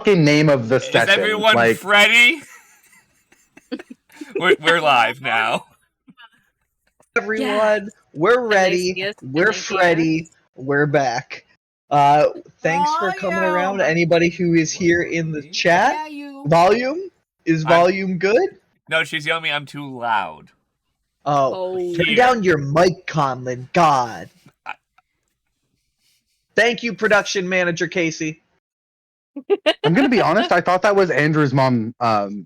fucking name of the Is session. everyone like, ready? we're live now. Everyone, we're ready. We're Freddy. We're back. Thanks for coming around. Anybody who is here in the chat. Volume? Is volume good? No, she's yelling at me I'm too loud. Oh. Turn down your mic, Conlon. God. Thank you, production manager Casey. I'm gonna be honest. I thought that was Andrew's mom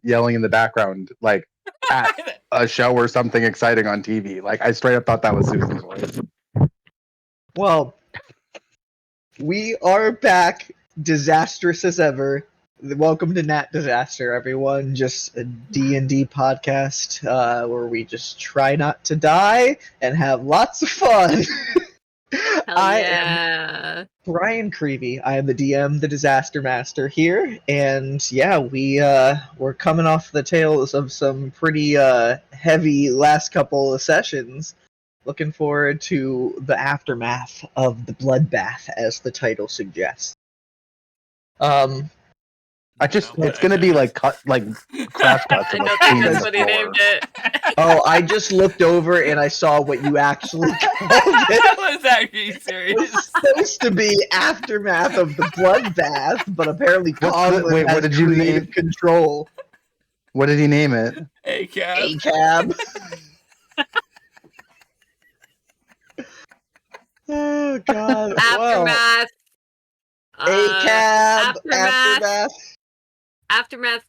yelling in the background, like at a show or something exciting on TV. Like I straight up thought that was Susan's voice. Well, we are back, disastrous as ever. Welcome to Nat Disaster, everyone. Just a D&D podcast where we just try not to die and have lots of fun. I am Brian Creevy. I am the DM, the Disaster Master here, and yeah, we're coming off the tails of some pretty heavy last couple of sessions. Looking forward to the aftermath of the bloodbath, as the title suggests. It's gonna be like crash cuts. I don't think that's what he named it. Oh, I just looked over and I saw what you actually called it. That was actually serious. It's supposed to be aftermath of the bloodbath, but apparently Conlon has creative control. What did he name it? A-cab. A-cab. Oh God! Aftermath. A-cab. Aftermath.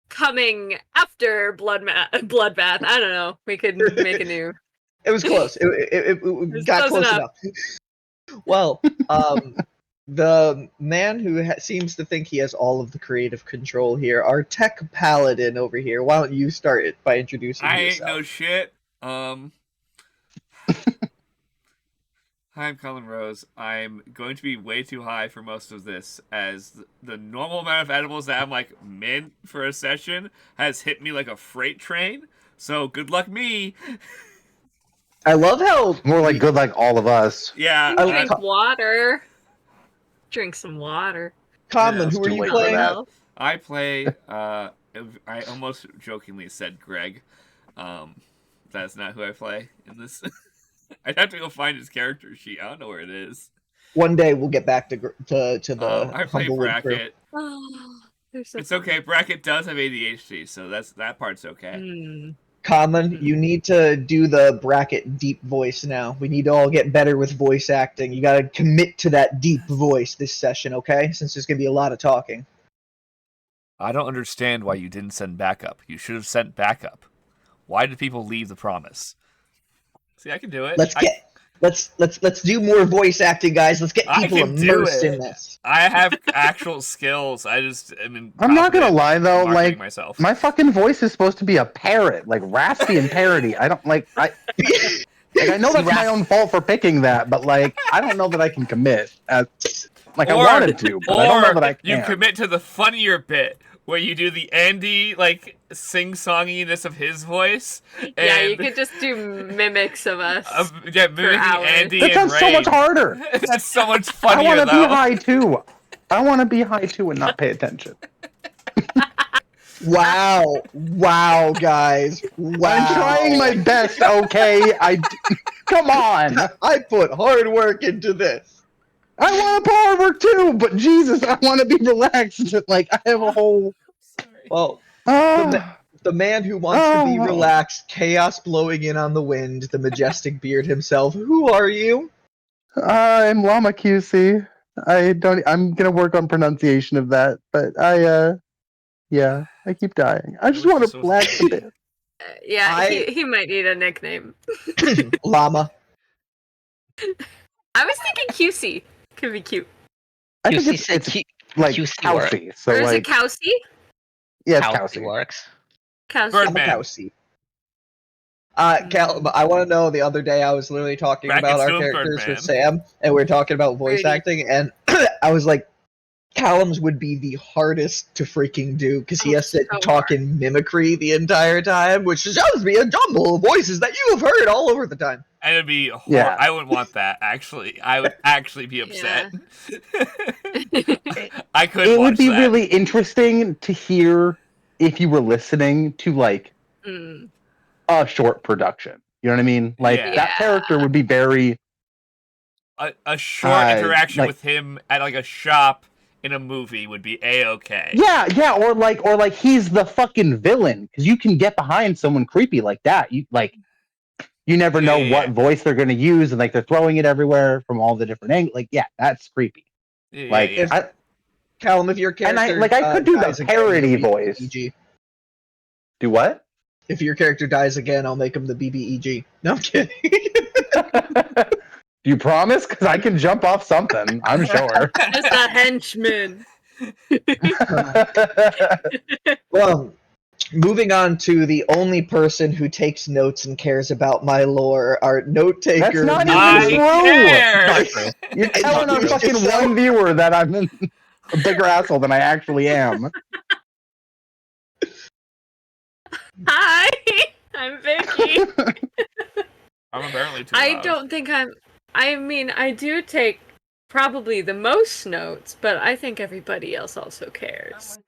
Coming after bloodbath. I don't know. We could make a new. It was close. It got close enough. Well, the man who seems to think he has all of the creative control here, our tech paladin over here. Why don't you start it by introducing yourself? I ain't no shit. Hi, I'm Colin Rose. I'm going to be way too high for most of this, as the normal amount of edibles that I'm like mint for a session has hit me like a freight train. So good luck me. I love how more like good like all of us. Yeah. Drink water. Drink some water. Conlon, who are you playing? I play. I almost jokingly said Greg. That's not who I play in this. I'd have to go find his character sheet. I don't know where it is. One day we'll get back to the. I play Bracket. Oh, so it's okay. Bracket does have ADHD, so that part's okay. Conlon, you need to do the Bracket deep voice now. We need to all get better with voice acting. You got to commit to that deep voice this session, okay? Since there's gonna be a lot of talking. I don't understand why you didn't send backup. You should have sent backup. Why did people leave the promise? See, I can do it. Let's do more voice acting, guys. Let's get people immersed in this. I have actual skills. I'm not gonna lie though, like myself. My fucking voice is supposed to be a parrot, like raspy and parody. I don't like I know that's my own fault for picking that, but like I don't know that I can commit. I wanted to, but I don't know that I can. You commit to the funnier bit where you do the Andy like sing-songiness of his voice. Yeah, you could just do mimics of us. Mimicking Andy. That sounds so much harder. That's so much funnier. I want to be high too. I want to be high too and not pay attention. Wow, guys. Wow. I'm trying my best. Okay, come on. I put hard work into this. I want to put hard work too, but Jesus, I want to be relaxed. Like I have a whole. Well, the man who wants to be relaxed, chaos blowing in on the wind, the majestic beard himself. Who are you? I'm Llama QC. I'm gonna work on pronunciation of that, but I keep dying. I just want to relax a bit. He might need a nickname. Llama. I was thinking QC. Could be cute. I think it's like Kelsey. So or is like, it Kelsey? Yeah, it's Kelsey. Works. Kelsey. I'm a Kelsey. I want to know, the other day I was literally talking about our characters with Sam, and we were talking about voice acting, and I was like, Callum's would be the hardest to freaking do because he Oh, has to so talk hard. in mimicry the entire time, which shows me a jumble of voices that you have heard all over the time. And it'd be Yeah. I wouldn't want that, actually. I would actually be upset. I couldn't It watch would be that. really interesting to hear if you were listening to like Mm. a short production. You know what I mean? Like Yeah. that character would be very A short interaction like- with him at like a shop in a movie would be A-okay. yeah, or like he's the fucking villain because you can get behind someone creepy like that. You never know what voice they're going to use, and like they're throwing it everywhere from all the different angles. Like, yeah, that's creepy. Yeah. Callum, if your character I could do dies the again, parody you'll be voice. BBEG. Do what? If your character dies again, I'll make him the BBEG. No, I'm kidding. Do you promise? Because I can jump off something. I'm sure. Just a henchman. Well, moving on to the only person who takes notes and cares about my lore, our note taker. That's not I even care. true. You're telling not our true. fucking So- one viewer that I'm a bigger asshole than I actually am. Hi, I'm Vicky. I'm apparently too I loud. don't think I mean, I do take probably the most notes, but I think everybody else also cares.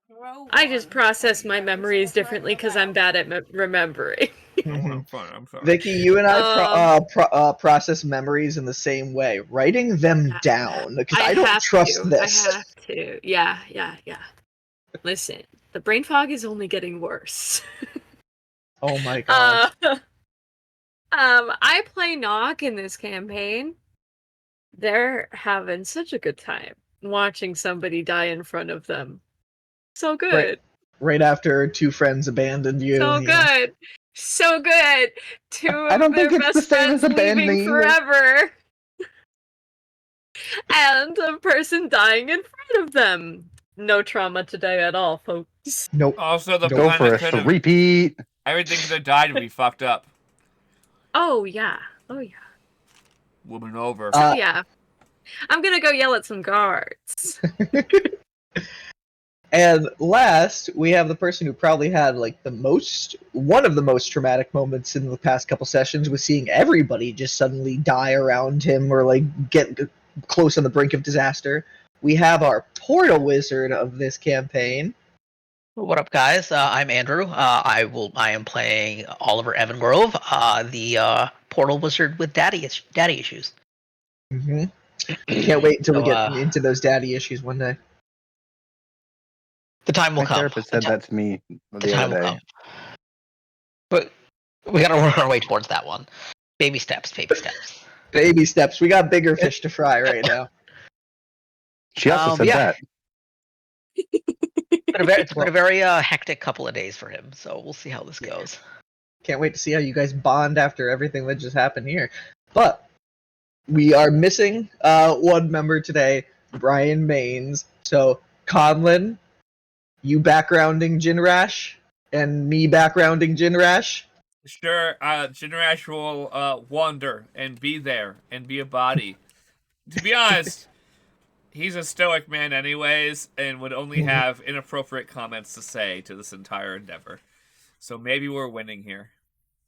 I just process my memories differently because I'm bad at remembering. Mhm. I'm sorry. Vicky, you and I process memories in the same way, writing them down because I don't have trust to. this. I have to. Yeah. Listen, the brain fog is only getting worse. Oh my god. I play Nock in this campaign. They're having such a good time watching somebody die in front of them. So good. Right after two friends abandoned you. So yeah. good. So good. Two I don't of their think it's best the same as friends abandoning leaving either. forever. And a person dying in front of them. No trauma today at all, folks. Nope. Also, the Go for planet a could have repeat. everything could have died would be fucked up. Oh yeah. Oh yeah. Woman over. Oh yeah. I'm gonna go yell at some guards. And last, we have the person who probably had like one of the most traumatic moments in the past couple sessions was seeing everybody just suddenly die around him or like get close on the brink of disaster. We have our portal wizard of this campaign. What up, guys? I'm Andrew. I am playing Oliver Evangrove, the portal wizard with daddy issues. Mm-hmm. Can't wait until we So, get into those daddy issues one day. The time will My come. therapist said that to me The the time other will day. come. But we gotta work our way towards that one. Baby steps. Baby steps. Baby steps. We got bigger fish to fry right now. She also said yeah. that. It's been a very hectic couple of days for him, so we'll see how this goes. Can't wait to see how you guys bond after everything that just happened here. But we are missing one member today, Brian Maines. So Conlon, you backgrounding Jinrash, and me backgrounding Jinrash. Sure, Jinrash will wander and be there and be a body. To be honest, he's a stoic man anyways, and would only have inappropriate comments to say to this entire endeavor. So maybe we're winning here.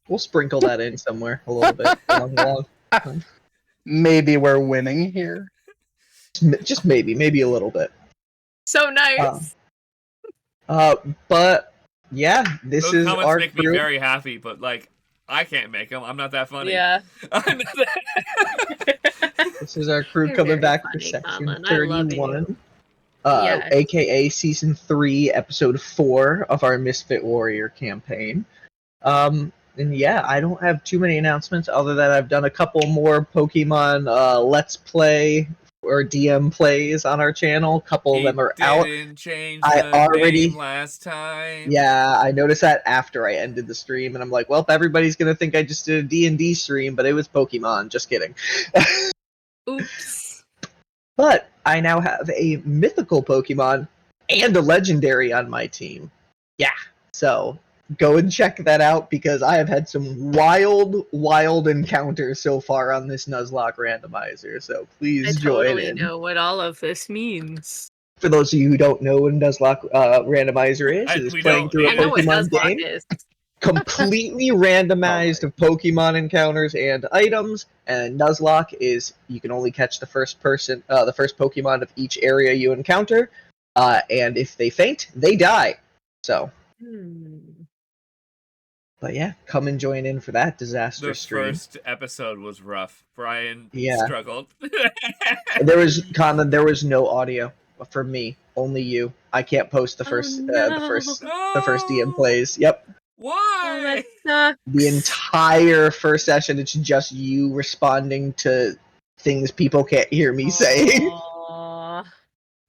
We'll sprinkle that in somewhere a little bit along the line. Maybe we're winning here. Just maybe a little bit. So nice. But yeah, this Those is comments our make crew. me very happy, but like, I can't make them. I'm not that funny. Yeah. I'm not that- This is our crew You're coming very back funny, for section Colin. I love 31. Yes. AKA season 3, episode 4 of our Misfit Warrior campaign. And yeah, I don't have too many announcements other than I've done a couple more Pokemon Let's Play or DM plays on our channel. A couple of them are out. Didn't change I the already- name last time. Yeah, I noticed that after I ended the stream, and I'm like, well, everybody's gonna think I just did a D&D stream, but it was Pokemon. Just kidding. Oops. But I now have a mythical Pokemon and a legendary on my team. Yeah, so go and check that out because I have had some wild encounters so far on this Nuzlocke randomizer. So I please join totally in. know what all of this means. For those of you who don't know what a Nuzlocke randomizer is, it is We playing don't. through a I know what Pokemon Nuzlocke game, is. completely randomized of Pokemon encounters and items. And Nuzlocke is you can only catch the first Pokemon of each area you encounter, and if they faint, they die. So. But yeah, come and join in for that disaster stream. The first episode was rough. Brian Yeah. struggled. There was no audio for me, only you. I can't post the first DM plays. Yep. Why? The entire first session, it's just you responding to things people can't hear me saying.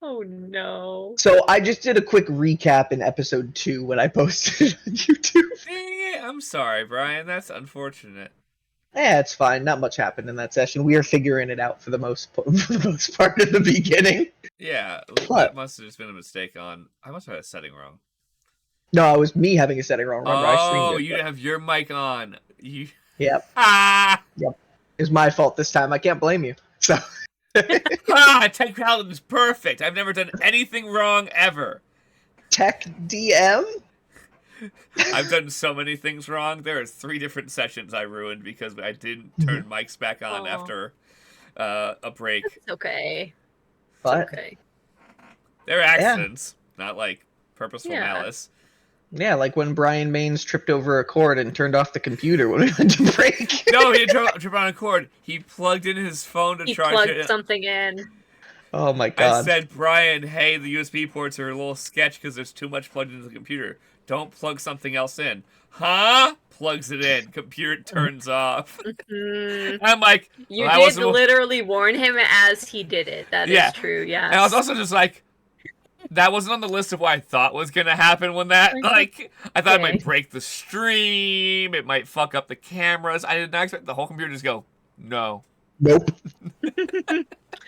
Oh no. So I just did a quick recap in episode 2 when I posted it on YouTube. I'm sorry, Brian. That's unfortunate. Yeah, it's fine. Not much happened in that session. We are figuring it out for the most part in the beginning. Yeah, What? that must have just been a mistake I must have had a setting wrong. No, it was me having a setting wrong. Remember, I streamed it. You didn't have your mic on. Yep. Ah! Yep. It's my fault this time. I can't blame you. So. Tech Paladin's perfect. I've never done anything wrong ever. Tech DM? I've done so many things wrong. There are 3 different sessions I ruined because I didn't turn mics back on after a break. It's okay. But, it's okay. They're accidents, not like purposeful malice. Yeah, like when Brian Maines tripped over a cord and turned off the computer when we went to break. No, he didn't trip on a cord. He plugged in his phone to charge it. He plugged something in. Oh my god. I said, Brian, hey, the USB ports are a little sketch because there's too much plugged into the computer. Don't plug something else in. Huh? Plugs it in. Computer turns off. I'm like... You did literally warn him as he did it. That is true, yeah. And I was also just like... That wasn't on the list of what I thought was going to happen when that, like, I thought it might break the stream, it might fuck up the cameras. I did not expect the whole computer to just go, no. Nope.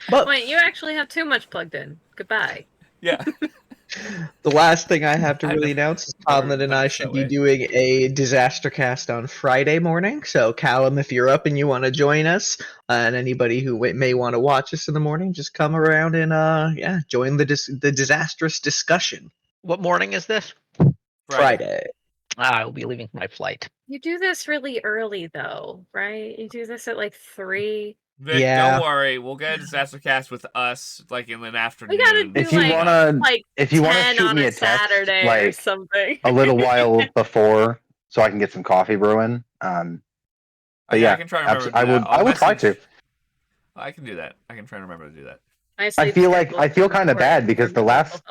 But wait, you actually have too much plugged in. Goodbye. Yeah. The last thing I have to really announce is Tomlin and I should be doing a disaster cast on Friday morning. So, Callum, if you're up and you want to join us, and anybody who may want to watch us in the morning, just come around and join the disastrous discussion. What morning is this? Friday. I will be leaving for my flight. You do this really early, though, right? You do this at like 3. Vic, don't worry. We'll get a disaster cast with us, like, in an afternoon. We gotta do if you wanna shoot me a text, Saturday like, or something. a little while before, so I can get some coffee brewing. But I can try and remember. I would try to. I can do that. I can try and remember to do that. I feel kind of bad because the last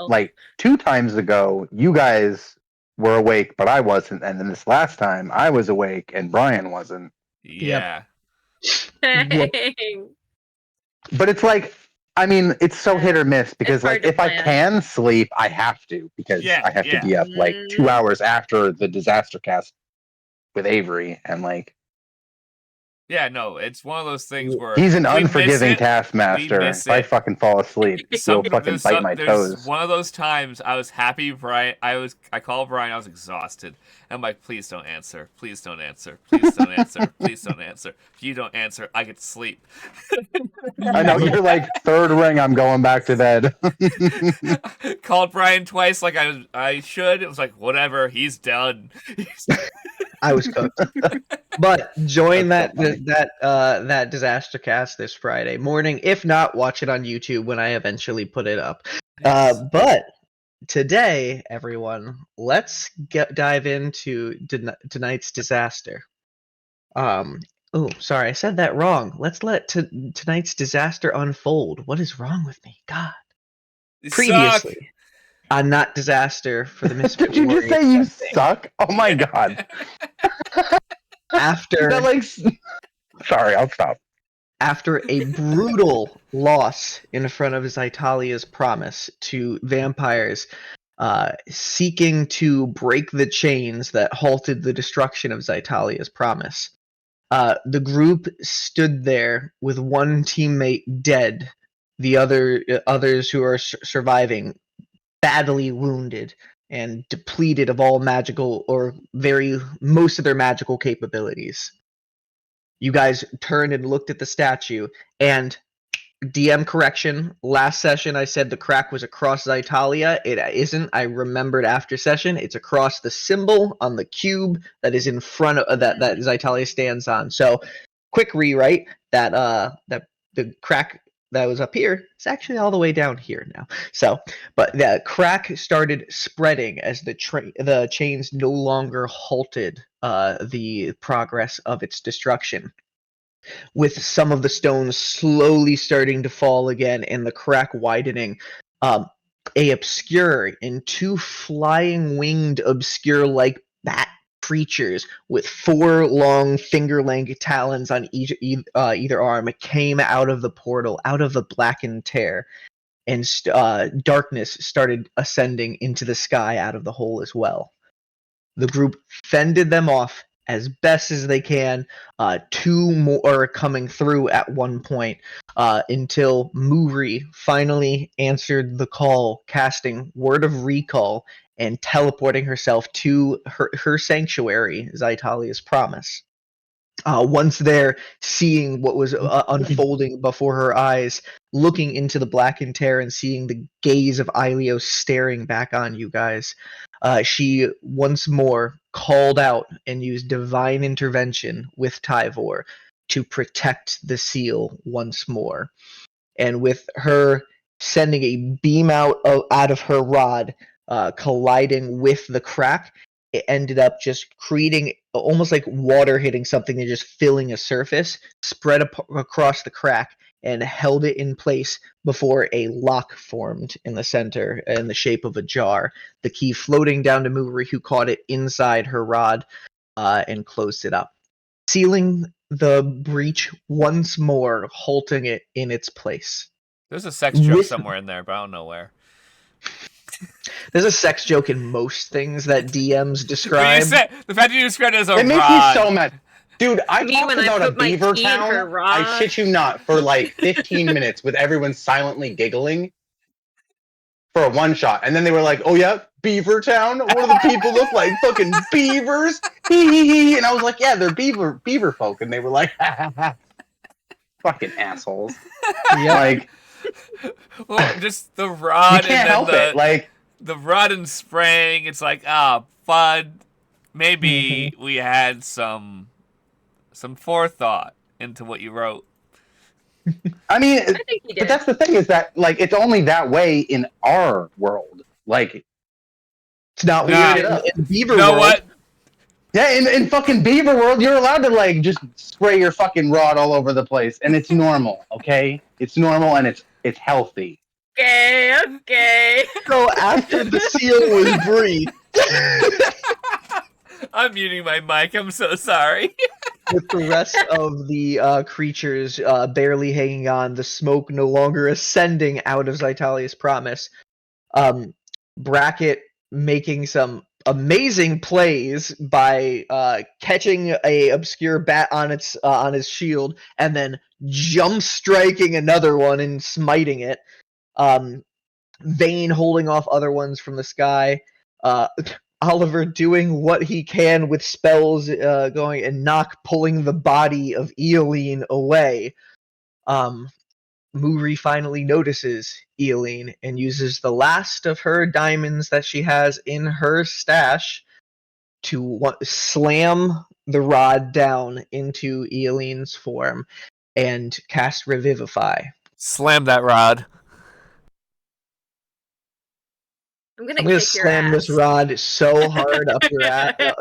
2 times ago, you guys were awake, but I wasn't, and then this last time I was awake and Brian wasn't. Yeah. Dang. But it's like, I mean, it's so hit or miss because, like, if I can sleep, I have to because I have to be up like 2 hours after the disaster cast with Avery, and like. Yeah, no, it's one of those things where he's an unforgiving taskmaster. If I fucking fall asleep, he'll fucking bite my toes. One of those times I was happy, Brian. I called Brian. I was exhausted. I'm like, please don't answer. Please don't answer. Please don't answer. Please don't answer. If you don't answer, I get to sleep. I know you're like, 3rd ring. I'm going back to bed. Called Brian twice, like I should. It was like, whatever. He's done. I was cooked. But join that disaster cast this Friday morning. If not, watch it on YouTube when I eventually put it up. But today, everyone, let's dive into tonight's disaster. Oh, sorry, I said that wrong. Let's let tonight's disaster unfold. What is wrong with me? God. Previously. Not disaster for the Misfit Did you Warriors just say you suck? Oh my god. Sorry, I'll stop. After a brutal loss in front of Zytalia's promise to vampires, seeking to break the chains that halted the destruction of Zytalia's promise, the group stood there with one teammate dead, the others who are surviving badly wounded and depleted of all magical or most of their magical capabilities. You guys turned and looked at the statue, and DM correction. Last session, I said the crack was across Zytalia. It isn't. I remembered after session. It's across the symbol on the cube that is in front of that Zytalia stands on. So, quick rewrite. That the crack that was up here is actually all the way down here now. So, but the crack started spreading as the chains no longer halted the progress of its destruction, with some of the stones slowly starting to fall again and the crack widening. A obscure and two flying winged obscure like bat creatures with 4 long finger-length talons on either arm came out of the portal, out of the blackened tear, and darkness started ascending into the sky out of the hole as well. The group fended them off as best as they can. 2 more are coming through at one point until Muri finally answered the call, casting Word of Recall and teleporting herself to her sanctuary, Zytalia's promise. Once there, seeing what was unfolding before her eyes, looking into the blackened tear and seeing the gaze of Aeolian staring back on you guys, she once more called out and used divine intervention with Tyvor to protect the seal once more. And with her sending a beam out of her rod, colliding with the crack, it ended up just creating almost like water hitting something and just filling a surface, spread across the crack, and held it in place before a lock formed in the center in the shape of a jar. The key floating down to Muri, who caught it inside her rod and closed it up, sealing the breach once more, halting it in its place. There's a sex joke somewhere in there, but I don't know where. There's a sex joke in most things that DMs describe. The fact that you described it as a rod. It makes me so mad. Dude, I talked about a beaver key in town, her rod. I shit you not, for like 15 minutes with everyone silently giggling for a one-shot. And then they were like, oh yeah, Beaver Town? What do the people look like? Fucking beavers? And I was like, yeah, they're beaver folk. And they were like, ha ha ha. Fucking assholes. Yeah. Like, well, just the rod. You can't help it. Like, the rod and spraying, it's like, fun. Maybe we had some forethought into what you wrote. I mean, but that's the thing, is that like it's only that way in our world. Like, it's not weird in Beaver world. What? Yeah, in fucking Beaver World, you're allowed to like just spray your fucking rod all over the place, and it's normal. Okay, it's normal and it's healthy. Okay. So after the seal was breathed, I'm muting my mic. I'm so sorry. with the rest of the creatures barely hanging on, the smoke no longer ascending out of Zytalia's promise, Bracket making some amazing plays by catching a obscure bat on his shield and then jump striking another one and smiting it. Vane holding off other ones from the sky. Oliver doing what he can with spells going, and Nock pulling the body of Aeolian away. Muri finally notices Aeolian and uses the last of her diamonds that she has in her stash to slam the rod down into Aeolian's form and cast Revivify. Slam that rod. I'm gonna slam this rod so hard up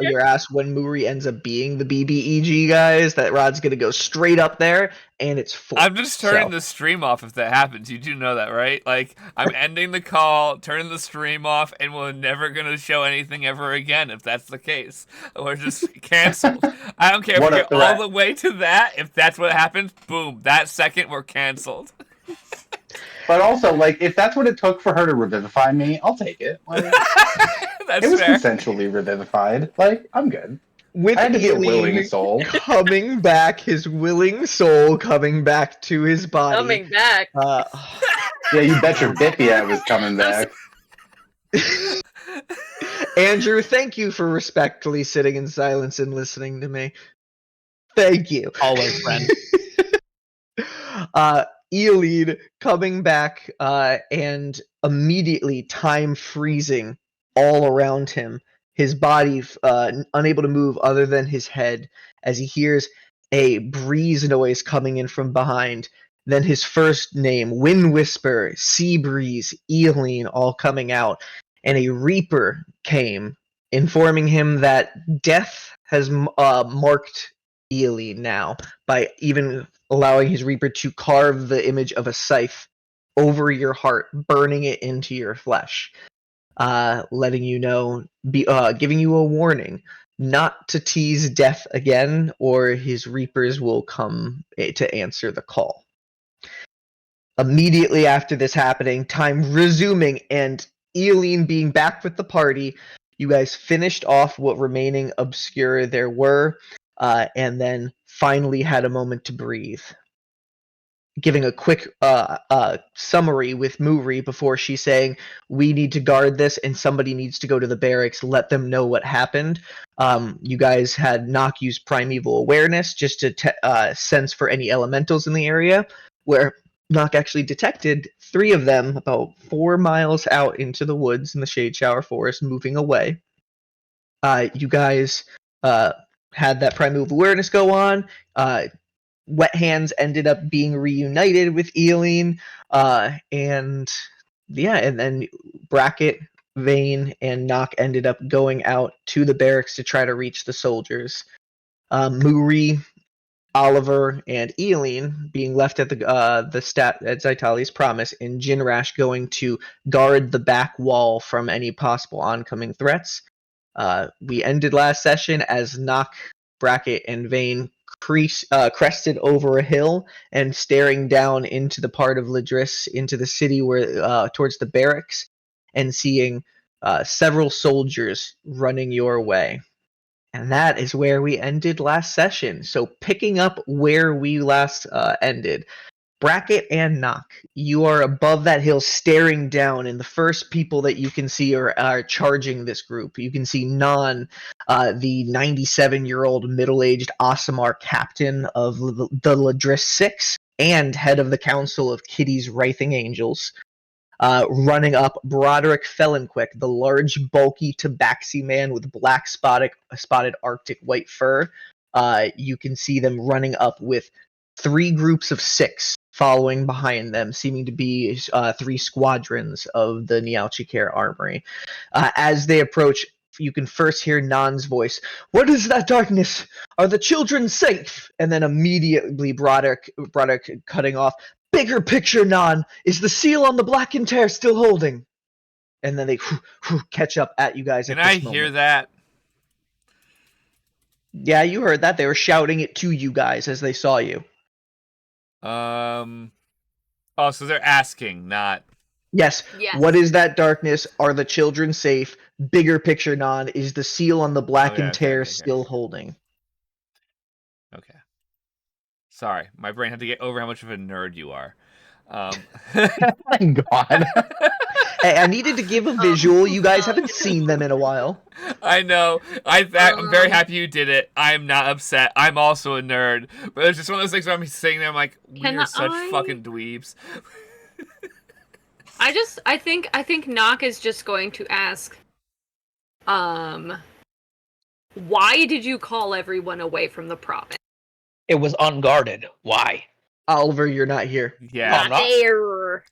your ass when Muri ends up being the BBEG, guys. That rod's gonna go straight up there, and it's full. I'm just turning the stream off if that happens. You do know that, right? Like, I'm ending the call, turning the stream off, and we're never gonna show anything ever again if that's the case. We're just canceled. I don't care if we get all the way to that. If that's what happens, boom, that second we're canceled. But also, like, if that's what it took for her to revivify me, I'll take it. Like, that's it was fair. consensually revivified. Like, I'm good. With I had to be a willing soul. Coming back, his willing soul coming back to his body. Coming back. Yeah, you bet your bippy I was coming back. Andrew, thank you for respectfully sitting in silence and listening to me. Thank you. Always, friend. Aeolian coming back and immediately time freezing all around him. His body unable to move other than his head as he hears a breeze noise coming in from behind. Then his first name, Wind Whisper, Sea Breeze, Aeolian, all coming out. And a Reaper came, informing him that death has marked Aeolian now by even allowing his Reaper to carve the image of a scythe over your heart, burning it into your flesh. Letting you know, giving you a warning not to tease death again, or his Reapers will come to answer the call. Immediately after this happening, time resuming, and Aeolian being back with the party, you guys finished off what remaining obscure there were, and then finally had a moment to breathe. Giving a quick summary with Muri before she's saying, we need to guard this and somebody needs to go to the barracks, let them know what happened. You guys had Nock use Primeval Awareness just to sense for any elementals in the area, where Nock actually detected 3 of them about 4 miles out into the woods in the Shade Shower Forest, moving away. You guys had that Primeval Awareness go on. Wet Hands ended up being reunited with Aeolian, and then Bracket, Vane, and Nock ended up going out to the barracks to try to reach the soldiers. Muri, Oliver, and Aeolian being left at at Zytalia's promise, and Jinrash going to guard the back wall from any possible oncoming threats. We ended last session as Nock, Bracket, and Vane crested over a hill and staring down into the part of Ladris, into the city where towards the barracks, and seeing several soldiers running your way. And that is where we ended last session. So picking up where we last ended, Bracket and Nock, you are above that hill staring down, and the first people that you can see are charging this group. You can see Non, the 97-year-old middle-aged Aasimar captain of the Ladris 6 and head of the Council of Kitty's Writhing Angels. Running up, Broderick Felonquick, the large, bulky tabaxi man with black spotted Arctic white fur. You can see them running up with 3 groups of 6 following behind them, seeming to be 3 squadrons of the Nialchikare Armory. As they approach, you can first hear Non's voice. What is that darkness? Are the children safe? And then immediately Broderick cutting off. Bigger picture, Non. Is the seal on the blackened tear still holding? And then they catch up at you guys. Can I hear that? Yeah, you heard that. They were shouting it to you guys as they saw you. Oh, so they're asking, not... Yes. What is that darkness? Are the children safe? Bigger picture, Non. Is the seal on the blackened tear still holding? Okay. Sorry, my brain had to get over how much of a nerd you are. Thank God. Hey, I needed to give a visual. You guys haven't seen them in a while. I know. I'm very happy you did it. I'm not upset. I'm also a nerd. But it's just one of those things where I'm sitting there, I'm like, we are such fucking dweebs. I think Nock is just going to ask, why did you call everyone away from the province? It was unguarded. Why? Oliver, you're not here. Yeah. Not there.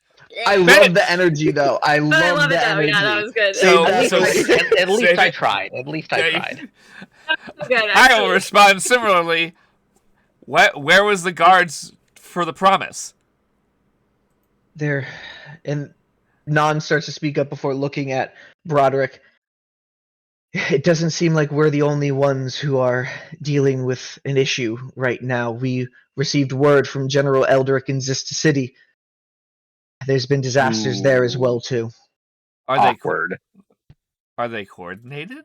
I love the energy, though. I love the energy. Yeah, that was good. At least I tried. At least I tried. Good, I will respond similarly. Where was the guards for the promise? There, and Non starts to speak up before looking at Broderick. It doesn't seem like we're the only ones who are dealing with an issue right now. We received word from General Eldrick in Xysta City. There's been disasters there as well, too. Awkward. Are they coordinated?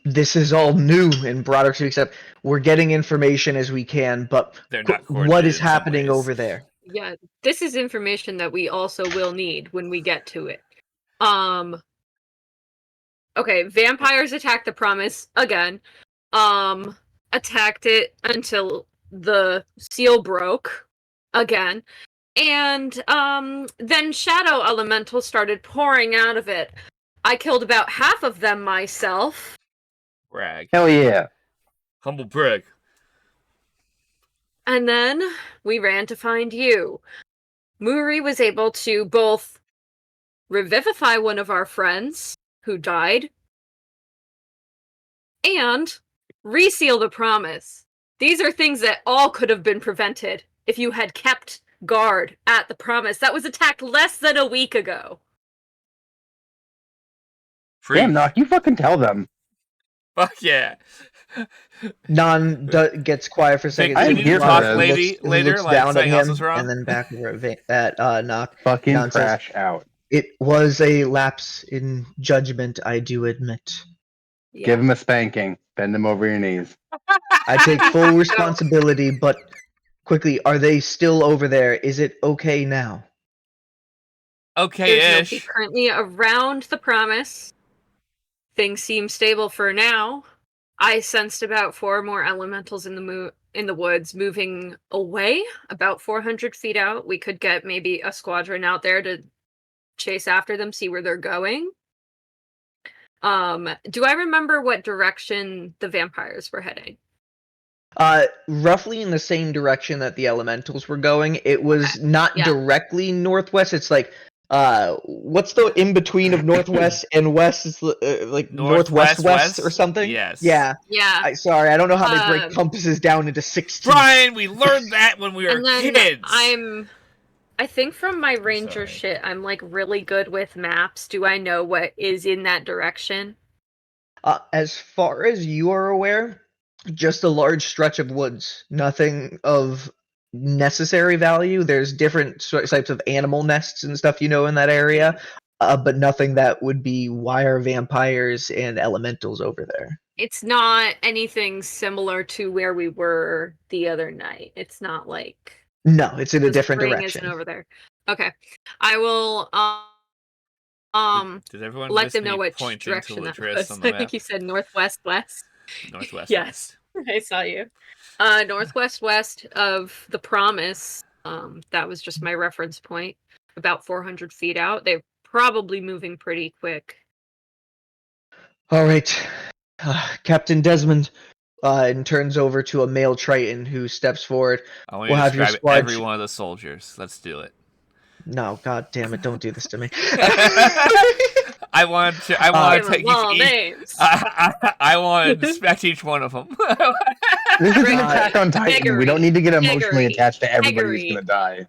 This is all new, and Broderick speaks up. We're getting information as we can, but They're not coordinated what is happening over there? Yeah, this is information that we also will need when we get to it. Okay, vampires attacked the promise again. Attacked it until the seal broke. again. And then shadow elementals started pouring out of it. I killed about half of them myself. Brag. Hell yeah. Humble brag. And then we ran to find you. Muri was able to both revivify one of our friends who died and reseal the promise. These are things that all could have been prevented if you had kept guard at the promise that was attacked less than a week ago. Freak. Damn, Nock, you fucking tell them. Fuck yeah. Non gets quiet for a second. I'm here for this. Later, looks like, down at something else him, is wrong? and then back over at Nock. Fucking Non says, crash out. It was a lapse in judgment, I do admit. Yeah. Give him a spanking. Bend him over your knees. I take full responsibility, but quickly, are they still over there? Is it okay now? There's Okay-ish. nobody currently around the promise. Things seem stable for now. I sensed about 4 more elementals in the woods moving away, about 400 feet out. We could get maybe a squadron out there to chase after them, see where they're going. Do I remember what direction the vampires were heading? Roughly in the same direction that the elementals were going. It was not Yeah. directly northwest. It's like, what's the in between of northwest and west? It's like northwest west or something. Yes. Yeah. Yeah. Sorry, I don't know how they break compasses down into 16. Brian, we learned that when we were And then kids. I think from my ranger Sorry. shit, I'm like really good with maps. Do I know what is in that direction? As far as you are aware, just a large stretch of woods. Nothing of necessary value. There's different types of animal nests and stuff in that area, but nothing that would be wire vampires and elementals over there. It's not anything similar to where we were the other night. It's not like No, it's in a the different spring direction. isn't over there. Okay, I will Did everyone let miss them know me which pointing direction to that Ladris was. on the I map? think you said northwest west. Northwest. Yes. I saw you. Northwest west of the promise. That was just my reference point. About 400 feet out. They're probably moving pretty quick. All right, Captain Desmond, and turns over to a male Triton who steps forward. I want We'll you to have your describe squad every one of the soldiers. Let's do it. No, god damn it, don't do this to me. I want to Give 'em take all each. names. I want to inspect each one of them. This is an Gregory. attack on Titan. We don't need to get emotionally Gregory. attached to everybody who's Gregory. gonna die.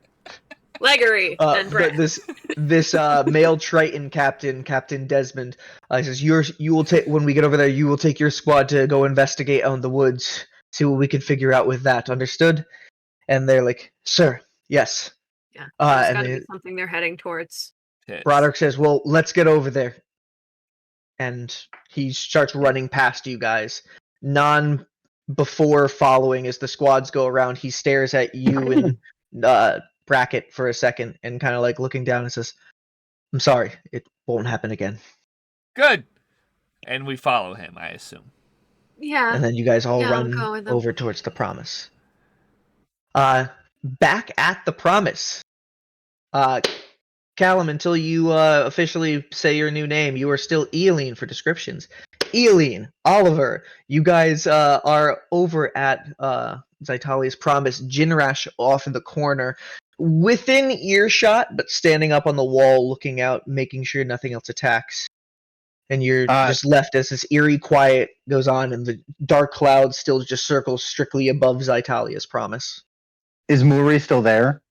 Leggery and Brett. this male Triton Captain Desmond, says you will take when we get over there. You will take your squad to go investigate on the woods, see what we can figure out with that. Understood? And they're like, "Sir, yes." Yeah, there's and gotta be something they're heading towards. Broderick says, "Well, let's get over there." And he starts running past you guys. Non before following as the squads go around, he stares at you and Bracket for a second and kind of like looking down and says, "I'm sorry, it won't happen again." Good. And we follow him, I assume. Yeah. And then you guys all Yeah, I'll go run with them. over towards the promise. Back at the promise. Callum, until you officially say your new name, you are still Aeolian for descriptions. Aeolian, Oliver, you guys are over at Zytalia's promise. Jinrash off in the corner, within earshot, but standing up on the wall, looking out, making sure nothing else attacks. And you're just left as this eerie quiet goes on, and the dark cloud still just circles strictly above Zytalia's promise. Is Muri still there?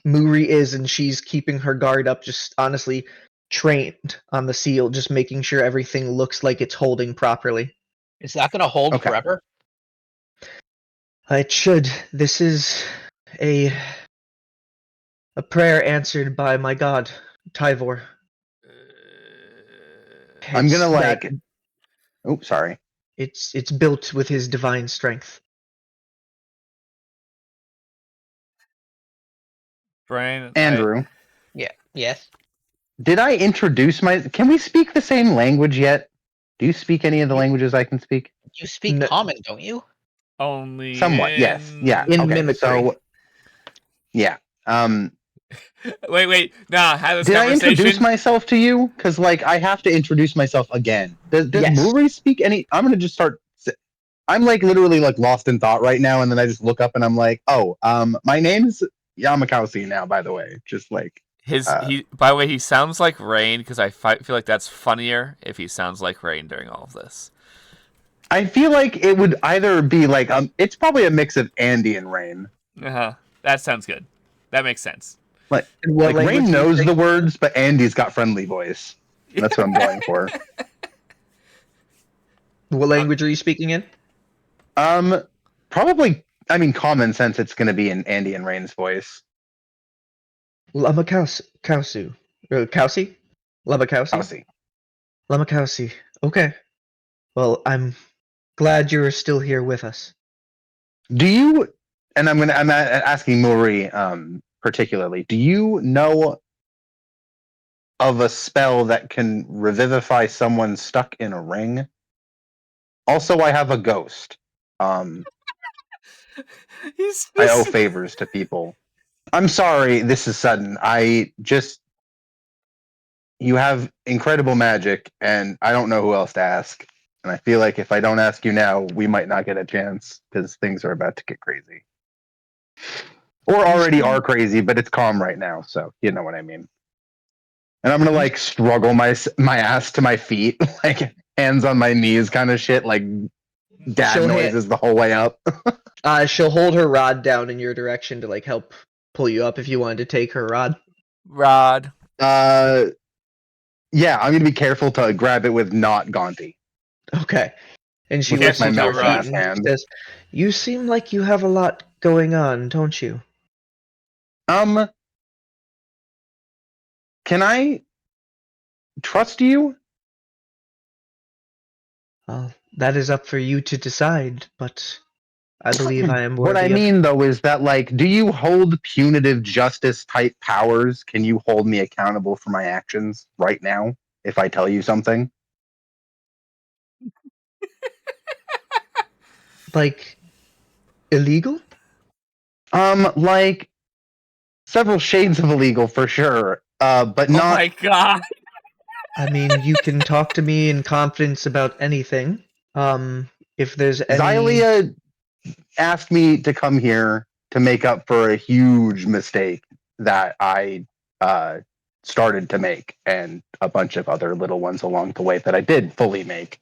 Muri is, and she's keeping her guard up, just honestly trained on the seal, just making sure everything looks like it's holding properly. Is that going to hold Okay. forever? It should. This is a prayer answered by my god, Tyvor. I'm gonna It's like. Oh, sorry. It's built with his divine strength. Brian. Andrew, Yeah. Yes. did I introduce my? Can we speak the same language yet? Do you speak any of the languages I can speak? You speak No. common, don't you? Only Somewhat, yes. Yeah. In okay, mimicry. So, Yeah. Wait. Nah, have this Did I conversation. introduce myself to you? Because like I have to introduce myself again. Does Yes. Muri speak any? I'm gonna just start. I'm like literally like lost in thought right now, and then I just look up and I'm like, oh, my name's Yamakausi now. By the way, just like By the way, he sounds like Rain because I feel like that's funnier if he sounds like Rain during all of this. I feel like it would either be like it's probably a mix of Andy and Rain. That sounds good. That makes sense. Like What language Rain do you knows think? the words, but Andy's got friendly voice. That's what I'm going for. What language are you speaking in? Probably. I mean, common sense. It's going to be in Andy and Rain's voice. Lamakausi. Kausu. Kausi? Lamakausi? Kausi. Lamakausi. Okay. Well, I'm glad you're still here with us. Do you? And I'm asking Muri particularly. Do you know of a spell that can revivify someone stuck in a ring? Also, I have a ghost. I owe favors to people. I'm sorry, this is sudden. You have incredible magic, and I don't know who else to ask. And I feel like if I don't ask you now, we might not get a chance because things are about to get crazy. Or already are crazy, but it's calm right now, so you know what I mean. And I'm gonna like struggle my ass to my feet, like hands on my knees kind of shit, like dad noises the whole way up. She'll hold her rod down in your direction to like help pull you up if you wanted to take her rod. Rod. Yeah, I'm gonna be careful to grab it with not Gaunty. Okay. And she With looks my at your mouse rod in and hand. says, "You seem like you have a lot going on, don't you?" Can I trust you? That is up for you to decide, but I believe I am worthy What I mean, though, is that, like, do you hold punitive justice type powers? Can you hold me accountable for my actions right now if I tell you something? Like, illegal? Like, several shades of illegal for sure, but not. Oh my god! I mean, you can talk to me in confidence about anything. If there's any... Zytalia asked me to come here to make up for a huge mistake that I started to make, and a bunch of other little ones along the way that I did fully make.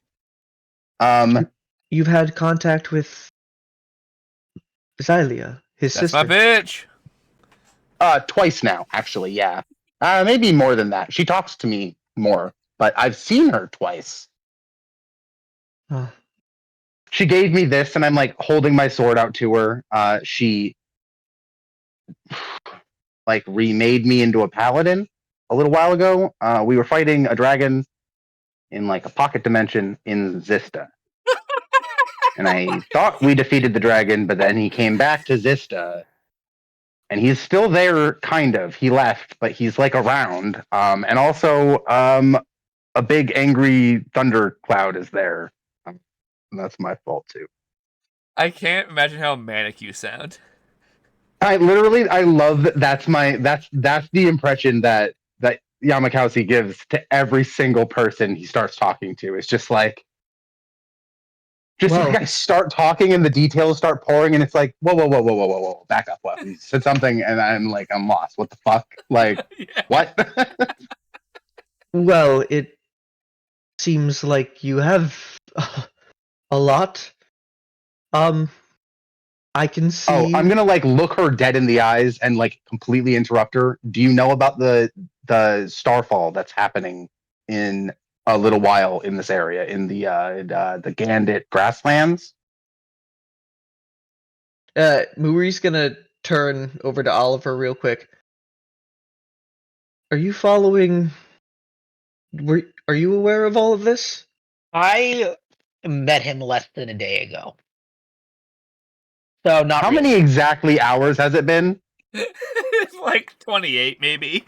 You've had contact with Zytalia, his sister. That's my bitch! Twice now, actually, yeah. Maybe more than that. She talks to me more, but I've seen her twice. She gave me this, and I'm like holding my sword out to her. She like remade me into a paladin a little while ago. We were fighting a dragon in like a pocket dimension in Xysta. And I thought we defeated the dragon, but then he came back to Xysta. And he's still there, kind of. He left, but he's like around. And also, a big angry thunder cloud is there. That's my fault too. I can't imagine how manic you sound. I love that. That's the impression that Yamakausi gives to every single person he starts talking to. It's just like, like I start talking and the details start pouring, and it's like, whoa, back up. What? He said something, and I'm lost. What the fuck? Like, Yeah. what? Well, it seems like you have a lot. I can see. Oh, I'm gonna like look her dead in the eyes and like completely interrupt her. Do you know about the starfall that's happening in a little while in this area in the Gandit grasslands? Muri's gonna turn over to Oliver real quick. Are you following? Are you aware of all of this? I met him less than a day ago. So not How really. many exactly hours has it been? It's like 28, maybe.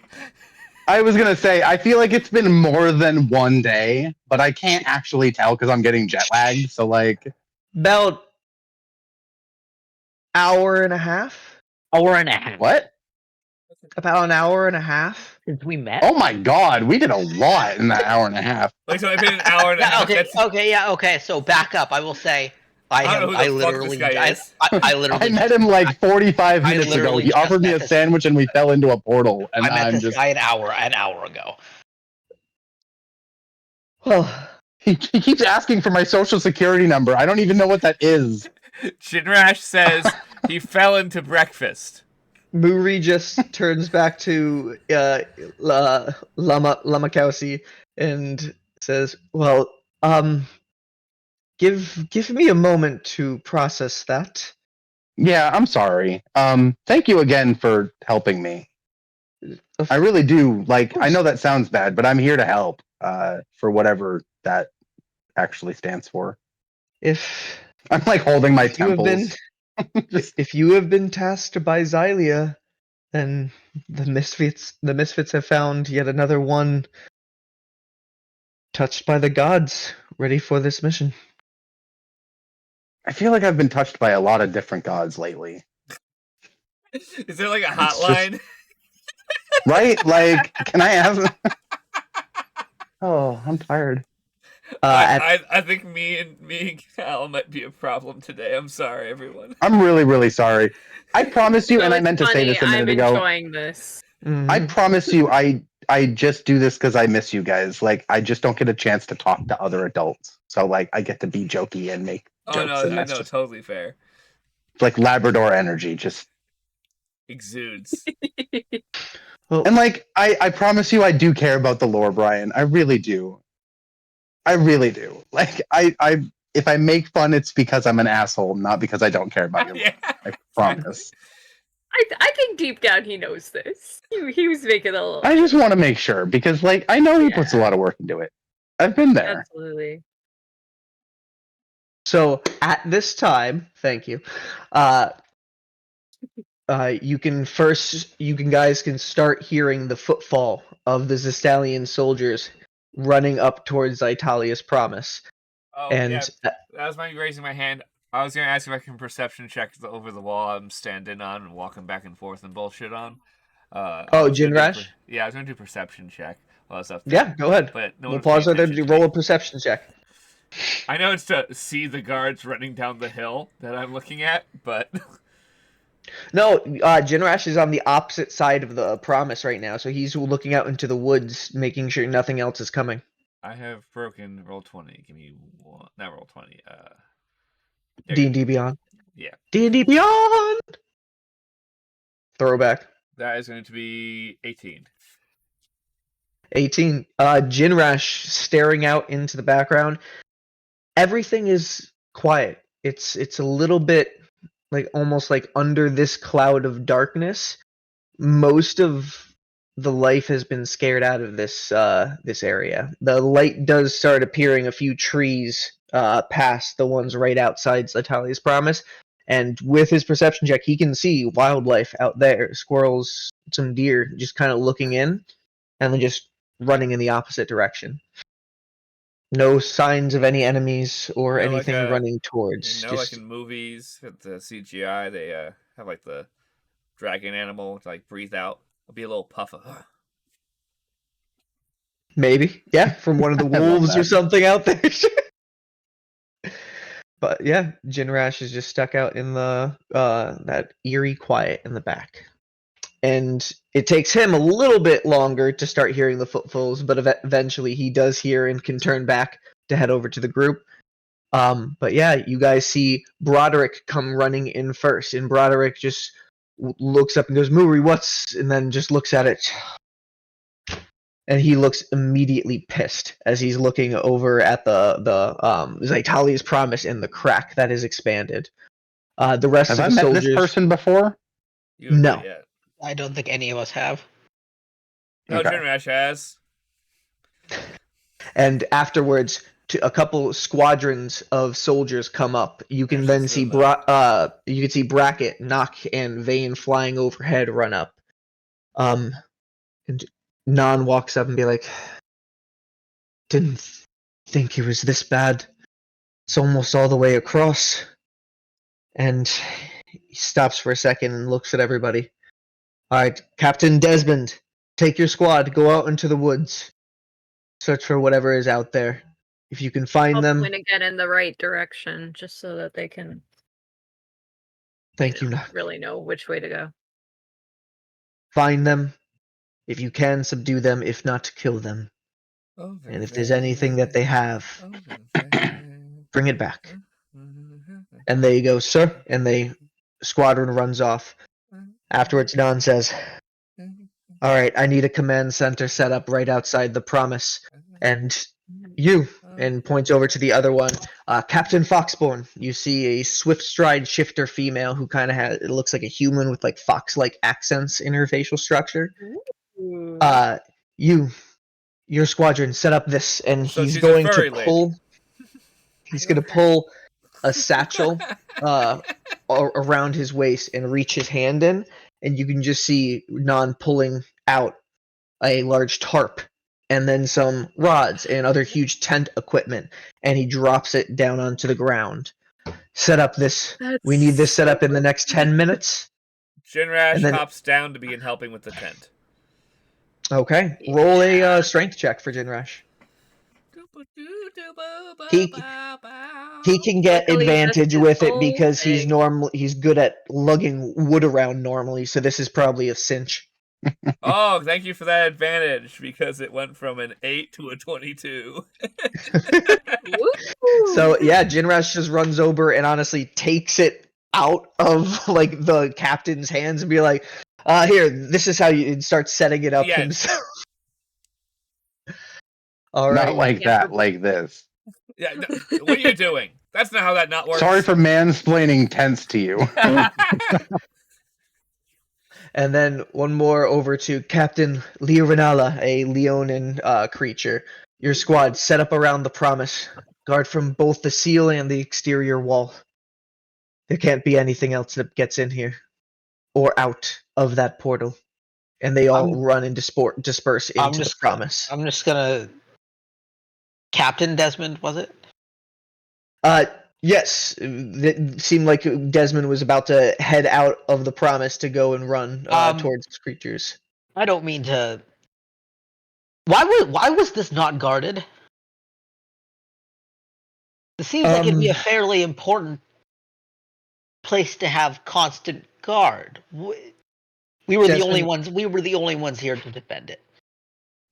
I was gonna say, I feel like it's been more than one day, but I can't actually tell because I'm getting jet lagged. So like About hour and a half. Hour and a half. what? About an hour and a half. Since we met. Oh my god, we did a lot in that hour and a half. Like, so it's been an hour and a half. Okay. So back up. I will say, I don't know who the fuck this guy is. I literally. I met him like 45 I minutes ago. literally He just offered me met a this- sandwich and we fell into a portal. And I met I'm this just. guy an hour ago. Well, He keeps asking for my social security number. I don't even know what that is. Jinrash says he fell into breakfast. Muri just turns back to Lamakowski and says, "Well, give me a moment to process that." Yeah, I'm sorry. Thank you again for helping me. I really do. Like, I know that sounds bad, but I'm here to help. For whatever that actually stands for. If I'm like holding my you have been, temples. if you have been tasked by Zytalia, then the Misfits have found yet another one touched by the gods, ready for this mission. I feel like I've been touched by a lot of different gods lately. Is there like a just- hotline? Right? Like, can I ask? Oh, I'm tired. I think me and Cal might be a problem today. I'm sorry, everyone. I'm really, really sorry. I promise you, No, and I it's meant to say funny. this a minute I'm ago. enjoying this. I promise you, I just do this because I miss you guys. Like, I just don't get a chance to talk to other adults. So, like, I get to be jokey and make Oh jokes. And no, that's just, totally fair. like Labrador energy. Just Exudes. and like, I promise you, I do care about the lore, Brian. I really do. I really do. Like, I if I make fun, it's because I'm an asshole, not because I don't care about your lore. Yeah. I promise. I think deep down he knows this. He was making a little. I just want to make sure because, like, I know he puts a lot of work into it. I've been there. Absolutely. So at this time, thank you. You guys can start hearing the footfall of the Zystalian soldiers running up towards Zytalia's promise. Oh, And yeah. That was my raising my hand. I was gonna ask if I can perception check over the wall I'm standing on and walking back and forth and bullshit on. Jinrash? Yeah, I was gonna do perception check while I was up there. Yeah, go ahead. But no We'll one's pause paying right there to attention to roll me. a perception check. I know it's to see the guards running down the hill that I'm looking at, but No, Jinrash is on the opposite side of the promise right now, so he's looking out into the woods, making sure nothing else is coming. I have broken roll 20. Give me one. Not roll 20. D&D Beyond. Yeah. D&D Beyond! Throwback. That is going to be 18. 18. Jinrash staring out into the background. Everything is quiet. It's a little bit like almost like under this cloud of darkness. Most of the life has been scared out of this area. The light does start appearing a few trees past the ones right outside Zytalia's promise. And with his perception check, he can see wildlife out there. Squirrels, some deer, just kind of looking in and then just running in the opposite direction. No signs of any enemies or You know, anything like, running towards. You know, like in movies, with the CGI, they have like the dragon animal to like breathe out. It'll be a little puff of. Maybe, yeah, from one of the I love wolves or that. something out there. But yeah, Jinrash is just stuck out in the that eerie quiet in the back, and it takes him a little bit longer to start hearing the footfalls, but eventually he does hear and can turn back to head over to the group. But yeah, you guys see Broderick come running in first, and Broderick just looks up and goes, "Muri, what's?" and then just looks at it. And he looks immediately pissed as he's looking over at the Zytalia's promise and the crack that is expanded. The rest Have of I the met soldiers. this person before? You haven't No. done it yet. I don't think any of us have. No, Okay. Jinrash has. And afterwards, a couple squadrons of soldiers come up. You can There's then see the- you can see Bracket, Nock, and Vane flying overhead run up. And Non walks up and be like, "Didn't think it was this bad. It's almost all the way across." And he stops for a second and looks at everybody. All right, Captain Desmond, take your squad. Go out into the woods. Search for whatever is out there. If you can find I'll them, point again in the right direction, just so that they can. thank you, Nock. Really know which way to go. Find them. If you can, subdue them. If not, kill them. Over And if there's anything that they have, bring it back. And there you go, sir. And the squadron runs off. Afterwards, Don says, all right, I need a command center set up right outside the promise. And you, and points over to the other one, Captain Foxborn. You see a swift stride shifter female who kind of it looks like a human with like fox-like accents in her facial structure. Your squadron, set up this, and So he's she's a going to furry lady. pull. He's going to pull a satchel around his waist and reach his hand in, and you can just see Non pulling out a large tarp and then some rods and other huge tent equipment, and he drops it down onto the ground. Set up this. We need this set up in the next 10 minutes. Jinrash hops down to begin helping with the tent. Okay, roll a strength check for Jinrash. He can get Luckily, advantage that's with his it because whole he's good at lugging wood around normally, so this is probably a cinch. Oh, thank you for that advantage, because it went from an 8 to a 22. So yeah, Jinrash just runs over and honestly takes it out of like the captain's hands and be like, here, this is how you start setting it up himself. All right. Not like that, like this. Yeah, no, what are you doing? That's not how that not works. Sorry for mansplaining tents to you. And then one more over to Captain Leorinala, a Leonin creature. Your squad set up around the promise. Guard from both the seal and the exterior wall. There can't be anything else that gets in here. Or out of that portal. And they all run and disperse into the promise. I'm just gonna... Captain Desmond, was it? Yes. It seemed like Desmond was about to head out of the promise to go and run towards his creatures. I don't mean to... Why was this not guarded? It seems like it'd be a fairly important place to have constant guard. We were the only ones. We were the only ones here to defend it.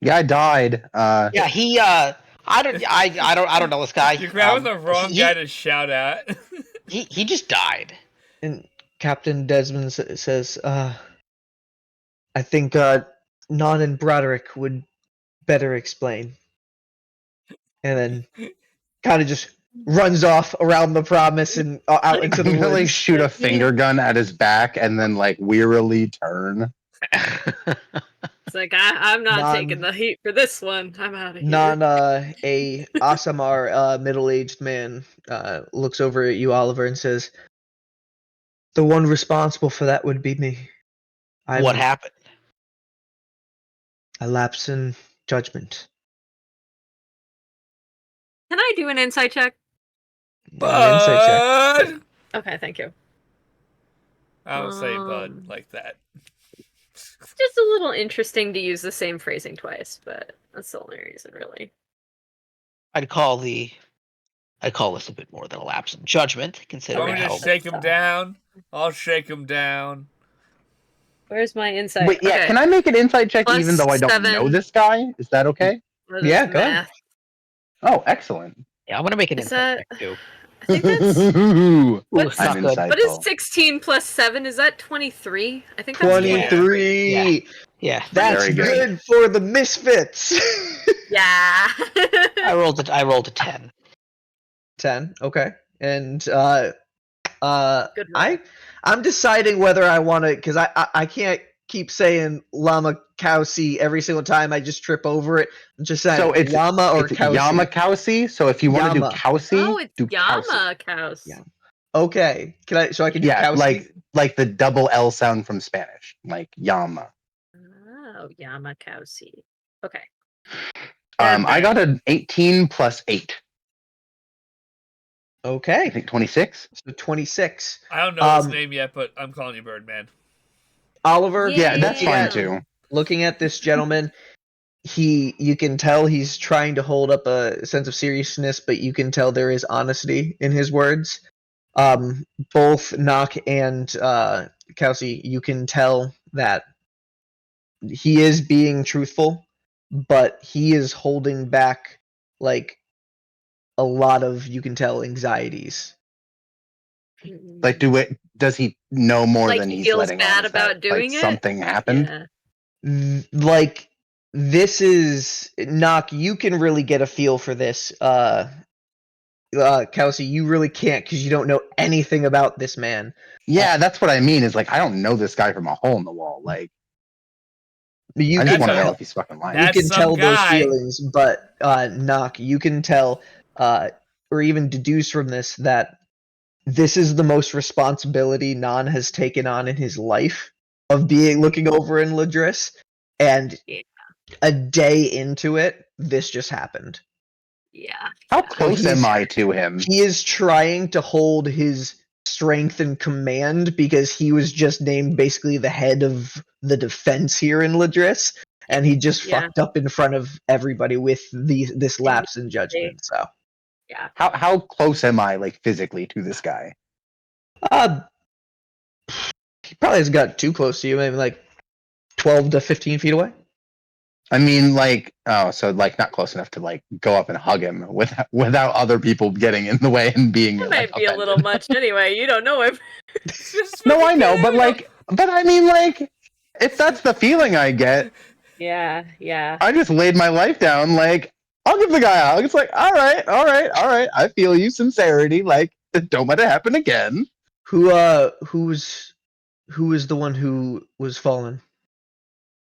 Yeah, I died. Yeah, he. I don't know this guy. You're grabbing the wrong guy to shout at. he just died. And Captain Desmond says, I think Non and Broderick would better explain. And then kind of just runs off around the promise and out into the woods. Like shoot a finger gun at his back and then like wearily turn. It's like I'm not taking the heat for this one. I'm out of here. A Asamar middle-aged man looks over at you, Oliver, and says, "The one responsible for that would be me." What happened? A lapse in judgment. Can I do an insight check? Insight check. Okay, thank you. I don't say bud like that. It's just a little interesting to use the same phrasing twice, but that's the only reason, really. I'd call this a bit more than a lapse in judgment, considering I'm gonna shake him down. I'll shake him down. Where's my insight? Wait, yeah, can I make an insight check Plus even though I don't 7. know this guy? Is that okay? Yeah, go ahead. Oh, excellent. Yeah, I'm gonna make an insight check too. I think that's... What's what is 16 plus 7? Is that 23? I think that's 23! Yeah. That's good for the Misfits! Yeah. I rolled a 10. 10, okay. And Good I'm deciding whether I want to, because I can't keep saying Llama Kowsi every single time I just trip over it. I'm just saying, so it's Llama or Kowsi. Yamakowsi. So if you want to do Kowsi, it's Yamakowsi. Yeah. Okay. Can I do Kowsi? like the double L sound from Spanish, like Yama. Oh, Yamakowsi. Okay. I got an 18 plus 8. Okay. I think 26. So 26. I don't know his name yet, but I'm calling you Birdman. Oliver. Yeah, that's Yeah. fine too. Looking at this gentleman, you can tell he's trying to hold up a sense of seriousness, but you can tell there is honesty in his words. Both Nock and Kelsey, you can tell that he is being truthful, but he is holding back like a lot of, you can tell, anxieties. Like, does he know more Like than he he's feels letting bad on? about doing like it? something happened? Yeah. Like, this is Nock. You can really get a feel for this. Kelsey, you really can't because you don't know anything about this man. Yeah, that's what I mean. Is like I don't know this guy from a hole in the wall. Like You I can just want to tell, know if he's fucking lying. you That's can some tell those guy. feelings, but Nock, you can tell, or even deduce from this that this is the most responsibility Non has taken on in his life of looking over in Ladris, and Yeah. a day into it, this just happened. Yeah. How close he's- am I to him? He is trying to hold his strength and command because he was just named basically the head of the defense here in Ladris, and he just Yeah. fucked up in front of everybody with this lapse in judgment. So, Yeah. How close am I, like physically, to this guy? he probably hasn't got too close to you, maybe like 12 to 15 feet away. I mean, like, so like not close enough to like go up and hug him without other people getting in the way and being. That like, might be a little offended. much anyway. You don't know him. No, I know, but I mean, like, if that's the feeling I get, Yeah. Yeah. I just laid my life down. Like, I'll give the guy a hug. It's like, all right. I feel you, sincerity. Like, don't let it happen again. Who is the one who was fallen?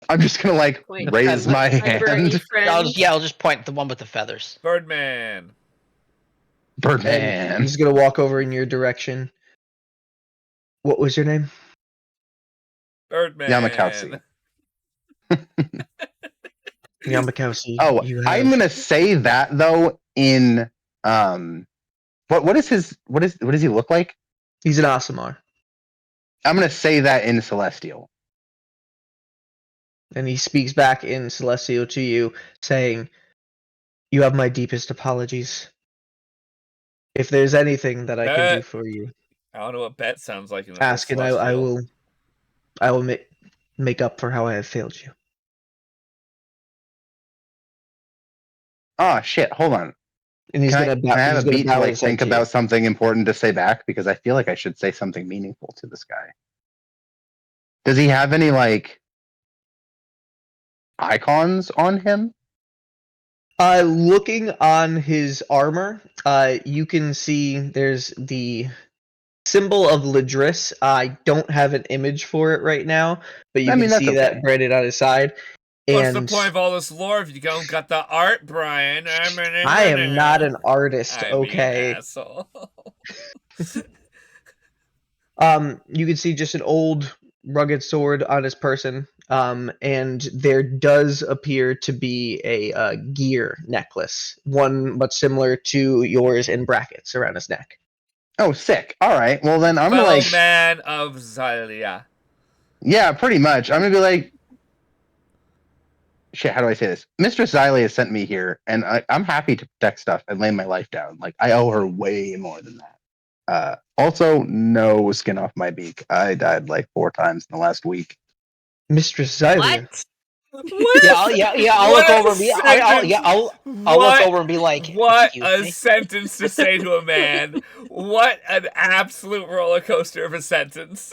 I'm just gonna like Point. raise my My birdie hand. friend. I'll just point at the one with the feathers. Birdman. Birdman. And he's gonna walk over in your direction. What was your name? Birdman. Yamakowski. Yamakowski. Oh, I'm gonna say that though in what does he look like? He's an Aasimar. I'm gonna say that in Celestial. And he speaks back in Celestial to you, saying, "You have my deepest apologies. If there's anything that I can do for you, I don't know what bet sounds like in the ask, and I will make up for how I have failed you." Oh shit! Hold on. And he's Can gonna I have a beat to bow like his head think to you. about something important to say back because I feel like I should say something meaningful to this guy. Does he have any like icons on him? Looking on his armor, you can see there's the symbol of Ladris. I don't have an image for it right now, but you can see that branded on his side. What's the point of all this lore if you don't got the art, Brian? I am not an artist, okay? Asshole. You can see just an old rugged sword on his person, and there does appear to be a gear necklace, one much similar to yours in brackets around his neck. Oh, sick! All right, well then I'm gonna like man of Zytalia. Yeah, pretty much. I'm gonna be like, shit. How do I say this? Mistress Zytalia sent me here, and I'm happy to protect stuff and lay my life down. Like I owe her way more than that. Also, no skin off my beak. I died like 4 times in the last week. Mistress Zytalia. What? I'll look over and be. I'll look over and be like, what "Excuse a me?" sentence to say to a man! What an absolute roller coaster of a sentence!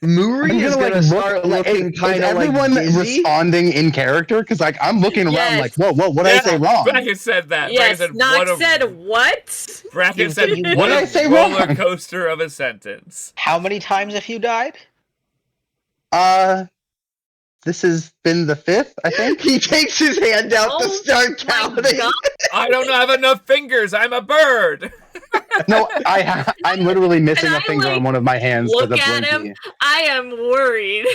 Muri is gonna start looking kind of like everyone dizzy. responding in character because like I'm looking around Yes. like whoa what did I say wrong? Bracken said that. Yes, Bracken Nock said what? Bracken said You- what what did I a say roller wrong? coaster of a sentence. How many times have you died? This has been the 5th, I think. He takes his hand out to Oh start my counting. God. I don't have enough fingers. I'm a bird. No, I'm literally missing And a I, finger like, on one of my hands because Look of at Blinky. him. I am worried.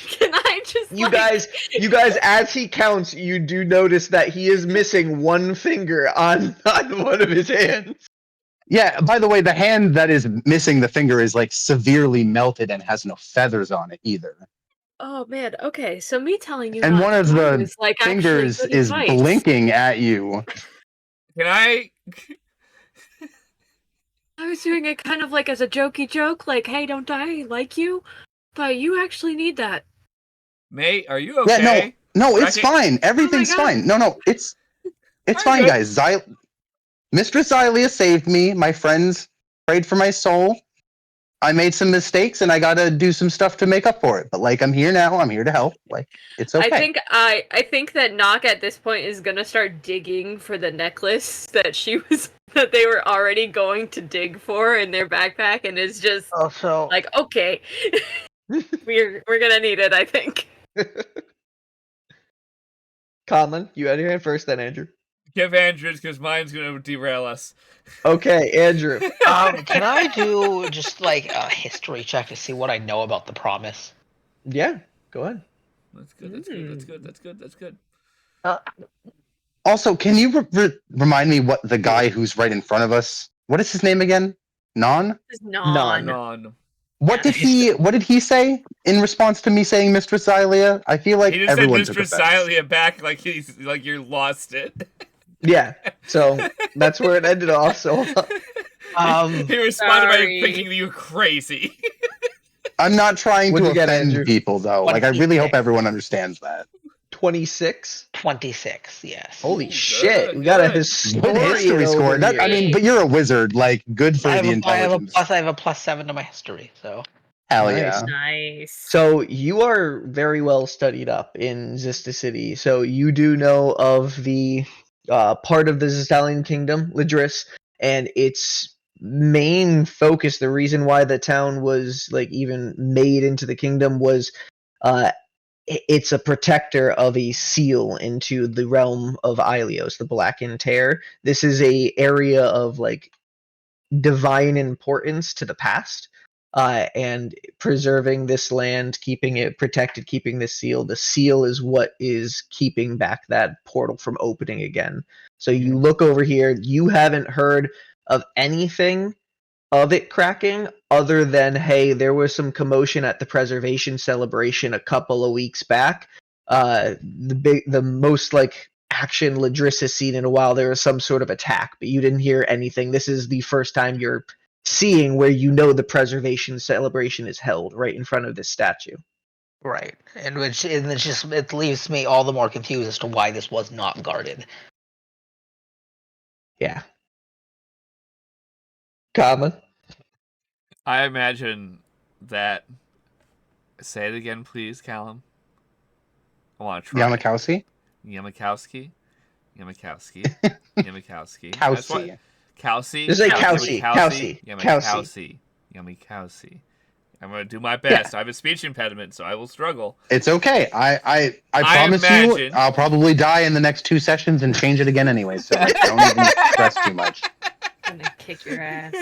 Can I just You guys, as he counts, you do notice that he is missing one finger on one of his hands. Yeah, by the way, the hand that is missing the finger is like severely melted and has no feathers on it either. Oh man, okay. So me telling you And not one to of die the was like actually fingers good is advice. blinking at you. Can I? I was doing it kind of like as a jokey joke, like, hey, don't die, I like you. But you actually need that. Mate, are you okay? Yeah, no, it's fine. Everything's God. fine. No, it's I'm fine, good. guys. Mistress Zytalia saved me. My friends prayed for my soul. I made some mistakes, and I gotta do some stuff to make up for it. But like, I'm here now. I'm here to help. Like, it's okay. I think that Nock at this point is gonna start digging for the necklace that they were already going to dig for in their backpack, and is just like, okay, we're gonna need it. I think. Conlon, you had your hand first, then Andrew. Give Andrew's because mine's gonna derail us. Okay, Andrew. Can I do just like a history check to see what I know about the promise? Yeah, go ahead. That's good. That's good. That's good. That's good. That's good. Also, can you remind me what the guy who's right in front of us? What is his name again? Non? Non. What did he say in response to me saying Mistress Zytalia? I feel like he just everyone said took Mistress offense. Zytalia back like he's like you're lost it. Yeah, so that's where it ended off. So, he responded by thinking you were crazy. I'm not trying to offend people, though. Like, I really hope everyone understands that. 26? 26, yes. Holy shit, we got a history score. I mean, but you're a wizard. Like, good for the intelligence. I have a +7 to my history, so. Hell yeah. Nice. So you are very well studied up in Xysta City. So you do know of the part of the Zytalian kingdom, Ladris, and its main focus, the reason why the town was like even made into the kingdom was it's a protector of a seal into the realm of Aeolios, the Blackened Tear. This is a area of like divine importance to the past. And preserving this land, keeping it protected, keeping this seal. The seal is what is keeping back that portal from opening again. So you look over here, you haven't heard of anything of it cracking other than, hey, there was some commotion at the preservation celebration a couple of weeks back. The most like action Ladris has seen in a while, there was some sort of attack, but you didn't hear anything. This is the first time you're seeing where you know the preservation celebration is held right in front of this statue. Right, and it leaves me all the more confused as to why this was not guarded. Yeah. Common. I imagine that. Say it again, please, Callum. I want to try. Yamakowski. Kowsey. Just say Kowsey. Yummy Kowsey. I'm gonna do my best. I have a speech impediment, so I will struggle. It's okay. I promise you, I'll probably die in the next 2 sessions and change it again anyway. So like, don't even stress too much. I'm gonna kick your ass.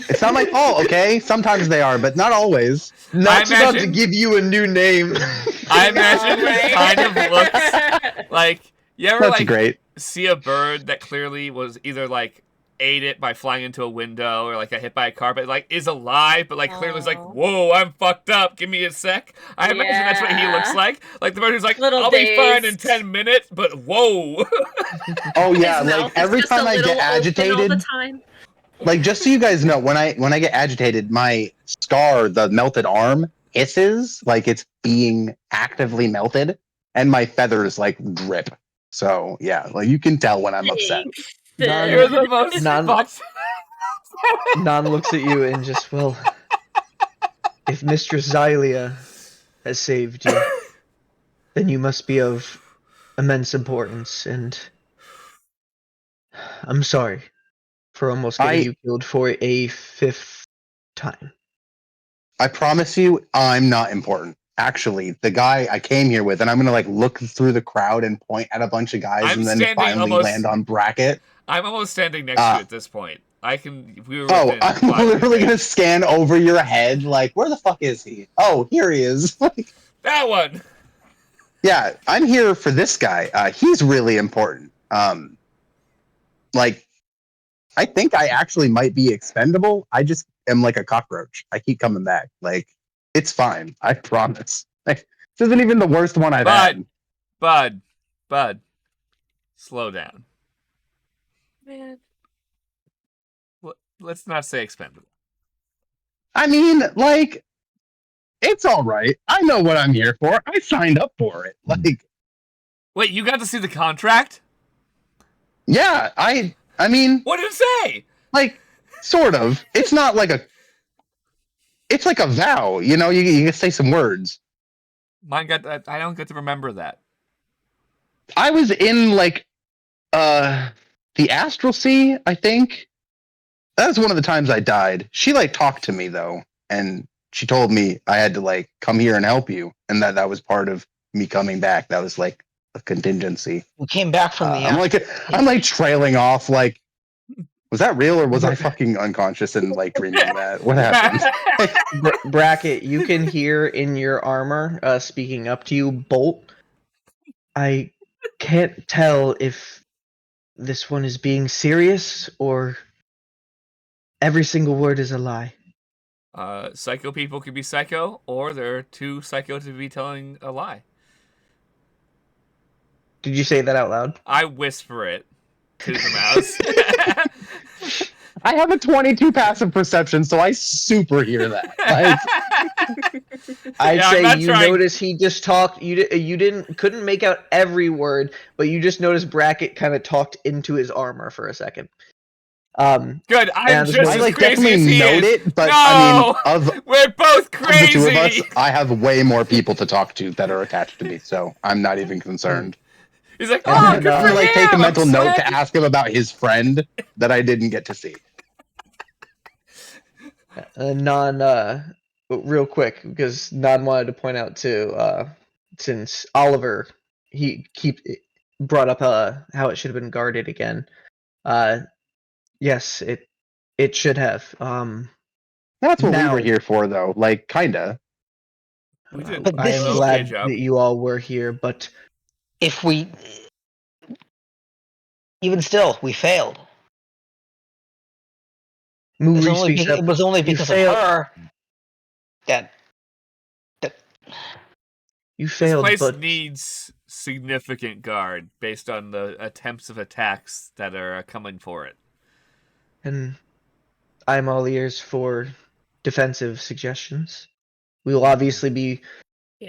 It's not my fault, okay? Sometimes they are, but not always. Not about to give you a new name. I imagine it kind of looks like you ever see a bird that clearly was either like ate it by flying into a window or like got hit by a car, but like is alive, but like clearly is like, whoa, I'm fucked up. Give me a sec. I imagine that's what he looks like. Like the bird who's like, I'll be fine in 10 minutes, but whoa. Oh yeah, like every time I get agitated. Like just so you guys know, when I get agitated, my scar, the melted arm, hisses like it's being actively melted, and my feathers like drip. So yeah, like you can tell when I'm upset. You're the most Non looks at you and just, well, if Mistress Zytalia has saved you, then you must be of immense importance, and I'm sorry for almost getting you killed for a 5th time. I promise you, I'm not important. Actually, the guy I came here with, and I'm gonna like look through the crowd and point at a bunch of guys, and then finally land on Bracket. I'm almost standing next to you at this point. I'm literally gonna scan over your head, like, where the fuck is he? Oh, here he is. That one. Yeah, I'm here for this guy. He's really important. Like, I think I actually might be expendable. I just am like a cockroach. I keep coming back. Like, it's fine. I promise. Like, this isn't even the worst one I've had. Bud, slow down. Man. Let's not say expendable. I mean, like, it's all right. I know what I'm here for. I signed up for it. Like, wait, you got to see the contract? Yeah, I mean, what did it say? Like, sort of. It's not like it's like a vow, you know. You say some words. Mine got. I don't get to remember that. I was in like, the Astral Sea, I think. That was one of the times I died. She like talked to me though, and she told me I had to like come here and help you, and that was part of me coming back. That was like a contingency. We came back from the. I'm like trailing off. Like, was that real or was I fucking unconscious and like dreaming that? What happened? Bracket, you can hear in your armor speaking up to you, Bolt. I can't tell if this one is being serious or every single word is a lie. Psycho people can be psycho, or they're too psycho to be telling a lie. Did you say that out loud? I whisper it to the mouse. I have a 22 passive perception, so I super hear that. I'd say you notice he just talked. You couldn't make out every word, but you just noticed Bracket kind of talked into his armor for a second. Good. I'm just as like crazy definitely as he note is. it, but No! I mean, we're both crazy. Of the two of us, I have way more people to talk to that are attached to me, so I'm not even concerned. He's like, oh, good for like him. take a mental note to ask him about his friend that I didn't get to see. Real quick, because Non wanted to point out too, since Oliver brought up how it should have been guarded again. Yes, it should have. That's what we were here for, though. Like, kinda. But I am glad that you all were here, but if we, even still, we failed. It was only because of her that you failed. This place but needs significant guard based on the attempts of attacks that are coming for it. And I'm all ears for defensive suggestions. We will obviously be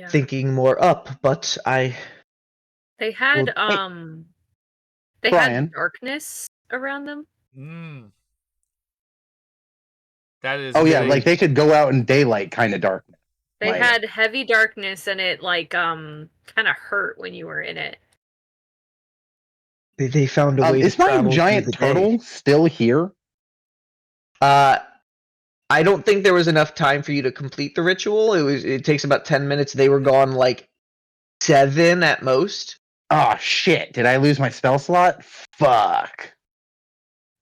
thinking more up, but They had had darkness around them. That is. Oh yeah, like they could go out in daylight, kind of darkness. They had heavy darkness, and it like kind of hurt when you were in it. They found a way to travel. Is my giant turtle still here? I don't think there was enough time for you to complete the ritual. It takes about 10 minutes. They were gone like 7 at most. Oh shit! Did I lose my spell slot? Fuck.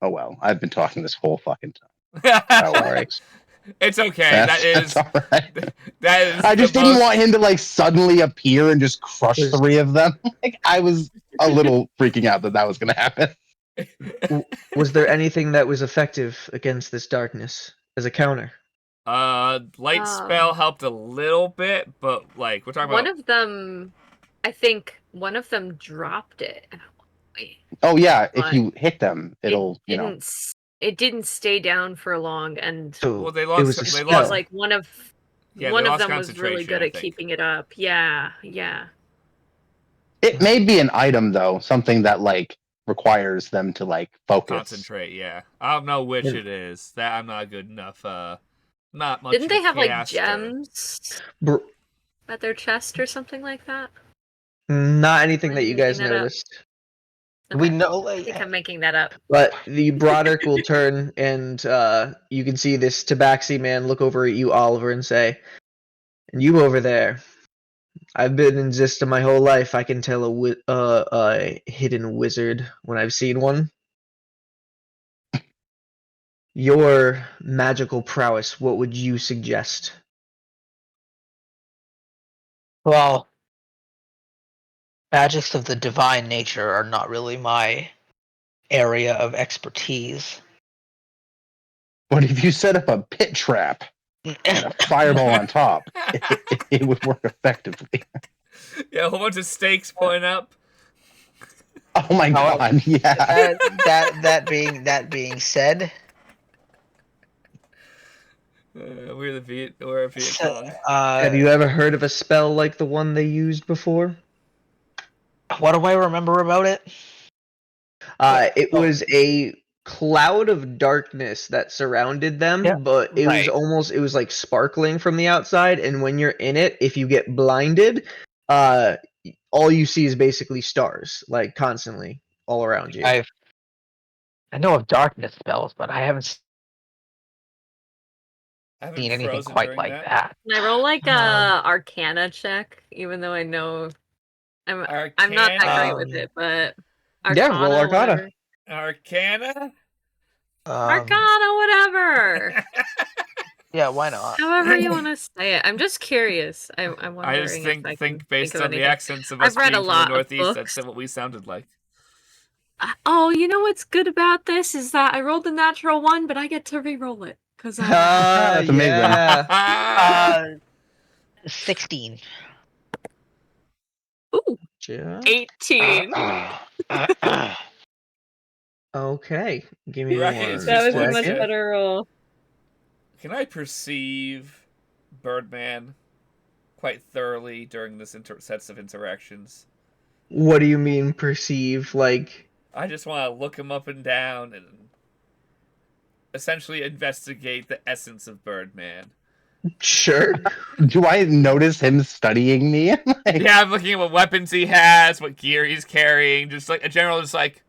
Oh well, I've been talking this whole fucking time. It's okay. That's all right. That is. I just didn't want him to like suddenly appear and just crush 3 of them. Like I was a little freaking out that was going to happen. Was there anything that was effective against this darkness as a counter? Light spell helped a little bit, but like we're talking about one of them. I think one of them dropped it. Oh yeah, if you hit them, it'll It didn't stay down for long, and they lost. It was like one of them was really good at keeping it up. Yeah. It may be an item though, something that like requires them to like focus, concentrate. Yeah, I don't know which it is. That I'm not good enough. Not much. Didn't they have like gems at their chest or something like that? Not anything that you guys noticed. Okay. We know. I think I'm making that up. But the Broderick will turn, and you can see this Tabaxi man look over at you, Oliver, and say, "And you over there, I've been in Xysta my whole life. I can tell a hidden wizard when I've seen one. Your magical prowess, what would you suggest?" Well, magics of the divine nature are not really my area of expertise. But if you set up a pit trap and a fireball on top, it would work effectively. Yeah, a whole bunch of stakes pointing up. Oh my god! Yeah. That being said, We're a Viet Cong. Have you ever heard of a spell like the one they used before? What do I remember about it? It was a cloud of darkness that surrounded them, Yep, but it right. was like sparkling from the outside, and when you're in it, if you get blinded, all you see is basically stars, like constantly all around you. I know of darkness spells, but I haven't seen anything frozen quite during like that. that. Can I roll like a Arcana check, even though I know I'm not that great with it, but Arcana, roll Arcana. whatever. Arcana? Arcana, whatever. Yeah, why not? However you want to say it. I'm just curious. I'm wondering. I just if I think can based think of on the anything. accents of us I've read being a from lot the of Northeast, books. that's what we sounded like. Oh, you know what's good about this is that I rolled a natural 1, but I get to re-roll it because That's amazing. Yeah. 16. Ooh, Yeah. 18. Okay, give me Right, one it's That just was a one much second. better roll. Can I perceive Birdman quite thoroughly during this sets of interactions? What do you mean perceive? Like, I just want to look him up and down and essentially investigate the essence of Birdman. sure. Do I notice him studying me? Like, Yeah, I'm looking at what weapons he has, what gear he's carrying, just like a general, just like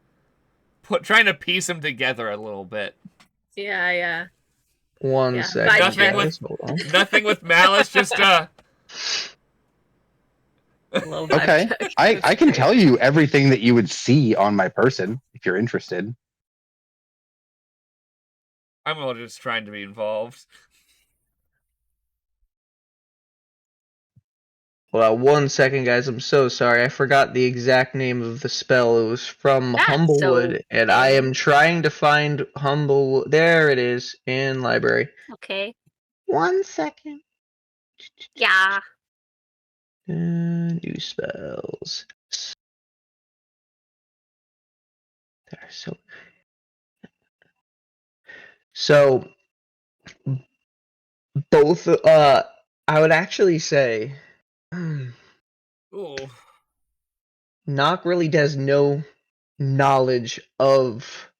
trying to piece them together a little bit. Yeah. One Yeah, second. Nothing guys, with- hold on. Nothing with malice, just Low vibe okay, check. I can tell you everything that you would see on my person if you're interested. I'm all just trying to be involved. Well, 1 second, guys. I'm so sorry. I forgot the exact name of the spell. It was from That's Humblewood, so and I am trying to find Humble. There it is in library. Okay. 1 second. Yeah. New spells. There. So both. I would actually say. Ooh. Nock really does no knowledge of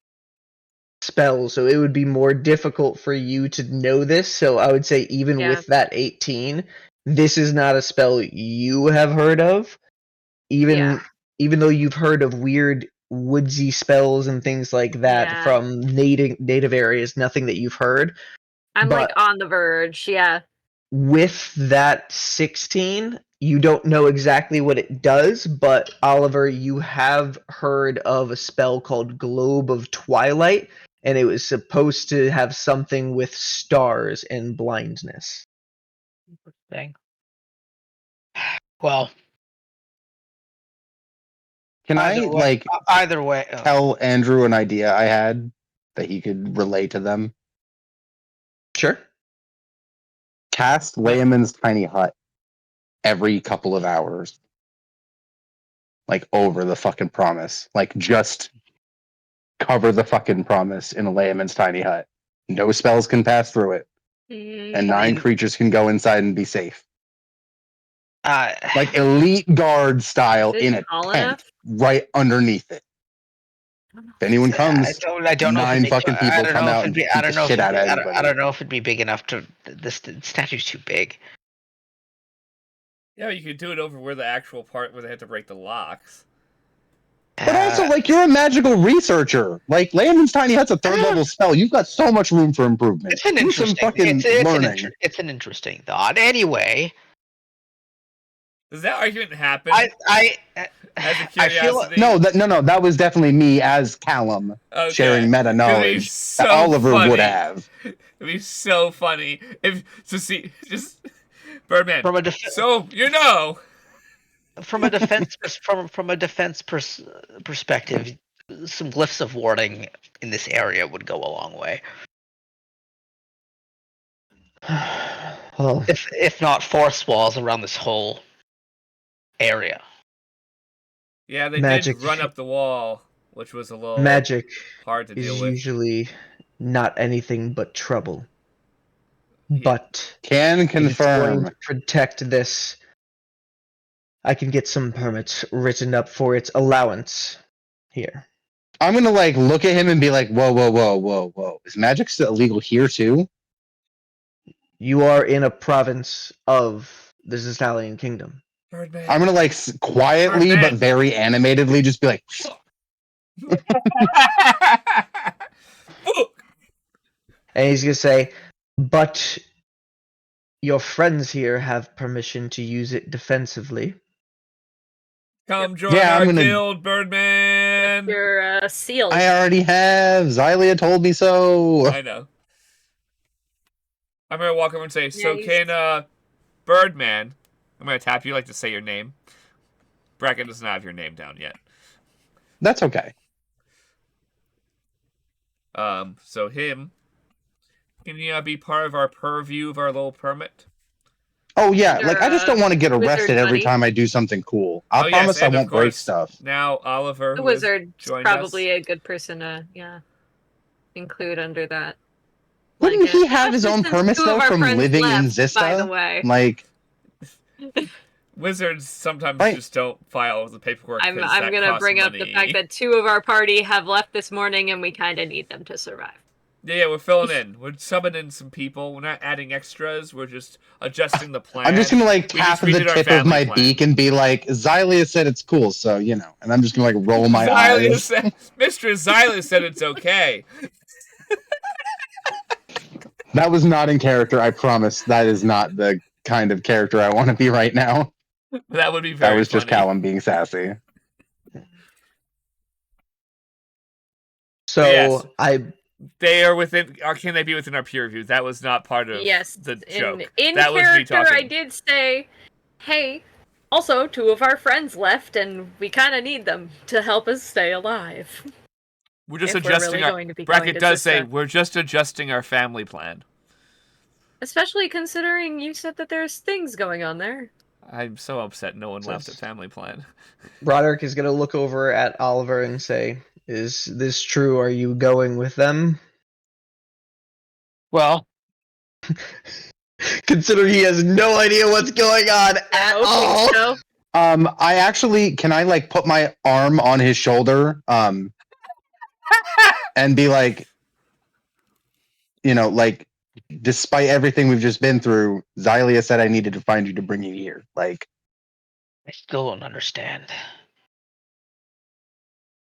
spells, so it would be more difficult for you to know this. So I would say even Yeah. with that 18, this is not a spell you have heard of. Even though you've heard of weird woodsy spells and things like that from native areas, nothing that you've heard. I'm like on the verge, yeah. With that 16, you don't know exactly what it does, but Oliver, you have heard of a spell called Globe of Twilight, and it was supposed to have something with stars and blindness. Interesting. Well, Can I either way, either way, tell Andrew an idea I had that he could relay to them? Sure. Cast Layman's Tiny Hut every couple of hours. Like over the fucking promise. Like just cover the fucking promise in a Layman's Tiny Hut. No spells can pass through it. And 9 creatures can go inside and be safe. Like elite guard style in a tent right underneath it. If anyone comes, I don't know 9 fucking people come out and beat the shit out of everybody. I don't know if it'd be big enough to. The statue's too big. Yeah, you could do it over where the actual part where they have to break the locks. But also, like, you're a magical researcher. Like, Layman's Tiny Hut's a 3rd level spell. You've got so much room for improvement. It's an Do some interesting. fucking learning. It's an interesting thought. Anyway, Does that argument happen? I as a curiosity. No, that was definitely me as Callum sharing meta knowledge so that Oliver funny. would have. It'd be so funny if to see just Birdman. From a from a defense perspective, some glyphs of warding in this area would go a long way. Well, If not force walls around this whole area. Yeah, they Magic. did run up the wall, which was a little magic hard to is deal with. usually not anything but trouble. Yeah. But Can if it's going confirm. to protect this, I can get some permits written up for its allowance here. I'm gonna like look at him and be like, whoa, whoa, whoa, whoa, whoa. Is magic still illegal here too? You are in a province of the Zytalian kingdom. Birdman. I'm gonna like quietly Birdman. but very animatedly just be like, And he's gonna say, but your friends here have permission to use it defensively. Come join Yeah, our I'm gonna- guild, Birdman. Your seal. I already have. Zytalia told me so. I know. I'm gonna walk over and say, so Nice. can Birdman, I'm gonna tap you like to say your name. Bracket does not have your name down yet. That's okay. So him, can you be part of our purview of our little permit? Oh yeah, Your, like I just don't want to get wizard arrested every buddy. time I do something cool. I'll Oh, yes, promise I and of won't break course, stuff. Now Oliver, The who has wizard's joined probably us. a good person to, include under that. Wouldn't blanket. he have his own Especially permits since two of though our from friends living in left, By the Xysta? way, Like, Wizards sometimes Right. just don't file the paperwork. I'm 'cause that gonna costs bring up the money. fact that 2 of our party have left this morning, and we kind of need them to survive. Yeah, we're filling in. We're summoning some people. We're not adding extras. We're just adjusting the plan. I'm just gonna like We tap just the redid our tip of family my plan. beak and be like, Xylia said it's cool, so you know. And I'm just gonna like roll my Xylia eyes. said, Mistress Xylia said it's okay. That was not in character. I promise. That is not the kind of character I want to be right now. That would be very That was just funny. Callum being sassy. So Yes. They are within. Or can they be within our peer review? That was not part of Yes, the joke. in That was me character, I talking. did say, "Hey, also 2 of our friends left, and we kind of need them to help us stay alive." We're just if we're adjusting really our. going to be going Bracket to does say Xysta. we're just adjusting our family plan. Especially considering you said that there's things going on there. I'm so upset no one left at Yes. family plan. Broderick is gonna look over at Oliver and say, "Is this true? Are you going with them?" Well, Consider he has no idea what's going on at I all. think so. I actually can I like put my arm on his shoulder, and be like, you know, like, despite everything we've just been through, Xylia said I needed to find you to bring you here. Like, I still don't understand.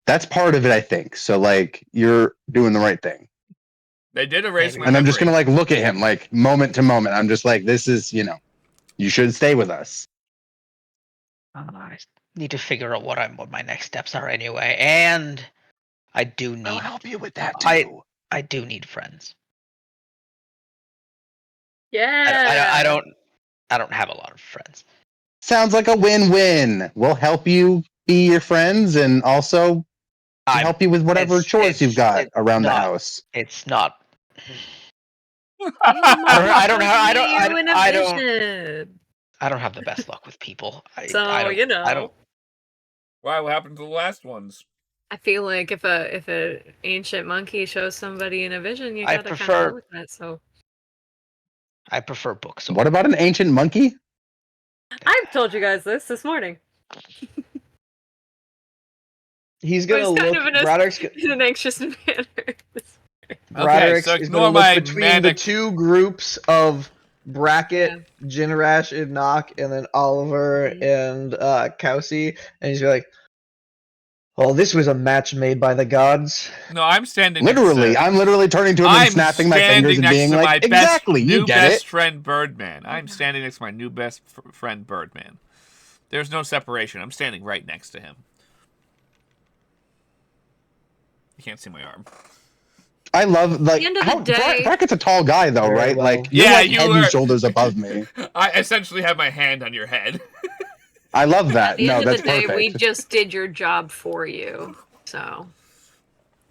that's part of it, I think. So like, you're doing the right thing. They did erase my And I'm just memory. gonna like look at him like moment to moment. I'm just like, this is, you know, you should stay with us. I need to figure out what my next steps are anyway, and I do need. I'll help you with that I- too. I do need friends. Yeah. I don't have a lot of friends. Sounds like a win-win. We'll help you be your friends and also I'm- help you with whatever it's- chores you've got it's around the not- house. It's not. I don't have the best luck with people. So, I don't, you know. I don't. Why? What happened to the last ones? I feel like if a ancient monkey shows somebody in a vision, you I gotta kind of prefer- go with that. So I prefer books. What about an ancient monkey? I've told you guys this morning He's gonna It's kind look. of in a- Broderick's, in an anxious manner. Broderick so is ignore gonna my look between the manic- two groups of Bracket, Jinrash, and Nock, and then Oliver and Kelsey, and he's like, "Well, this was a match made by the gods." No, I'm standing. Literally, Next to, I'm literally turning to him and I'm snapping my standing fingers and next being to my like, best, exactly, new you get best it. friend Birdman. I'm standing next to my new best friend Birdman. There's no separation. I'm standing right next to him. You can't see my arm. I love, like, the end of the day- Bracket's a tall guy, though, Very right? well. Like, you're Yeah, like you head were- and shoulders above me. I essentially have my hand on your head. I love At that. the No, end of that's the day, perfect. we just did your job for you. So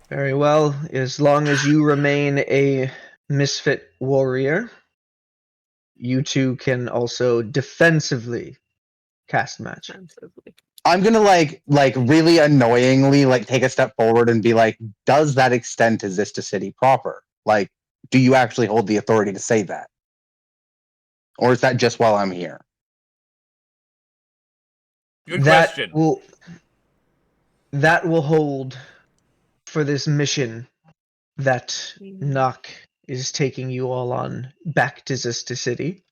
Very well. As long as you remain a Misfit Warrior, you two can also defensively cast match. I'm gonna like really annoyingly like take a step forward and be like, does that extend to Xysta City proper? Like, do you actually hold the authority to say that? Or is that just while I'm here? Good question. That will hold for this mission that Nock is taking you all on back to Xysta City.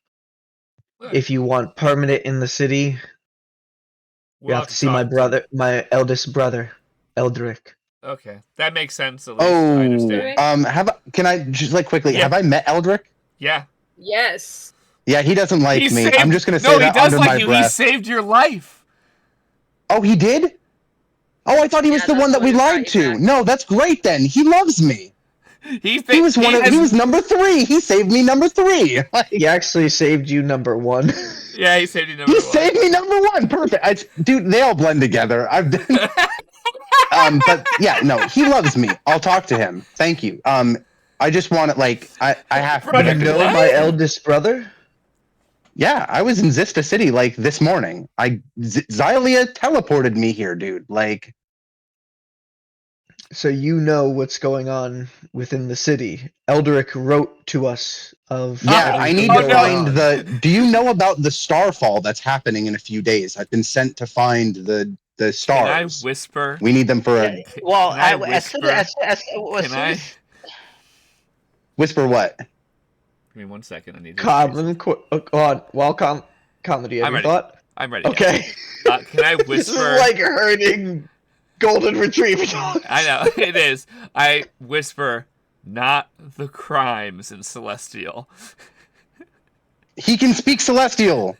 If you want permanent in the city, you have to see my eldest brother, Eldrick. Okay, that makes sense. At least I understand. Can I just like quickly? Yeah. Have I met Eldrick? Yeah. Yes. Yeah, he doesn't like me. I'm just gonna say no, that he does under like my you. breath. He saved your life. Oh, he did? Oh, I thought he was the one that we lied to. No, that's great then. He loves me. He was number 3. He saved me number 3. Like, he actually saved you number 1. Yeah, he saved you number 1. He saved me number 1. Perfect. Dude, they all blend together. But yeah, no, he loves me. I'll talk to him. Thank you. I just want to I have to know my eldest brother. Yeah, I was in Xysta City like this morning. Zytalia teleported me here, dude. Like, so you know what's going on within the city. Eldrick wrote to us of. Yeah, I need to find the. Do you know about the starfall that's happening in a few days? I've been sent to find the stars. Can I whisper? We need them for a. Well, as soon as whisper what? Give me 1 second. I need to. Comedy. Have you thought? I'm ready. Okay. Can I whisper? This is like herding golden retriever dogs. I know it is. I whisper, not the crimes in Celestial. He can speak Celestial.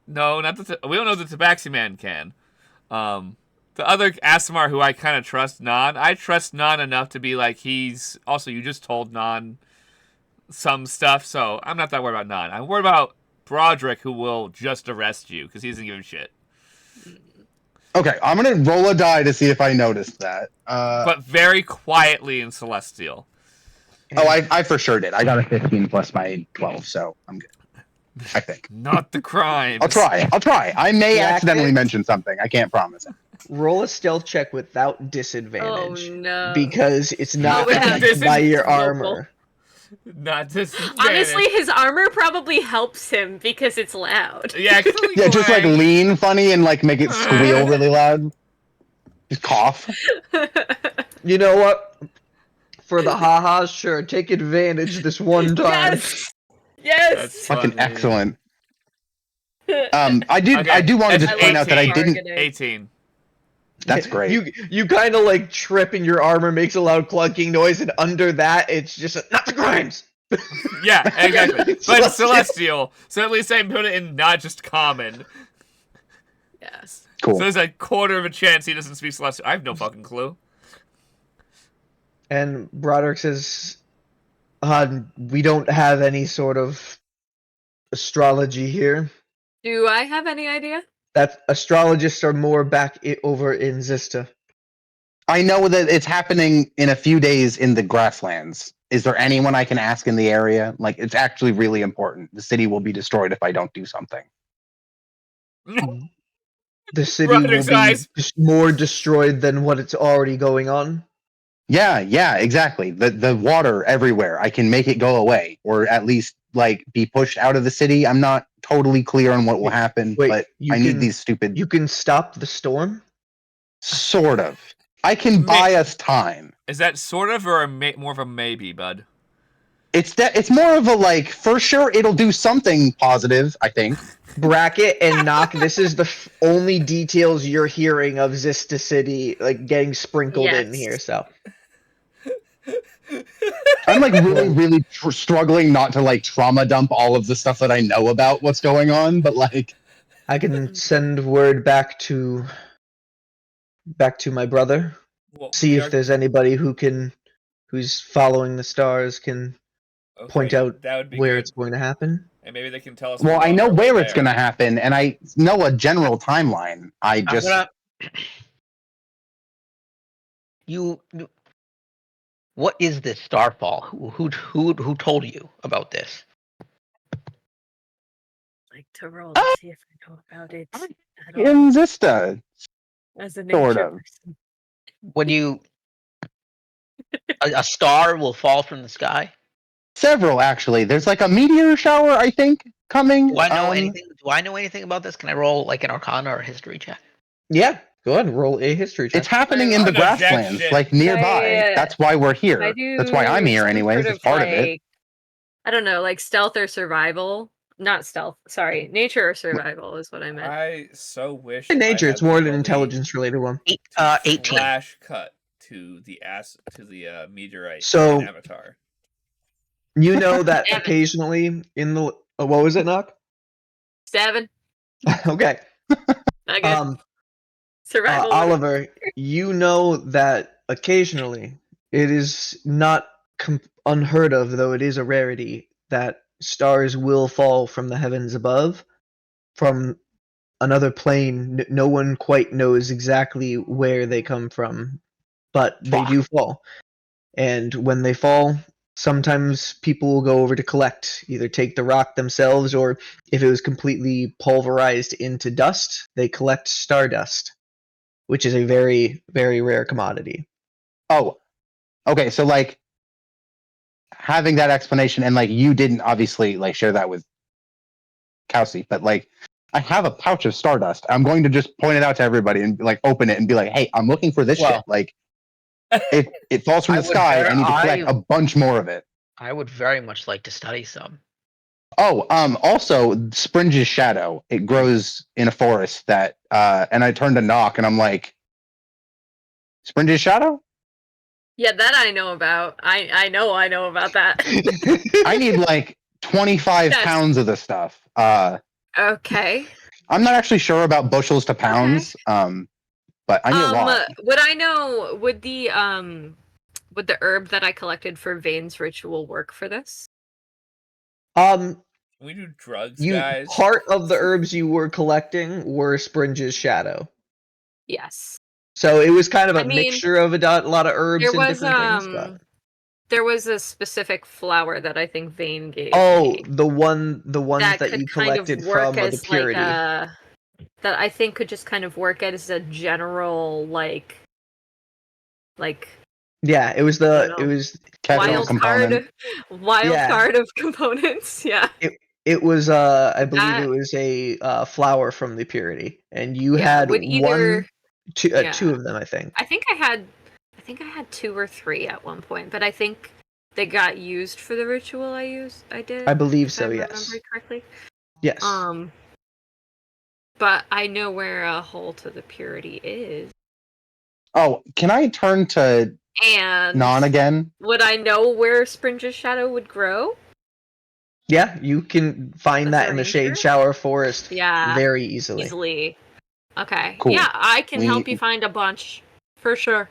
No, not we don't know the Tabaxi Man can. The other Asimar who I kind of trust, Non. I trust Non enough to be like he's also. You just told Non some stuff, so I'm not that worried about Non. I'm worried about Broderick, who will just arrest you because he doesn't give a shit. Okay, I'm gonna roll a die to see if I noticed that. But very quietly in Celestial. Oh, I for sure did. I got a 15 plus my 12, so I'm good. I think. Not the crime. I'll try. I may accidentally mention something. I can't promise it. Roll a stealth check without disadvantage. Oh no! Because it's not by your armor. Not disadvantage. Honestly, his armor probably helps him because it's loud. Yeah, yeah, just like lean funny and like make it squeal really loud. Just cough. You know what? For the ha-has, sure, take advantage this one time. Yes. That's fucking funny. Excellent. I do want to just point out that I didn't. 18. That's great. You kind of like trip and your armor makes a loud clunking noise, and under that, it's just not the crimes. Yeah, exactly. But Celestial, so at least I put it in not just common. Yes. Cool. So there's a quarter of a chance he doesn't speak Celestial. I have no fucking clue. And Broderick says, we don't have any sort of astrology here. Do I have any idea? That astrologists are more back over in Xysta. I know that it's happening in a few days in the grasslands. Is there anyone I can ask in the area? Like, it's actually really important. The city will be destroyed if I don't do something. The city will be more destroyed than what it's already going on. Yeah, exactly. The water everywhere. I can make it go away, or at least like be pushed out of the city. I'm not totally clear on what will happen, but I need these stupid. You can stop the storm. Sort of. I can buy us time. Is that sort of or more of a maybe, bud? It's more of a like for sure it'll do something positive. I think. Bracket and Nock. This is the only details you're hearing of Xysta City, like getting sprinkled in here. So. I'm like really struggling not to like trauma dump all of the stuff that I know about what's going on, but like I can send word back to my brother. See if there's anybody who's following the stars can point out where it's going to happen. And maybe they can tell us. Well, I know where it's going to happen, and I know a general timeline. What is this starfall? Who told you about this? like to roll to see if I know about it at all. In Xysta, As a sort nature of. person. When you a star will fall from the sky. Several actually. There's like a meteor shower, I think, coming. Do I know anything? Do I know anything about this? Can I roll like an Arcana or a History check? Yeah, go ahead and roll a history check. It's happening in the I know jack grasslands, shit. like nearby. Yeah. That's why we're here. I do That's why I'm here, some anyways. sort It's part of it. like, I don't know, like stealth or survival. Not stealth. Sorry, nature or survival is what I meant. I so wish. In nature, I it's had more the an ability intelligence related one. to 18. Flash cut to the meteorite So- in Avatar. You know that Damn it. occasionally in the what was it, Nock? 7. Okay. Not good. Survival. Oliver, you know that occasionally it is not unheard of, though it is a rarity, that stars will fall from the heavens above, from another plane. No one quite knows exactly where they come from, but they do fall. And when they fall, sometimes people will go over to collect, either take the rock themselves, or if it was completely pulverized into dust, they collect stardust, which is a very, very rare commodity. Oh, okay. So like having that explanation, and like you didn't obviously like share that with Kelsey, but like I have a pouch of stardust. I'm going to just point it out to everybody and like open it and be like, "Hey, I'm looking for this shit." Like it falls from I the would sky. ver- I need to collect I- a bunch more of it. I would very much like to study some. Oh, also Springe's shadow. It grows in a forest that and I turned to Nock and I'm like, Springe's shadow? Yeah, that I know about. I know about that. I need like 25 Yes. pounds of this stuff. Okay. I'm not actually sure about bushels to pounds. But I need a lot. Would I know, would the herb that I collected for Vane's ritual work for this? Can we do drugs, guys? Part of the herbs you were collecting were Springe's shadow. Yes. So it was kind of a I mean, mixture of a lot of herbs There and was different things. But... there was a specific flower that I think Vane gave Oh, me the ones that could you kind of collected work from the as purity. like that I think could just kind of work as a general like Yeah, it was wild component. card of components. Yeah. It was I believe That- it was a flower from the purity, and you Yeah, had would either- two yeah. of them, I think. I think I had 2 or 3 at one point, but I think they got used for the ritual I did. I believe if so. I Yes. remember correctly. Yes. But I know where a hole to the purity is. Oh, can I turn to And Non again? would I know where Springe's shadow would grow? Yeah, you can find As that a in the ranger? Shade Shower Forest Yeah. very easily. Easily. Okay. Cool. Yeah, I can help We- you find a bunch. For sure.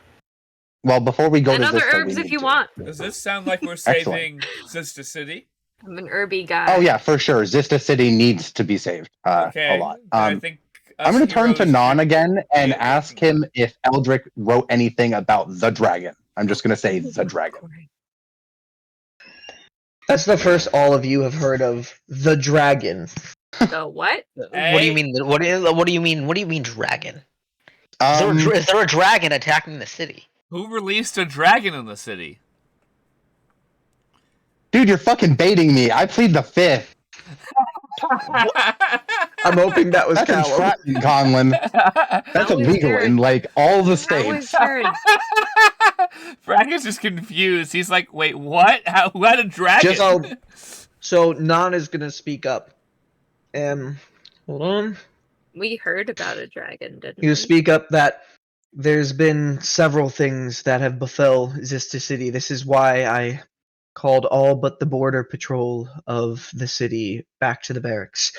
Well, before we go And to other Xysta, we herbs if need you to. want. Does this sound like we're Excellent. saving Xysta City? I'm an herby guy. Oh yeah, for sure. Xysta City needs to be saved. Okay. A lot. I think I'm going to turn to heroes Non should again and be ask looking- him if Eldrick wrote anything about the dragon. I'm just going to say the dragon. That's the first all of you have heard of the dragon. The what? What do you mean? What do you mean? What do you mean, dragon? Um, Is there a dragon attacking the city? Who released a dragon in the city? dude, you're fucking baiting me. I plead the fifth. I'm hoping that was That's Callum. entrapment, Conlon. That's How is illegal there- in like all the How is states. there Frank is just confused. He's like, "Wait, what? Who had a dragon?" So Non is gonna speak up. Hold on. we heard about a dragon, didn't You we? speak up that there's been several things that have befell Xysta City. This is why I called all but the border patrol of the city back to the barracks.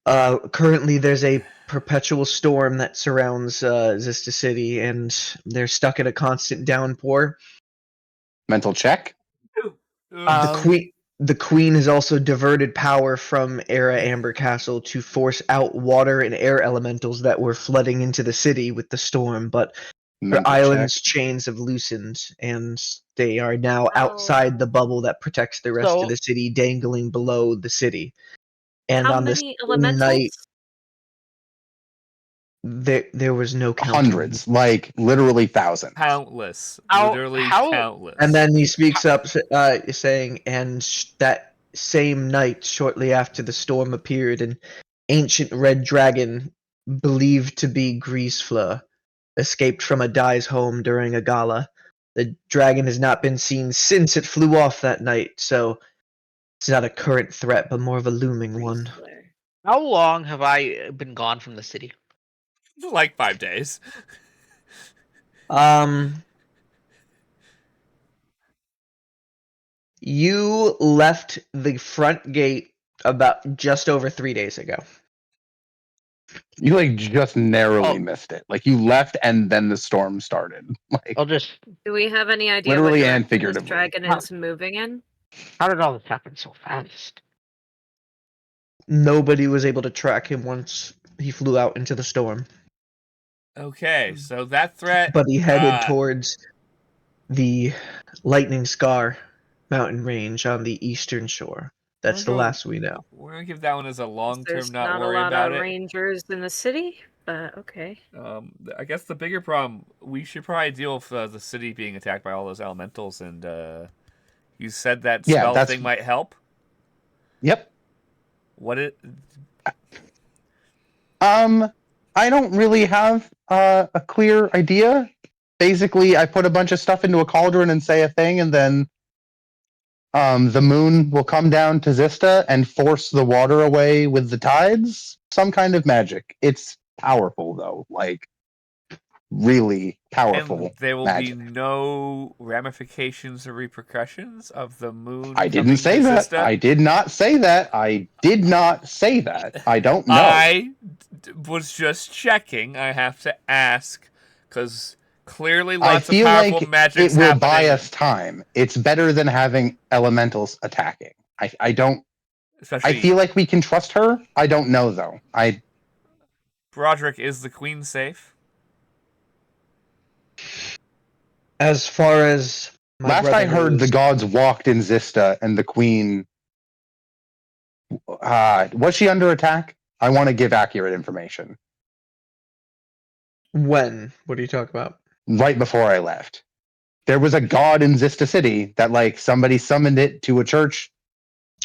Currently, there's a perpetual storm that surrounds Xysta City, and they're stuck in a constant downpour. Mental check. The queen has also diverted power from Era Amber Castle to force out water and air elementals that were flooding into the city with the storm, but the Mental island's check. chains have loosened, and they are now Oh. outside the bubble that protects the rest So- of the city, dangling below the city. And How on this many elementals? night, there was no counting. Hundreds, like literally thousands. Countless. How- Literally how- countless. And then he speaks up, saying, and that same night, shortly after the storm appeared, an ancient red dragon, believed to be Greasefleur, escaped from a Dai's home during a gala. The dragon has not been seen since it flew off that night, so it's not a current threat, but more of a looming one. How long have I been gone from the city? Like 5 days. You left the front gate about just over 3 days ago. You like just narrowly Oh. missed it. Like you left and then the storm started. Like I'll just. Do we have any idea Literally what and direction figuratively. this dragon is moving in? How did all this happen so fast? Nobody was able to track him once he flew out into the storm. Okay, so that threat. But he headed towards the Lightning Scar mountain range on the eastern shore. That's the last we know. We're gonna give that one as a long term, There's not not a worry lot about of it. rangers in the city, but okay. I guess the bigger problem, we should probably deal with the city being attacked by all those elementals, and you said that Yeah, spell that's- thing might help. Yep. What it? I don't really have a clear idea. Basically, I put a bunch of stuff into a cauldron and say a thing, and then the moon will come down to Xysta and force the water away with the tides. Some kind of magic. It's powerful, though. Like, really powerful. And there will magic. be no ramifications or repercussions of the moon. I didn't coming say to that. Xysta? I did not say that. I did not say that. I don't know. I was just checking. I have to ask because clearly I lots of feel powerful like magic it will happening. buy us time. It's better than having elementals attacking. I don't. Especially I feel like we can trust her. I don't know though. Broderick, is the queen safe? As far as my Last I brother heard, knows, the gods walked in Xysta, and the queen. Was she under attack? I want to give accurate information. when? What are you talking about? Right before I left, there was a god in Xysta City that like somebody summoned it to a church.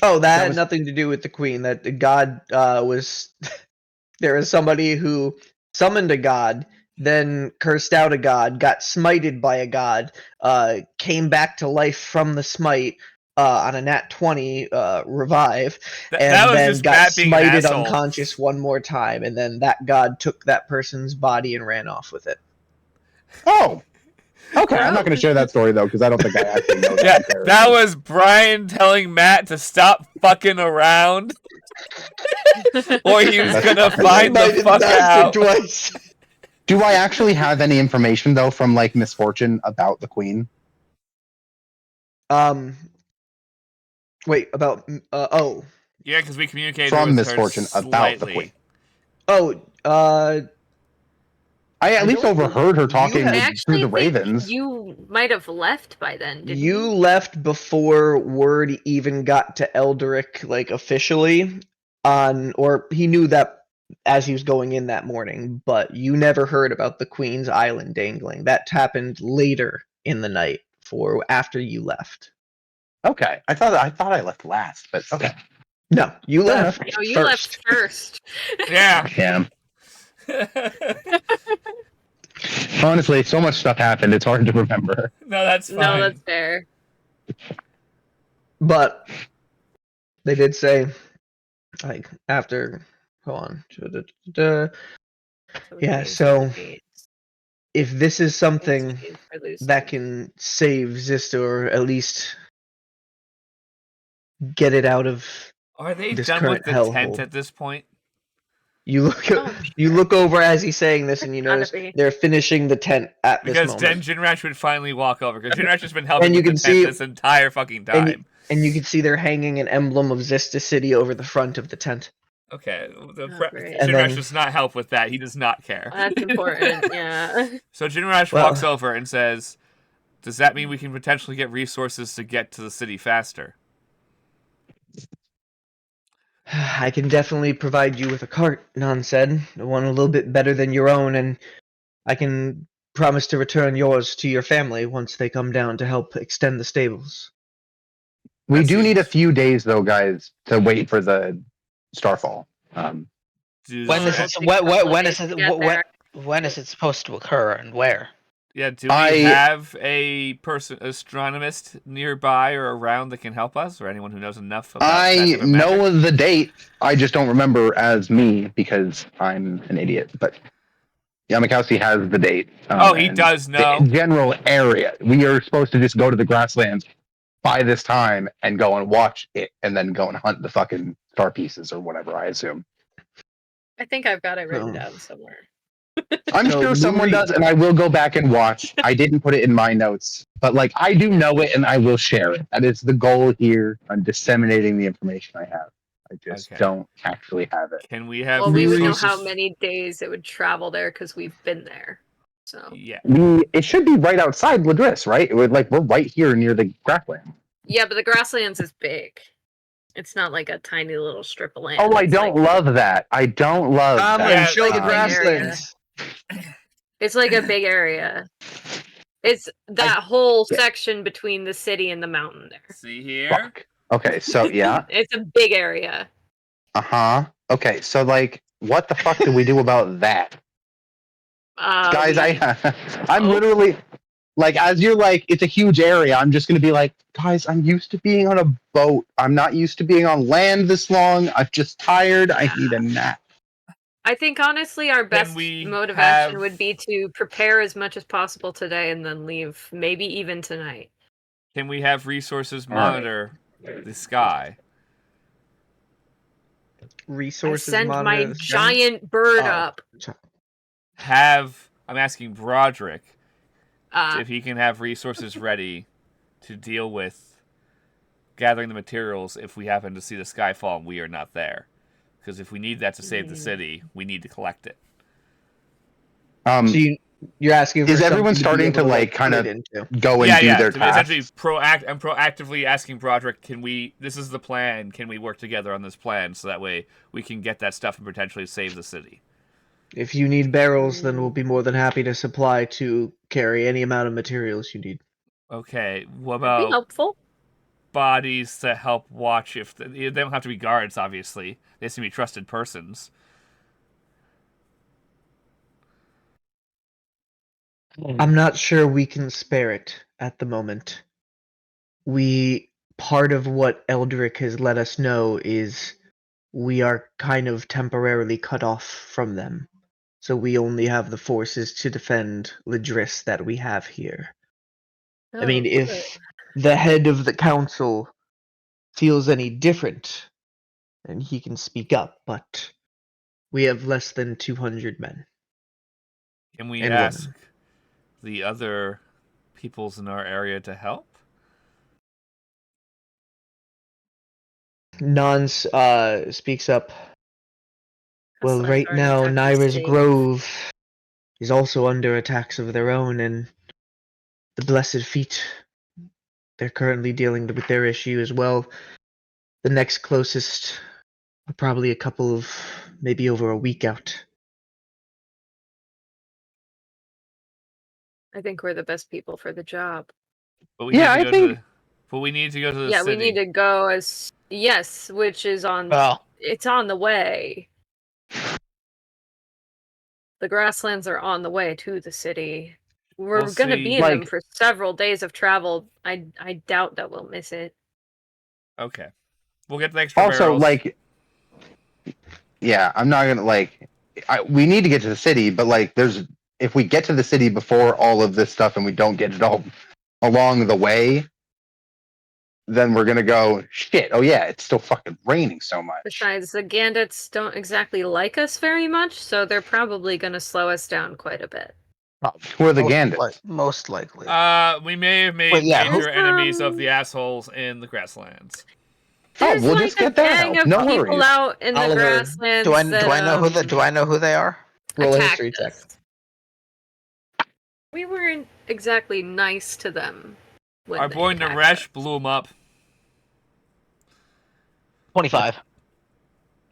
Oh, that had was- nothing to do with the queen. That the god was. There is somebody who summoned a god, then cursed out a god, got smited by a god, came back to life from the smite on a nat 20 revive, That and was then just got Matt being an smited asshole. unconscious one more time, and then that god took that person's body and ran off with it. Oh, okay. I'm not going to share that story though because I don't think I actually know. Yeah, that that was Brian telling Matt to stop fucking around, or he was gonna find the Smited fuck bastard out. twice. Do I actually have any information though from like Misfortune about the queen? Wait, about Yeah, because we communicated From with Misfortune her about the slightly. queen. I at least don't think- overheard her talking had- I through actually the think ravens. you might have left by then, didn't You left before word even got to Eldrick, like officially, or he knew that as he was going in that morning, but you never heard about the Queen's Island dangling. That happened later in the night, for after you left. Okay, I thought I left last, but okay. No, you Fair left. Oh, you first. left first. Yeah. Damn. Honestly, so much stuff happened. It's hard to remember. No, that's fine. No, that's fair. But they did say, like, after. Hold on. Yeah, so if this is something that can save Xysta, or at least get it out of. Are they this done current with the tent hellhole. at this point? You look Oh, you look over as he's saying this, and you Gotta notice be. they're finishing the tent at this Because then moment. Jinrash would finally walk over. Because Jinrash has been helping And you with the can tent see- this entire fucking time. And you can see they're hanging an emblem of Xysta City over the front of the tent. Okay, great. And Jinrash then- does not help with that. He does not care. That's important, yeah. So Jinrash Well- walks over and says, "Does that mean we can potentially get resources to get to the city faster?" I can definitely provide you with a cart, Non said. One a little bit better than your own, and I can promise to return yours to your family once they come down to help extend the stables. We That do need a seems- few days, though, guys, to wait for the starfall. When is It'll it? take a couple When days is it? to get there. When is it supposed to occur, and where? Yeah, do we have a astronomist nearby or around that can help us, or anyone who knows enough about that I type of magic? know the date. I just don't remember as me because I'm an idiot. But Yamakowski has the date. He and does know. the general area. We are supposed to just go to the grasslands by this time and go and watch it, and then go and hunt the fucking star pieces or whatever. I assume. I think I've got it written down somewhere. I'm So sure someone Muri- does, and I will go back and watch. I didn't put it in my notes, but like I do know it, and I will share it. That is the goal here. I'm disseminating the information I have. I just don't actually have it. Can we have Well, we would know resources? how many days it would travel there because we've been there. So Yeah. It should be right outside Ladris, right? It would we're right here near the grassland. yeah, but the grasslands is big. It's not like a tiny little strip of land. Oh, I It's don't like, love that. I don't love Come that. and Yeah, show like the a big grasslands. It's like a big area. It's that whole section between the city and the mountain there. See here? Fuck. Okay, so yeah. It's a big area. Uh-huh. Okay, so like what the fuck do we do about that? Guys, I'm literally like, as you're like, it's a huge area. I'm just gonna be like, guys, I'm used to being on a boat. I'm not used to being on land this long. I'm just tired. I need a nap. I think honestly our best we mode of have- action would be to prepare as much as possible today and then leave, maybe even tonight. Can we have resources All right. monitor the sky? Resources I send my monitor the sky. giant bird Oh. up. I'm asking Broderick if he can have resources ready to deal with gathering the materials if we happen to see the sky fall and we are not there. Because if we need that to save the city, we need to collect it. So you're asking for Is everyone something starting be to able like put kind it of into. go and do their So tasks? essentially, I'm proactively asking Broderick, this is the plan, can we work together on this plan so that way we can get that stuff and potentially save the city? If you need barrels, then we'll be more than happy to supply to carry any amount of materials you need. Okay, what That'd be about helpful. bodies to help watch? If they don't have to be guards, obviously. They have to be trusted persons. I'm not sure we can spare it at the moment. Part of what Eldrick has let us know is we are kind of temporarily cut off from them. So we only have the forces to defend Ladris that we have here. I mean, Oh, if the head of the council feels any different, then he can speak up, but we have less than 200 men. Can we And ask women. the other peoples in our area to help? Nons speaks up. Well, Hustlers right aren't now, exactly Naira's safe. Grove is also under attacks of their own, and the Blessed Feet, they're currently dealing with their issue as well. The next closest are probably a couple of, maybe over a week out. I think we're the best people for the job. But we Yeah, need to I go think- but we need to go to the Yeah, city. we need to go as which is on. Well, It's on the way. The grasslands are on the way to the city. We're We'll gonna see. be in them Like- for several days of travel. I doubt that we'll miss it. Okay. We'll get the extra Also, barrels. like, yeah, I'm not gonna we need to get to the city, but like, if we get to the city before all of this stuff and we don't get it all along the way, then we're gonna go shit. Oh yeah, it's still fucking raining so much. Besides, the Gandits don't exactly like us very much, so they're probably gonna slow us down quite a bit. Who are the Gandits? most likely. We may have made Wait, yeah, major who- enemies of the assholes in the grasslands. There's we'll like just a get that gang out. of No people worries. out in the Oliver, grasslands. do I that, do I know who they are? Roll a attacked history check. us. We weren't exactly nice to them. When Our they boy attacked Naresh us. blew him up. 25.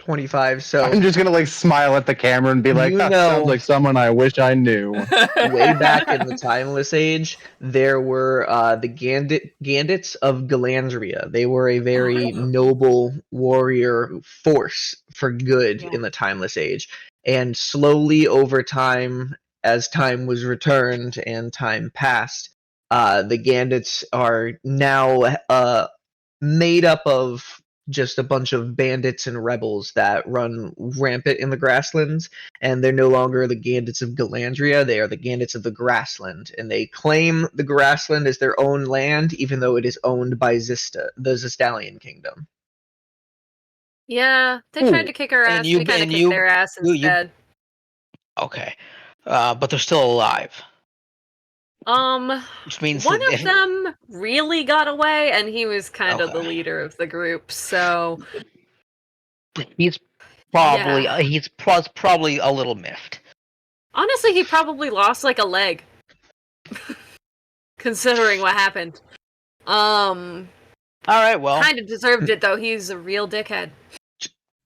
25. So I'm just gonna like smile at the camera and be like, You "That know- sounds like someone I wish I knew." way back in the Timeless Age, there were the Gandits of Galandria. They were a very noble warrior force for good in the Timeless Age. And slowly over time, as time was returned and time passed, the Gandits are now made up of just a bunch of bandits and rebels that run rampant in the grasslands, and they're no longer the Gandits of Galandria, they are the Gandits of the Grassland, and they claim the Grassland as their own land, even though it is owned by Xysta, the Xystalian kingdom. Yeah, they tried to kick our ass. We kind of kicked their ass instead. Okay. But they're still alive. Which means one of them really got away, and he was kind of the leader of the group. So he's probably a little miffed. Honestly, he probably lost like a leg, considering what happened. All right, well, kind of deserved it though. He's a real dickhead.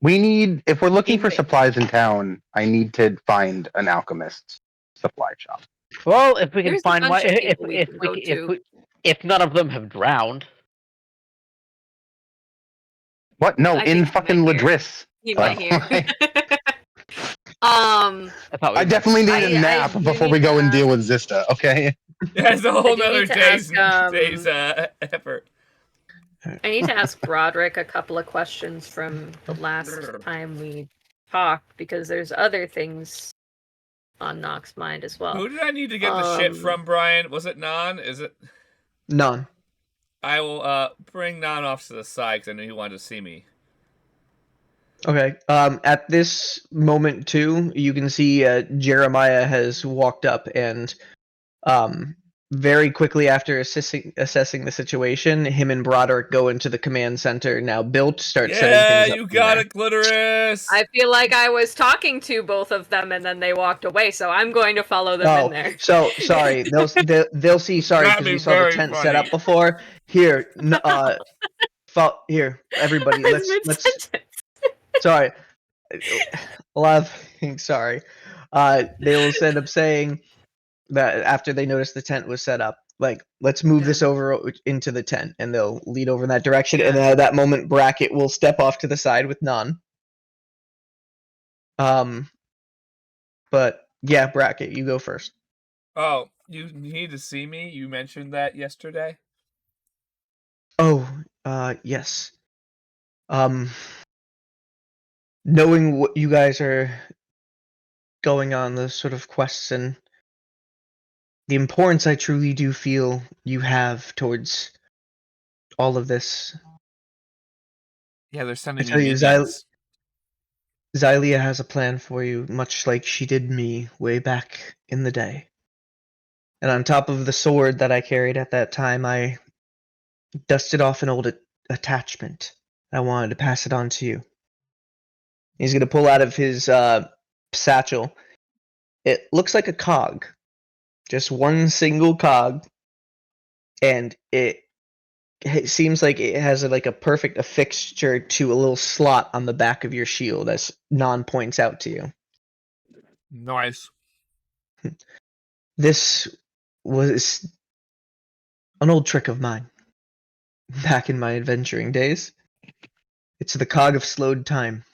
We need, if we're looking for supplies in town, I need to find an alchemist's supply shop. Well, if we can There's find a one, bunch of people we can go to. if none of them have drowned. What? No, I in think fucking Ladris. He might hear. I definitely need a nap before we go and deal with Xysta, okay? That's a whole nother day's effort. I need to ask Broderick a couple of questions from the last time we talked, because there's other things on Nock's mind as well. Who did I need to get the shit from, Brian? Was it Non? Is it? Non. I will bring Non off to the side because I knew he wanted to see me. Okay. At this moment, too, you can see Jeremiah has walked up and very quickly after assessing the situation, him and Broderick go into the command center now built, start setting things up. Yeah, you got it, Clitoris! I feel like I was talking to both of them and then they walked away, so I'm going to follow them in there. So, sorry, they'll see, sorry, because we saw the tent set up before. Here, here, everybody, let's sorry. A lot of things, sorry. They will end up saying that after they notice the tent was set up, like, let's move this over into the tent, and they'll lead over in that direction, and at that moment, Bracket will step off to the side with Non. But, yeah, Bracket, you go first. Oh, you need to see me? You mentioned that yesterday? Oh, yes. Knowing what you guys are going on, the sort of quests and the importance I truly do feel you have towards all of this. Yeah, they're sending I tell you, minions. Zytalia has a plan for you, much like she did me way back in the day. And on top of the sword that I carried at that time, I dusted off an old attachment. I wanted to pass it on to you. He's going to pull out of his satchel. It looks like a cog. Just one single cog. And it seems like it has a perfect affixture to a little slot on the back of your shield, as Non points out to you. Nice. This was an old trick of mine back in my adventuring days. It's the cog of slowed time.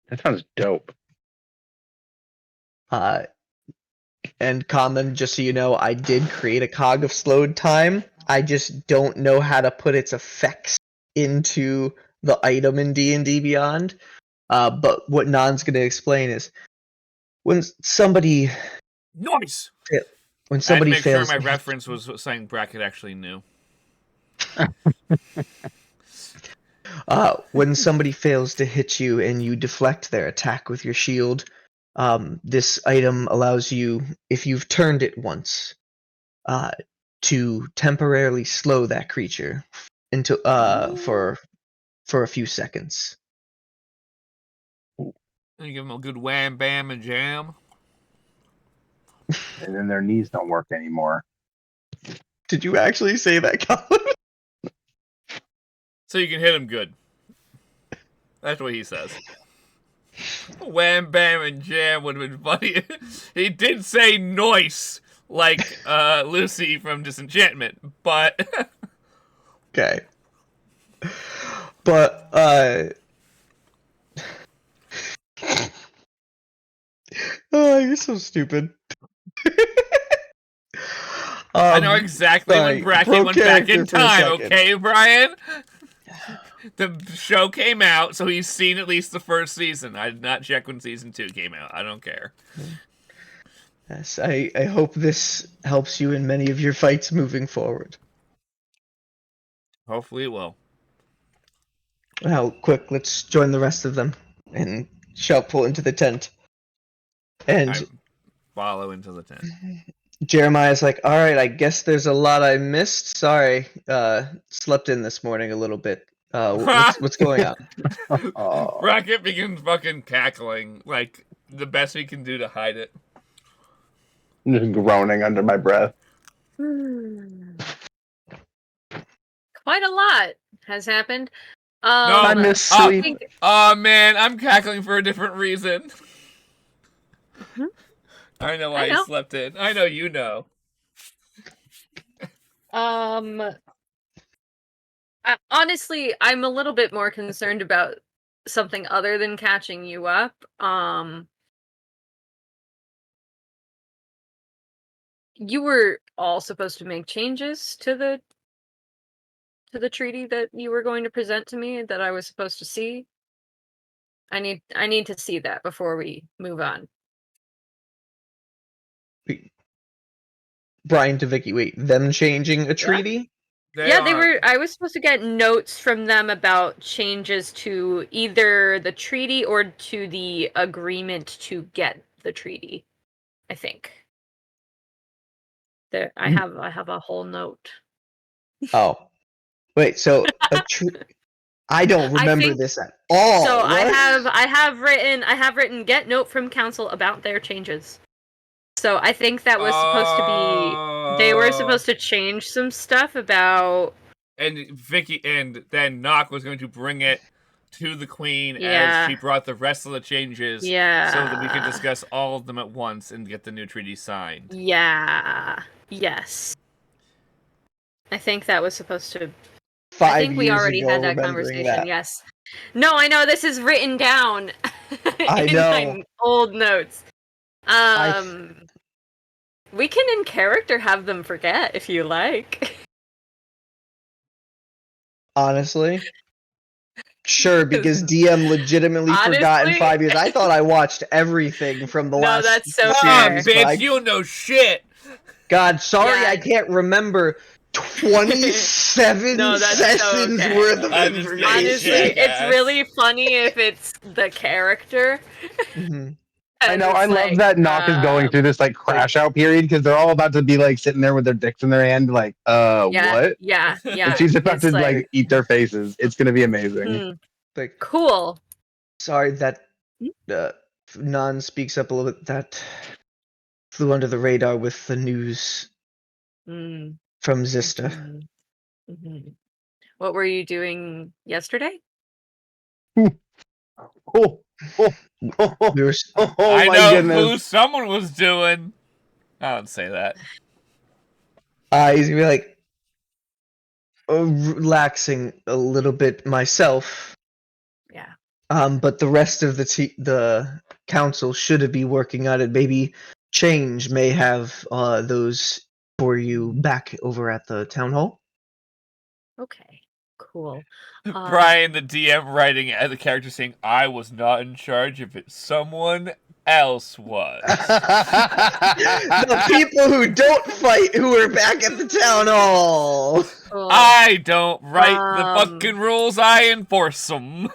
That sounds dope. And Common, just so you know, I did create a cog of slowed time. I just don't know how to put its effects into the item in D&D Beyond. But what Non's going to explain is when somebody... Nice! When somebody I'd make fails... sure my reference was something Bracket actually knew. When somebody fails to hit you and you deflect their attack with your shield, this item allows you, if you've turned it once, to temporarily slow that creature into for a few seconds. And you give them a good wham, bam, and jam. And then their knees don't work anymore. Did you actually say that, Colin? So you can hit them good. That's what he says. Wham, bam, and jam would have been funny. He did say noise, like Lucy from Disenchantment, but... Okay. But, oh, you're so stupid. I know exactly when Bracken went back in time, okay, Brian? The show came out, so he's seen at least the first season. I did not check when season 2 came out. I don't care. Yes, I hope this helps you in many of your fights moving forward. Hopefully it will. Well, quick, let's join the rest of them and pull into the tent. And I follow into the tent. Jeremiah's like, all right, I guess there's a lot I missed. Sorry, slept in this morning a little bit. What's going on? Rocket begins fucking cackling, like the best we can do to hide it. Just groaning under my breath. Quite a lot has happened. No, I miss sleep. Oh man, I'm cackling for a different reason. I know why I slept in. I know you know. Honestly, I'm a little bit more concerned about something other than catching you up. You were all supposed to make changes to the treaty that you were going to present to me that I was supposed to see. I need to see that before we move on. Brian to Vicky, wait, them changing a treaty? They were. I was supposed to get notes from them about changes to either the treaty or to the agreement to get the treaty. I think. There, I have a whole note. Oh, wait. So I don't remember this at all. So what? I have written get note from council about their changes. So I think that was supposed to be. They were supposed to change some stuff about. And Vicky, and then Nock was going to bring it to the Queen as she brought the rest of the changes. Yeah. So that we could discuss all of them at once and get the new treaty signed. Yeah. Yes. I think that was supposed to. 5 I think we years already ago, had that conversation. Yes. No, I know this is written down. I know. In my old notes. We can in character have them forget if you like. Honestly, sure, because DM legitimately forgot in 5 years. I thought I watched everything from the last. No, that's so fair. Bitch, you know shit. God, sorry, I can't remember 27 sessions worth of information. Honestly, it's really funny if it's the character. Mm-hmm. I know. I love that Nock is going through this like crash out period because they're all about to be like sitting there with their dicks in their hand, like, what? Yeah. And she's about to like eat their faces. It's gonna be amazing. Like, cool. Sorry that Non speaks up a little bit. That flew under the radar with the news from Xysta. What were you doing yesterday? I know who someone was doing. I don't say that. He's gonna be like relaxing a little bit myself. Yeah. But the rest of the council should be working on it. Maybe Change may have those for you back over at the town hall. Okay. Cool. Brian, the DM, writing as a character saying, "I was not in charge of it. Someone else was." The people who don't fight, who are back at the town hall. I don't write the fucking rules. I enforce them.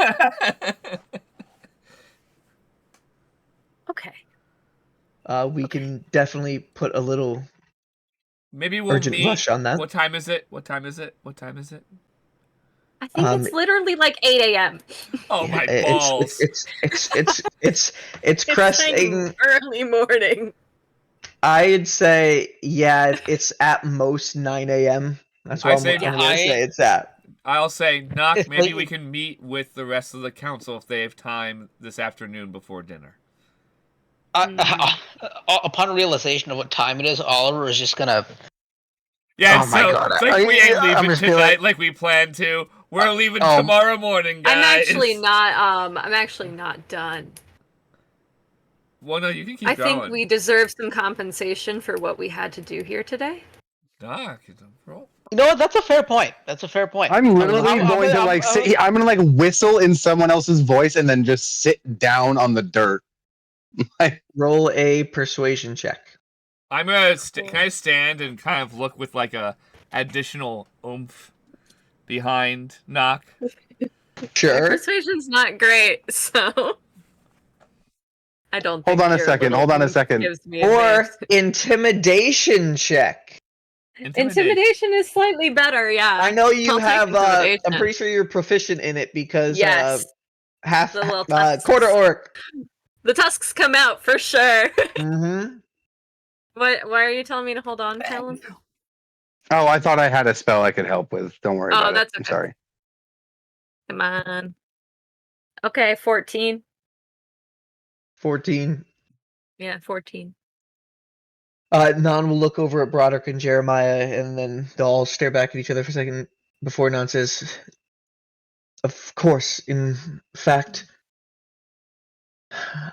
Okay. We can definitely put a little maybe we'll urgent rush on that. What time is it? What time is it? What time is it? I think it's literally like 8 a.m. Oh my balls! It's cresting early morning. I'd say it's at most 9 a.m. That's what I'm gonna say it's at. I'll say, Nock, maybe we can meet with the rest of the council if they have time this afternoon before dinner. Upon realization of what time it is, Oliver is just gonna... Yeah, oh my God. It's like we ain't leaving tonight like we planned to. We're leaving tomorrow morning, guys. I'm actually not done. Well, no, you can keep going. I think we deserve some compensation for what we had to do here today. Nock, you know what? That's a fair point. I'm literally going to sit. I'm gonna whistle in someone else's voice and then just sit down on the dirt. Roll a persuasion check. I'm gonna can I stand and kind of look with a additional oomph behind Nock? Sure. My persuasion's not great, so I don't. Hold on a second. Or intimidation check. Intimidation is slightly better. Yeah. I know you have. I'm pretty sure you're proficient in it because quarter orc. The tusks come out for sure. Mm-hmm. Why are you telling me to hold on, Callum? Oh, I thought I had a spell I could help with. Don't worry about that's it. I'm okay. sorry. Come on. Okay, 14. 14. Yeah, 14. Non will look over at Broderick and Jeremiah, and then they'll all stare back at each other for a second before Non says, "Of course, in fact,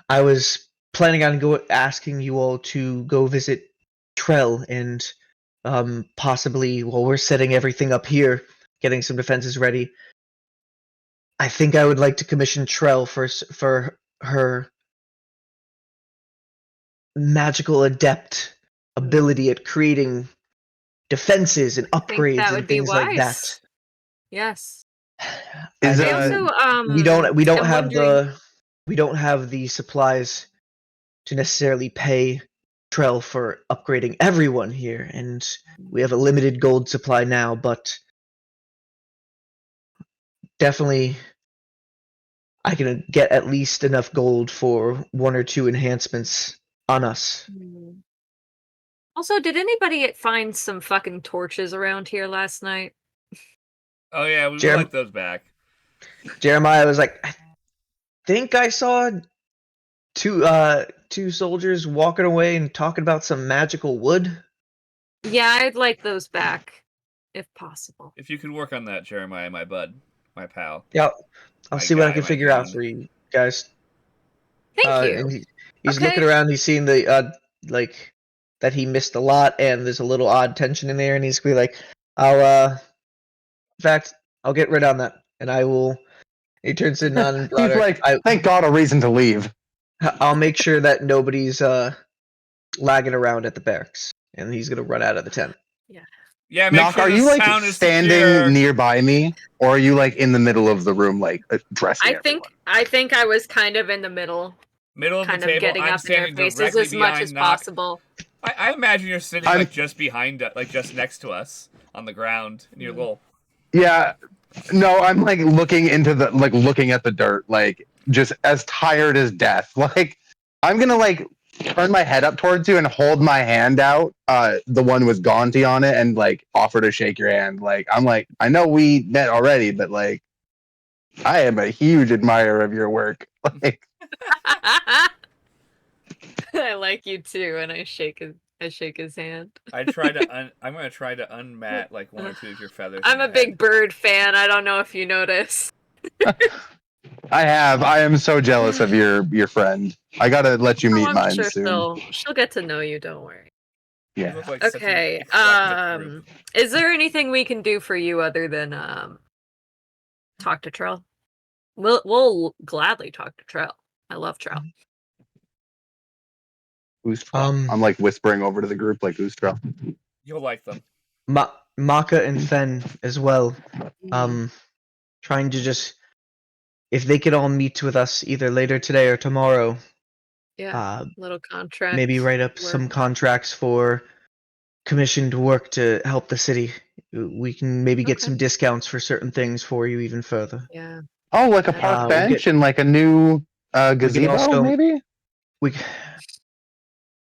I was planning on asking you all to go visit Trell and possibly while we're setting everything up here, getting some defenses ready. I think I would like to commission Trell for her magical adept ability at creating defenses and upgrades and things like that. Yes. We don't have the supplies to necessarily pay Trell for upgrading everyone here, and we have a limited gold supply now, but definitely I can get at least enough gold for 1 or 2 enhancements on us. Also, did anybody find some fucking torches around here last night? Oh yeah, we would like those back. Jeremiah was like, I think I saw two soldiers walking away and talking about some magical wood. Yeah, I'd like those back, if possible. If you could work on that, Jeremiah, my bud, my pal. Yeah, I'll see what I can figure out for you guys. Thank you. And he's looking around. He's seeing the that he missed a lot, and there's a little odd tension in there. And he's gonna be like, in fact, I'll get right on that, and I will. He turns to Non and Broderick. He's like, thank God, a reason to leave. I'll make sure that nobody's lagging around at the barracks, and he's gonna run out of the tent. Yeah. Nock, sure are you standing nearby me, or are you in the middle of the room, dressing? I think I was kind of in the middle. Middle of the table. Kind of getting up in their faces as much as possible. I imagine you're sitting just behind, just next to us on the ground in your little. Yeah, no, I'm looking into the looking at the dirt, just as tired as death. I'm gonna turn my head up towards you and hold my hand out, the one with Gaunty on it, and offer to shake your hand. I know we met already, but I am a huge admirer of your work. I like you too, and I shake his hand. I'm gonna try to unmat 1 or 2 of your feathers. I'm a big bird fan. I don't know if you notice. I am so jealous of your friend. I gotta let you meet mine soon. She'll get to know you. Don't worry. Yeah. Okay. Is there anything we can do for you other than talk to Trell? We'll gladly talk to Trell. I love Trell. Who's Trell? I'm whispering over to the group, who's Trell? You'll like them. Maka and Fen as well. Trying to just, if they could all meet with us either later today or tomorrow. Yeah. Little contract. Maybe write up some contracts for commissioned work to help the city. We can maybe get some discounts for certain things for you even further. Yeah. Oh, a park bench and a new gazebo, maybe?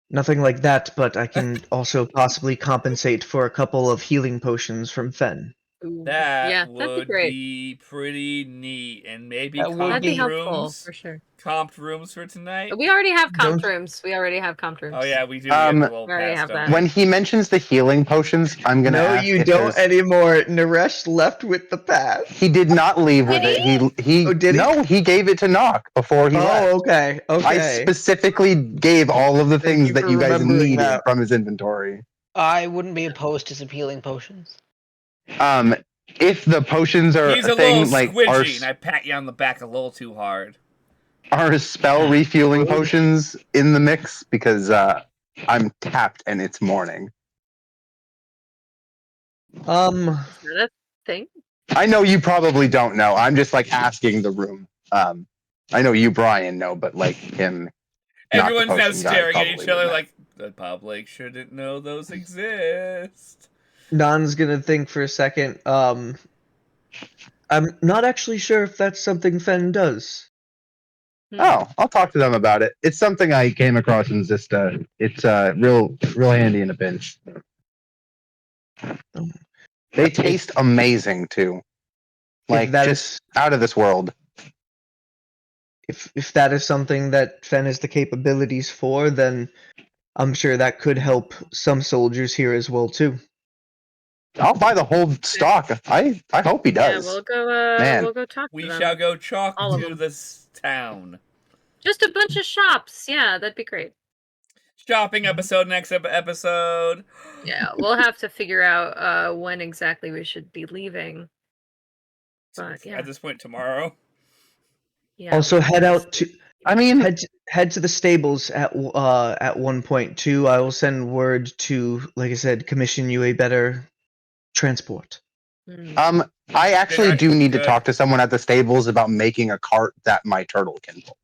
Nothing like that, but I can also possibly compensate for a couple of healing potions from Fen. That Yeah, that'd be would great. be pretty neat, and maybe That would comped That'd be be- helpful rooms. for sure. Comped rooms for tonight. We already have Don't- comped rooms. We already have comped rooms. Oh yeah, we do. Um, We have the little We already pass, have don't that. we? When he mentions the healing potions, I'm gonna No, ask you if don't there's- anymore. Naresh left with the pass. He did not leave with it. He Oh, did he? No, he gave it to Nock before he left. Okay. I specifically gave all of the Thank things you that for you guys remembering needed that. from his inventory. I wouldn't be opposed to some healing potions. If the potions are He's a thing little like squidgy, and I pat you on the back a little too hard. are spell refueling potions in the mix, because I'm tapped and it's morning. Is that a thing? I know you probably don't know. I'm just like asking the room. I know you, Brian, know, but like him. not the Everyone's now potion guy, staring at probably each other wouldn't. like, the public shouldn't know those exist. Non's gonna think for a second. I'm not actually sure if that's something Fen does. Oh, I'll talk to them about it. It's something I came across in Xysta. It's real handy in a pinch. They taste amazing too, like that just out of this world. If that is something that Fen has the capabilities for, then I'm sure that could help some soldiers here as well too. I'll buy the whole stock. I hope he does. Yeah, Man. we'll go talk to We them. shall go chalk All of to them. this town. Just a bunch of shops. Yeah, that'd be great. Shopping episode next episode. Yeah, we'll have to figure out when exactly we should be leaving. But yeah, At this point, tomorrow. yeah. Also, head out to. I mean, Head to the stables at 1.2. I will send word to, like I said, commission you a better transport. I actually do need to Good. talk to someone at the stables about making a cart that my turtle can pull.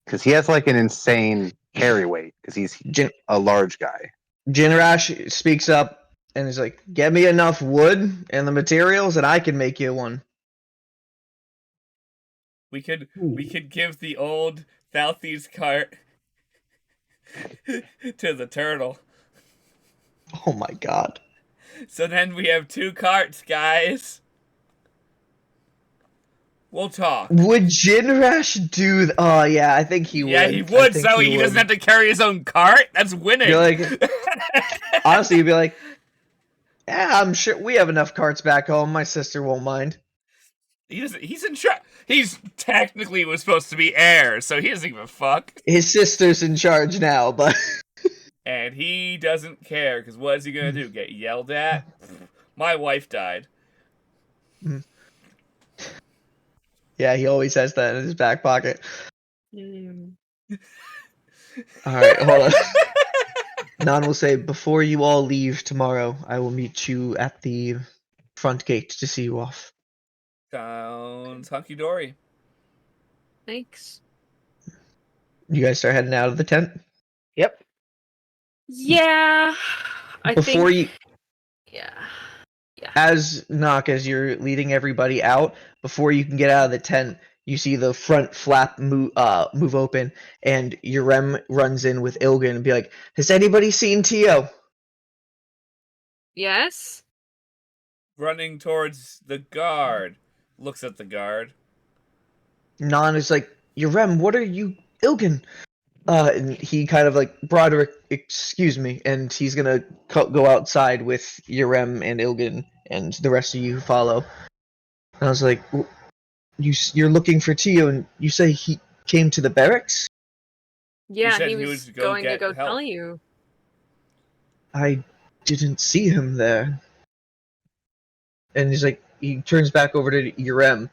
Because he has like an insane carry weight, because he's a large guy. Jinrash speaks up and is like, "Get me enough wood and the materials, and I can make you one." We could give the old Southeast cart to the turtle. Oh my god! So then we have 2 carts, guys. We'll talk. Would Jinrash do? Oh yeah, I think he would. Yeah, he I would, think so he doesn't have to carry his own cart? That's winning. You're like, honestly, you'd be like, "Yeah, I'm sure we have enough carts back home. My sister won't mind." He's in charge. He's technically was supposed to be heir, so he doesn't give a fuck. His sister's in charge now, but And he doesn't care, because what is he gonna do? Get yelled at? My wife died. yeah, he always has that in his back pocket. Mm. All right, hold on. Nan will say, "Before you all leave tomorrow, I will meet you at the front gate to see you off." Sounds hunky-dory. Thanks. You guys start heading out of the tent. Yep. Yeah, I Before think. you, as Nock, as you're leading everybody out, before you can get out of the tent, you see the front flap move open, and Urem runs in with Ilgan and be like, "Has anybody seen Tio?" Yes. Running towards the guard. Looks at the guard. Nan is like, "Urem, what are you, Ilgan?" And he kind of like, "Broderick, excuse me," and he's gonna go outside with Urem and Ilgan and the rest of you who follow. And I was like, "You're looking for Tio, and you say he came to the barracks?" Yeah, said he he was would go going to get go help. tell you. I didn't see him there. And he's like, he turns back over to Urem.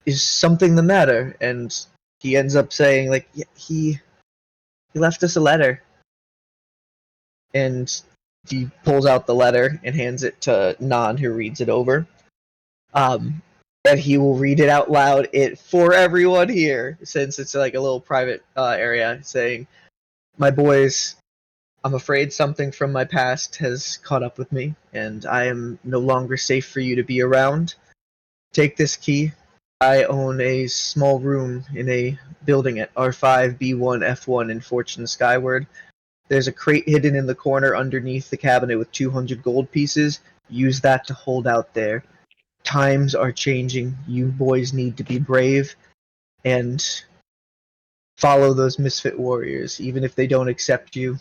"Is something the matter?" And he ends up saying, like, "Yeah, he left us a letter." And he pulls out the letter and hands it to Nan, who reads it over. And he will read it out loud for everyone here, since it's like a little private area, saying, "My boys, I'm afraid something from my past has caught up with me, and I am no longer safe for you to be around. Take this key. I own a small room in a building at R5B1F1 in Fortune Skyward. There's a crate hidden in the corner underneath the cabinet with 200 gold pieces. Use that to hold out there. Times are changing. You boys need to be brave and follow those Misfit Warriors. Even if they don't accept you,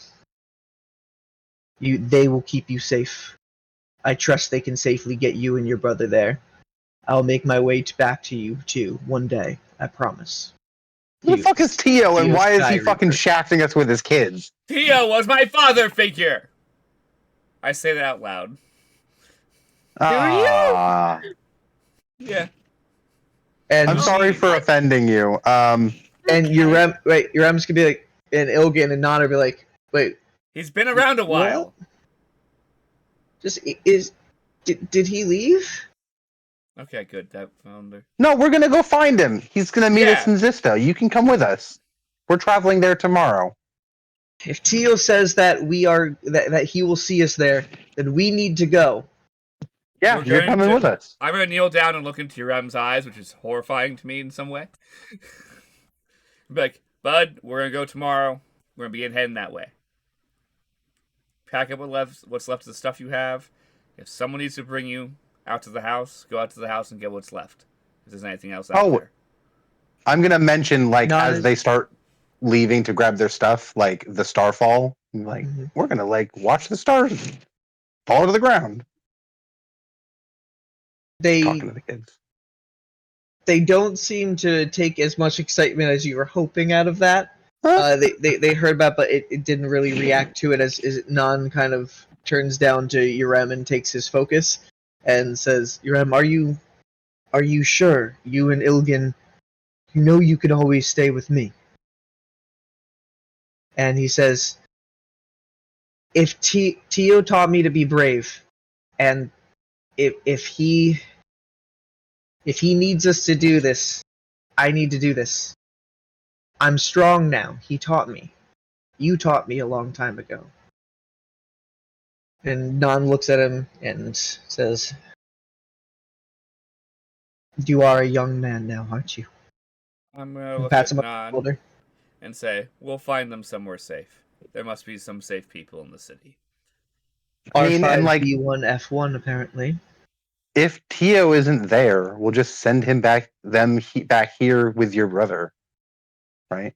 they will keep you safe. I trust they can safely get you and your brother there. I'll make my way back to you, too, one day. I promise. Who the fuck is Tio, and Tio's why is he Sky fucking Reaper. shafting us with his kids? Tio was my father figure! I say that out loud. Ah, Yeah. And I'm sorry for offending you. and Urem's gonna be like, and Ilgan and Nana be like, wait, He's been around a while. Did he leave? Okay, good. That found her. No, we're gonna go find him. He's gonna meet us Yeah. in Xysta. You can come with us. We're traveling there tomorrow. If Tio says that that he will see us there, then we need to go. Yeah, We're you're going coming to- with us. I'm gonna kneel down and look into Urem's eyes, which is horrifying to me in some way. Be like, Bud, we're gonna go tomorrow. We're gonna begin heading that way. Pack up what's left of the stuff you have. If someone needs to bring you out to the house, go out to the house and get what's left. If there's anything else out there. I'm gonna mention, like, Not as as- they start leaving to grab their stuff, like the starfall. Like, we're gonna like watch the stars fall to the ground. Talking to the kids. They don't seem to take as much excitement as you were hoping out of that. They heard about, but it didn't really react to it as Non kind of turns down to Urem and takes his focus and says, Urem, are you sure? You and Ilgan, you know you can always stay with me. And he says, if Tio taught me to be brave, and if he needs us to do this, I need to do this. I'm strong now. He taught me. You taught me a long time ago. And Non looks at him and says, you are a young man now, aren't you? I'm gonna And look pats at him on the Non shoulder. and say, we'll find them somewhere safe. There must be some safe people in the city. I mean, and like, R5B1F1 apparently. if Tio isn't there, we'll just send him back here with your brother, right?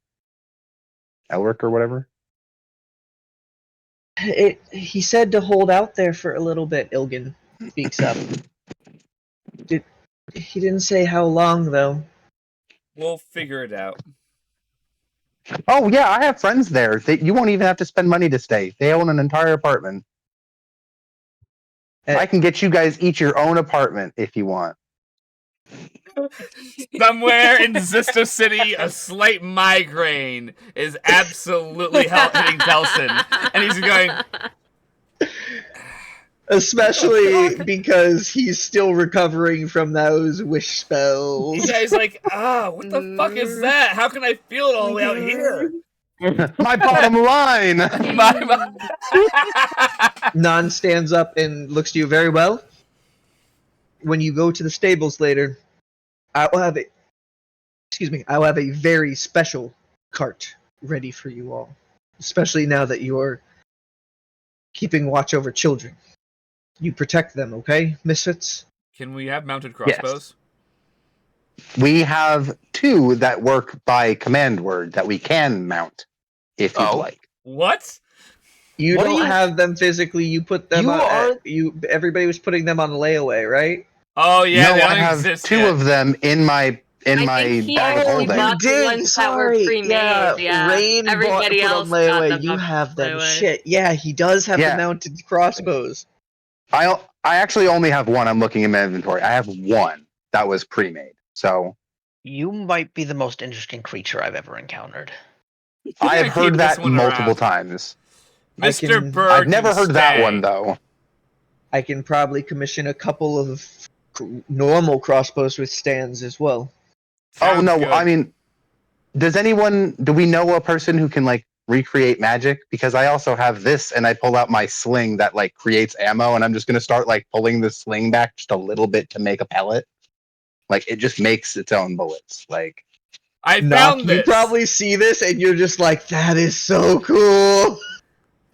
Elric or whatever. He said to hold out there for a little bit. Ilgan speaks up. He didn't say how long though. We'll figure it out. Oh yeah, I have friends there. You won't even have to spend money to stay. They own an entire apartment. I can get you guys each your own apartment if you want. Somewhere in Xysta City, a slight migraine is absolutely hitting Delson. And he's going, Especially because he's still recovering from those wish spells. yeah, he's like, what the fuck is that? How can I feel it all the way out here? My bottom line. Non stands up and looks to you very well. When you go to the stables later, I will have a very special cart ready for you all. Especially now that you're keeping watch over children. You protect them, okay, Misfits? Can we have mounted crossbows? We have 2 that work by command word that we can mount if you'd like. What? You What don't do you- have them physically. You put them You on. are- Everybody was putting them on layaway, right? Oh yeah, no, they I don't have exist 2 yet. of them in my I think he bag of only holding. bought the ones that were pre-made. Yeah, Rain everybody put else on layaway. got them You on have them. layaway. Shit. Yeah, he does have Yeah. the mounted crossbows. I actually only have 1. I'm looking in my inventory. I have 1 that was pre-made. So You might be the most interesting creature I've ever encountered. I have Keep heard this that one multiple around. times. Mr. Burr. I've never can heard that stay. one though. I can probably commission a couple of normal crossbows with stands as well. Oh Sounds no, good. I mean, do we know a person who can like recreate magic? Because I also have this and I pull out my sling that like creates ammo and I'm just going to start like pulling the sling back just a little bit to make a pellet. Like it just makes its own bullets. Like I Nock, found you this. probably see this and you're just like, that is so cool.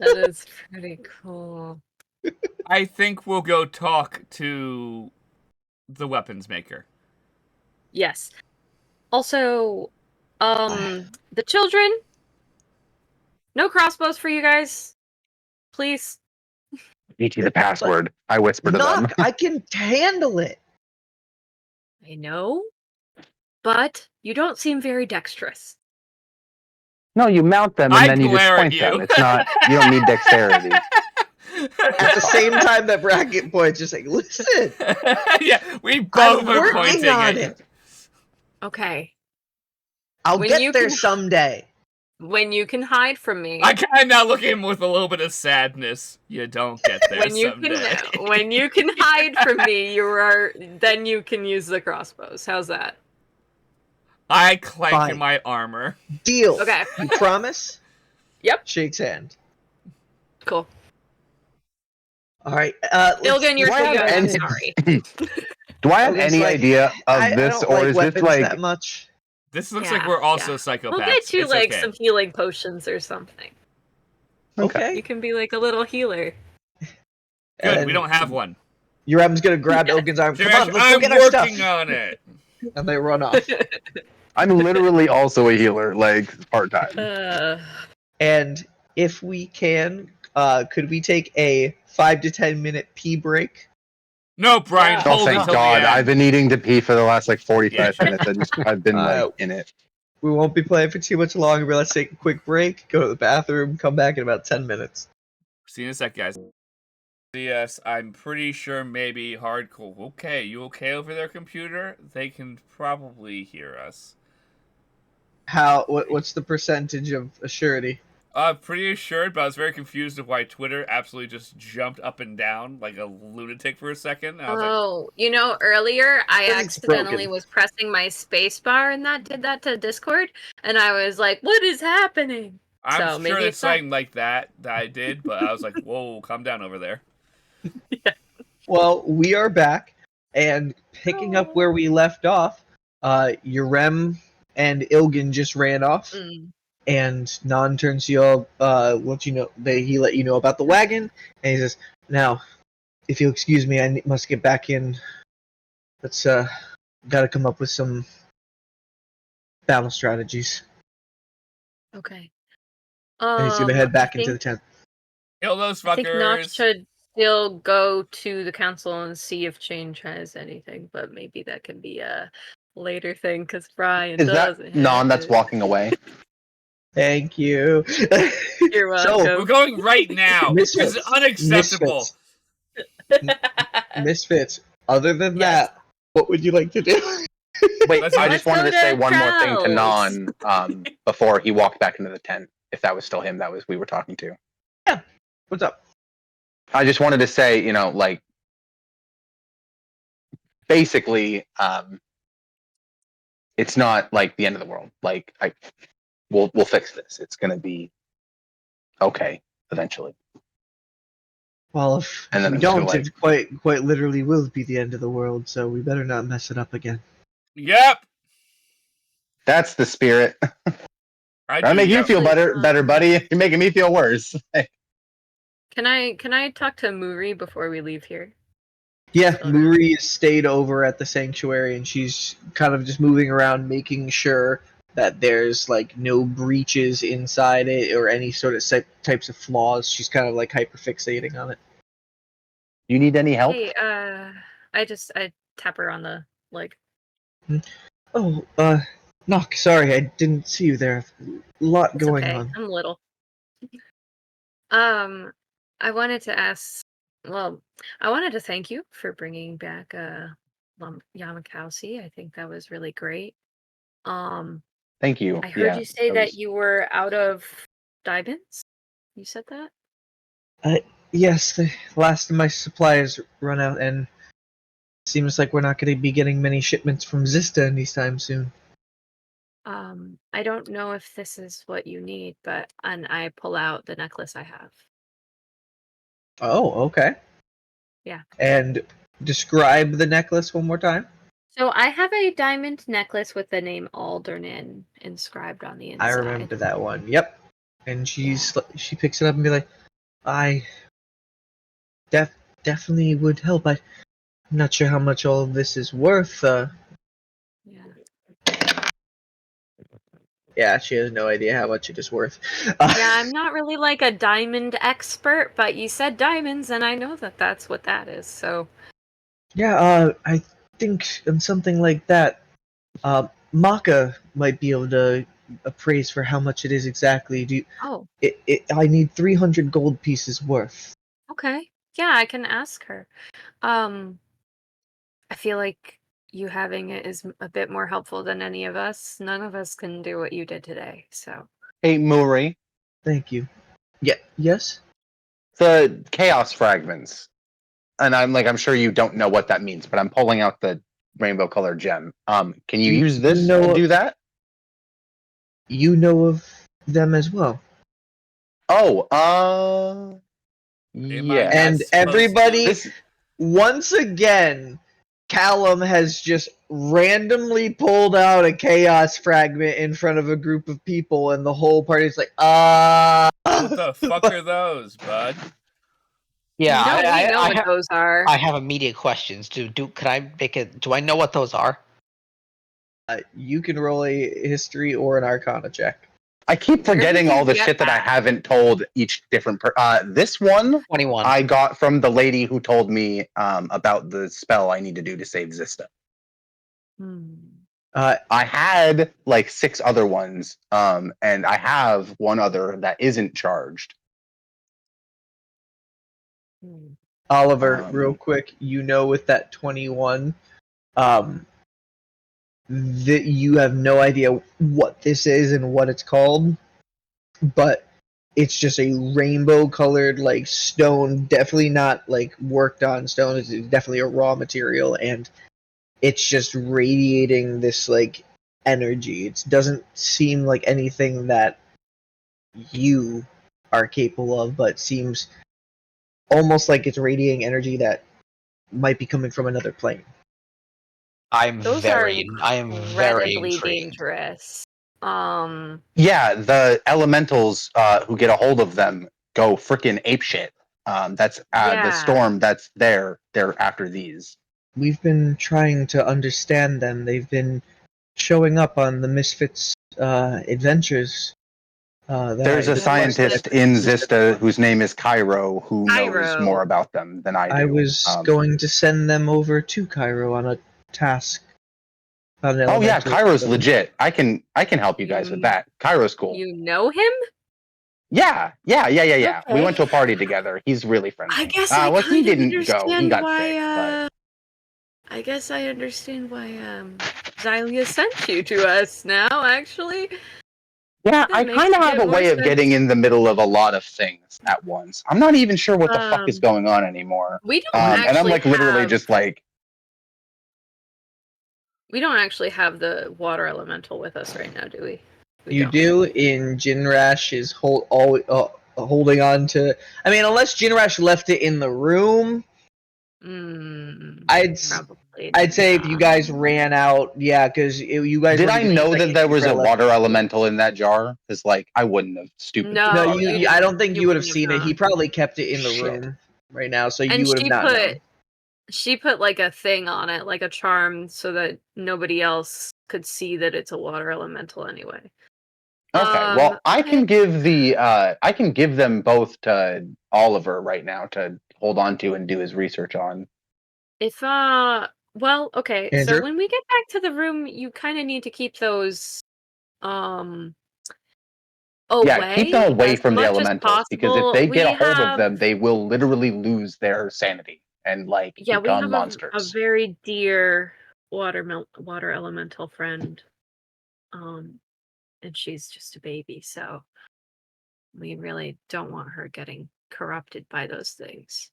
That is pretty cool. I think we'll go talk to the weapons maker. Yes. Also, the children. No crossbows for you guys, please. BT the password. I whisper to them. Nock, I can handle it. I know, but you don't seem very dexterous. No, you mount them and I then you just glare at point you. them. It's not. You don't need dexterity. At the same time that Bracket points, just like, listen, Yeah, we both I'm are working pointing on at you. it. Okay. I'll When get you there can- someday. When you can hide from me. I kind of now look at him with a little bit of sadness. You don't get there When you someday. can when you can hide from me, then you can use the crossbows. How's that? I clank Fine. in my armor. Deal. Okay. You promise? Yep. Shakes hand. Cool. All right. Ilgan, you're do I too have good. I'm any- sorry. Do I have Ilgan's any like, idea of I this, don't or like is this weapons like? that much? This looks Yeah, like we're also yeah. psychopaths. We'll get you It's like okay. some healing potions or something. Okay. You can be like a little healer. Good, And we don't have one. Urem's gonna grab Yeah. Ilgan's arm. Come Jinrash, on, let's I'm go get our stuff. working on it. And they run off. I'm literally also a healer, like part time. And if we can, could we take a 5 to 10 minute pee break? No, Brian, Yeah. Oh, hold thank until God! the end. I've been needing to pee for the last like 45 Yeah. minutes. I've been like in it. We won't be playing for too much longer, but let's take a quick break, go to the bathroom, come back in about 10 minutes. See you in a sec, guys. Yes, I'm pretty sure maybe hardcore. Okay, you okay over there, computer? They can probably hear us. What's the percentage of assurity? Pretty assured, but I was very confused of why Twitter absolutely just jumped up and down like a lunatic for a second. I was like, Earlier I It's accidentally broken. was pressing my space bar and that did that to Discord, and I was like, what is happening? I'm So sure maybe it's it's that. something like that I did, but I was like, whoa, calm down over there. Well, we are back, and picking up where we left off, Urem and Ilgan just ran off, and Non turns to you all, he let you know about the wagon, and he says, now, if you'll excuse me, I must get back in. Let's, gotta come up with some battle strategies. Okay. And he's gonna head back I into the think- tent. Kill those I think Nock fuckers. should still go to the council and see if Change has anything, but maybe that can be a later thing because Brian Is doesn't. that have Non that's it. walking away? Thank you. You're So, welcome. We're going right now. This Misfits. is unacceptable. Misfits. Other than Yes. that, what would you like to do? Wait, Let's I go just wanted to say one more thing to Prowls. Non before he walked back into the tent. If that was still him, that was we were talking to. What's up? I just wanted to say, like, basically, it's not like the end of the world. Like, we'll fix this. It's gonna be okay eventually. Well, if And then we I'm just don't, gonna, it quite literally will be the end of the world. So we better not mess it up again. Yep. That's the spirit. I do, make you yep. feel better, buddy. You're making me feel worse. Can I talk to Muri before we leave here? Yeah, Okay. Muri has stayed over at the sanctuary, and she's kind of just moving around, making sure that there's like no breaches inside it or any sort of types of flaws. She's kind of like hyperfixating on it. You need any help? Hey, I tap her on the leg. Oh, Nock, sorry, I didn't see you there. A lot It's going okay. on. I'm little. I wanted to ask. Well, I wanted to thank you for bringing back Yamakasi. I think that was really great. Thank you. I heard you say that was- you were out of diamonds. You said that? Yes, the last of my supplies run out, and seems like we're not going to be getting many shipments from Xysta anytime soon. I don't know if this is what you need, and I pull out the necklace I have. Oh, okay. Yeah. And describe the necklace one more time. So I have a diamond necklace with the name Aldernan inscribed on the inside. I remember that one. Yep. And she picks it up and be like, I definitely would help. I'm not sure how much all of this is worth. Yeah. Yeah, she has no idea how much it is worth. Yeah, I'm not really like a diamond expert, but you said diamonds, and I know that that's what that is. So. Yeah, I think in something like that, Maka might be able to appraise for how much it is exactly. Oh. I need 300 gold pieces worth. Okay. Yeah, I can ask her. I feel like you having it is a bit more helpful than any of us. None of us can do what you did today, so. Hey, Muri, Thank you. Yeah. Yes. the chaos fragments, and I'm sure you don't know what that means, but I'm pulling out the rainbow colored gem. Can you use this to do that? You know of them as well. Oh, yeah. And everybody, once again, Callum has just randomly pulled out a chaos fragment in front of a group of people, and the whole party's like, What the fuck are those, bud? Yeah, we know what those are. I have immediate questions. Can I make it? Do I know what those are? You can roll a history or an arcana check. I keep forgetting all the shit that I haven't told each different this one 21. I got from the lady who told me about the spell I need to do to save Xysta. I had like 6 other ones, and I have one other that isn't charged. Oliver, real quick, with that 21, that you have no idea what this is and what it's called, but it's just a rainbow colored like stone, definitely not like worked on stone. It's definitely a raw material, and it's just radiating this like energy. It doesn't seem like anything that you are capable of, but seems almost like it's radiating energy that might be coming from another plane. I am very incredibly intrigued. dangerous. Yeah, the elementals who get a hold of them go freaking apeshit. That's the storm that's there. They're after these. We've been trying to understand them. They've been showing up on the Misfits adventures. There's a scientist in Xysta whose name is Cairo who knows more about them than I do. I was going to send them over to Cairo on a task. Oh yeah, Cairo's legit. I can help you guys with that. Cairo's cool. You know him? Yeah. Okay. We went to a party together. He's really friendly. I guess he didn't go. He got sick. But... I guess I understand why Zytalia sent you to us now, actually. Yeah, I kind of have a way of getting in the middle of a lot of things at once. I'm not even sure what the fuck is going on anymore. We don't actually and I'm like literally just like... We don't actually have the water elemental with us right now, do we? You do. In Jinrash is holding on to... I mean, unless Jinrash left it in the room... I'd say if you guys ran out, yeah, because you guys. Did I know that there was a water elemental in that jar? Because I wouldn't have stupid. No, I don't think you would have seen it. He probably kept it in the room right now, so you would have not known. She put like a thing on it, like a charm, so that nobody else could see that it's a water elemental anyway. Okay, well, I can give them both to Oliver right now to hold on to and do his research on. Well, okay. Andrew? So when we get back to the room, you kind of need to keep those away. Yeah, keep them away from the elementals, because if they get a hold of them, they will literally lose their sanity and become monsters. A very dear water elemental friend, and she's just a baby, so we really don't want her getting corrupted by those things.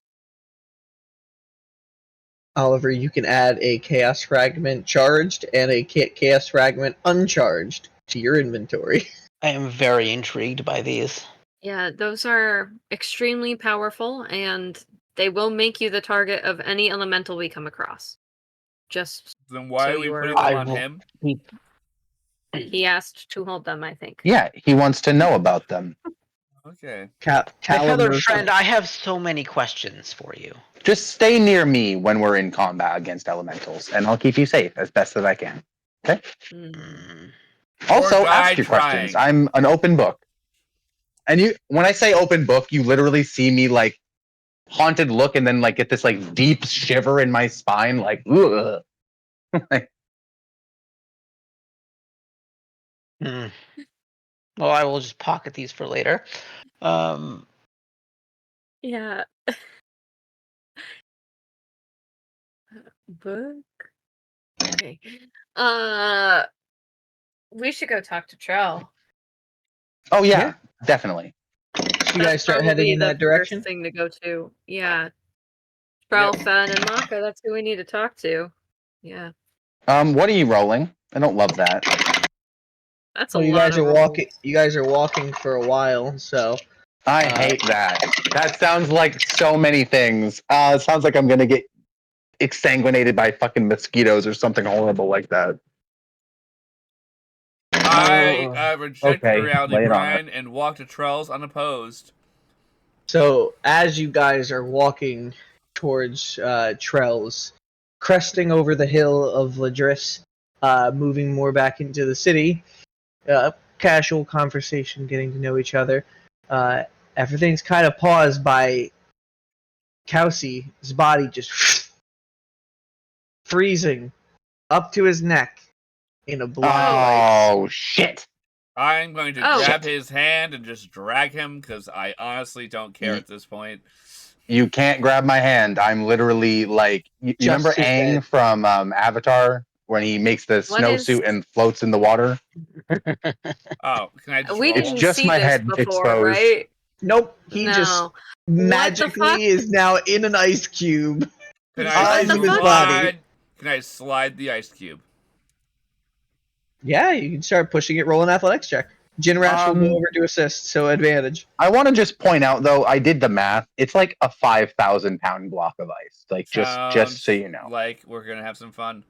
Oliver, you can add a chaos fragment charged and a chaos fragment uncharged to your inventory. I am very intrigued by these. Yeah, those are extremely powerful, and they will make you the target of any elemental we come across. Then why are we putting them on him? He asked to hold them, I think. Yeah, he wants to know about them. Okay. Callum friend, I have so many questions for you. Just stay near me when we're in combat against elementals, and I'll keep you safe as best as I can. Okay? Also, ask your questions. I'm an open book. And when I say open book, you literally see me like haunted look and then like get this like deep shiver in my spine, like ugh. Well, I will just pocket these for later. Yeah. Book. Okay. We should go talk to Trell. Oh yeah, definitely. You guys start heading in that direction? First thing to go to. Yeah. Trell, Fun, and Maka, that's who we need to talk to. Yeah. What are you rolling? I don't love that. That's well, a you lot guys of are rolls. walking. You guys are walking for a while, so I hate that. That sounds like so many things. It sounds like I'm gonna get exsanguinated by fucking mosquitoes or something horrible like that. I rejected okay, the reality lay it on grind and walked to Trells unopposed. So as you guys are walking towards Trells, cresting over the hill of Ladris, moving more back into the city, casual conversation, getting to know each other. Everything's kind of paused by Kelsey's body just freezing up to his neck in a block of ice. Oh shit! I'm going to grab his hand and just drag him because I honestly don't care at this point. You can't grab my hand. I'm literally like, you remember Aang from Avatar when he makes the snowsuit and floats in the water? Oh, can I just We roll? didn't It's just see my this head before, exposed. right? Nope, he just magically is now in an ice cube. Can I slide the ice cube? Yeah, you can start pushing it. Roll an athletics check. Jinrash will go over to assist, so advantage. I want to just point out, though, I did the math. It's like a 5,000-pound block of ice. Like, just so you know. Like we're gonna have some fun.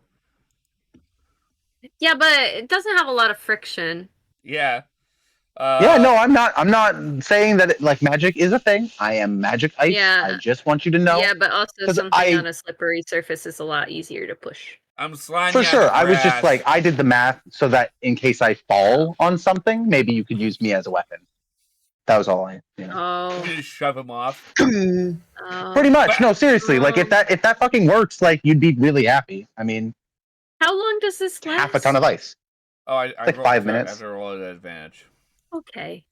Yeah, but it doesn't have a lot of friction. Yeah. Yeah, no, I'm not saying that like magic is a thing. I am magic ice. Yeah. I just want you to know. Yeah, but also something on a slippery surface is a lot easier to push. I'm sliding for sure. I was just like, I did the math so that in case I fall on something, maybe you could use me as a weapon. That was all I. You know. Oh. You just shove him off. Pretty much. No, seriously. Like if that fucking works, like you'd be really happy. I mean. How long does this last? Half a ton of ice. Oh, I like 5 minutes. I have to roll at advantage. Okay.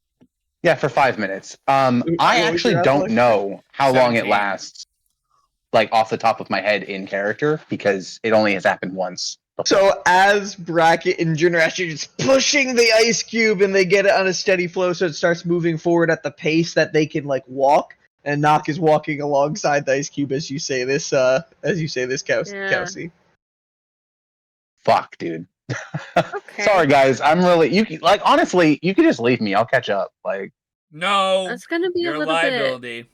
Yeah, for 5 minutes. I actually don't know how long it lasts. Like off the top of my head in character, because it only has happened once. So as Bracket and Jinrash are just pushing the ice cube and they get it on a steady flow, so it starts moving forward at the pace that they can like walk. And Nock is walking alongside the ice cube as you say this. Kelsey. Fuck, dude. Okay. Sorry, guys. I'm really like honestly, you could just leave me. I'll catch up. Like no, that's gonna be your a little liability. bit.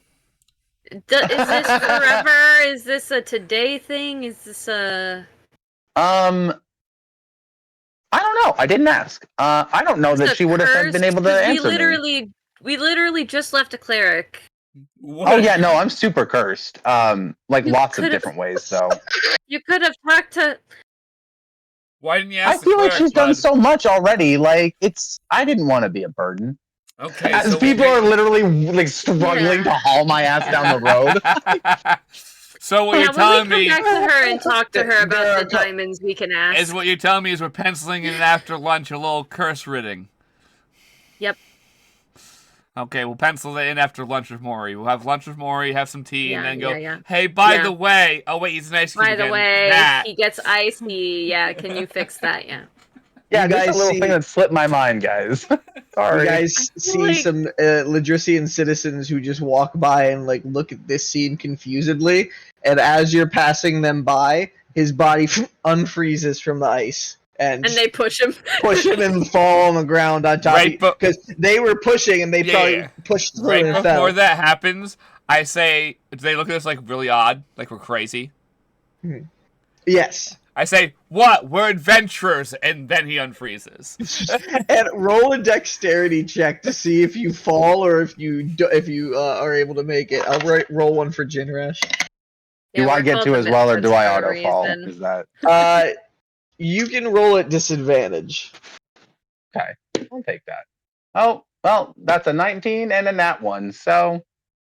Is this forever? Is this a today thing? Is this a? I don't know. I didn't ask. I don't know that she would have been able to answer me. We literally just left a cleric. What? Oh yeah, no, I'm super cursed. Like lots of different ways. So you could have talked to. Why didn't you ask? I feel like she's done so much already. Like I didn't want to be a burden. Okay. As people are literally like struggling to haul my ass down the road. So what you're telling me? Back to her and talk to her about the diamonds we can ask. Is what you're telling me is we're penciling in after lunch a little curse ridding. Yep. Okay, we'll pencil it in after lunch with Muri. We'll have lunch with Muri, have some tea, and then go, yeah. Hey, by the way... Oh, wait, he's an ice cube By the again. way, he gets icy. Yeah, can you fix that? Yeah. Yeah, that's a little thing that slipped my mind, guys. Sorry. You guys see some Ladrisian citizens who just walk by and like look at this scene confusedly, and as you're passing them by, his body unfreezes from the ice. And they push him and fall on the ground on top because they were pushing and they probably pushed through and fell. Before that happens, I say, do they look at us like really odd, like we're crazy? Yes. I say, what? We're adventurers, and then he unfreezes. And roll a dexterity check to see if you fall or if you are able to make it. I'll roll one for Jinrash. Yeah, do I we're get called to the as well, or Misfits do I for a auto fall? reason. Is that You can roll at disadvantage. okay? I'll take that. Oh well, that's a 19 and a nat 1. So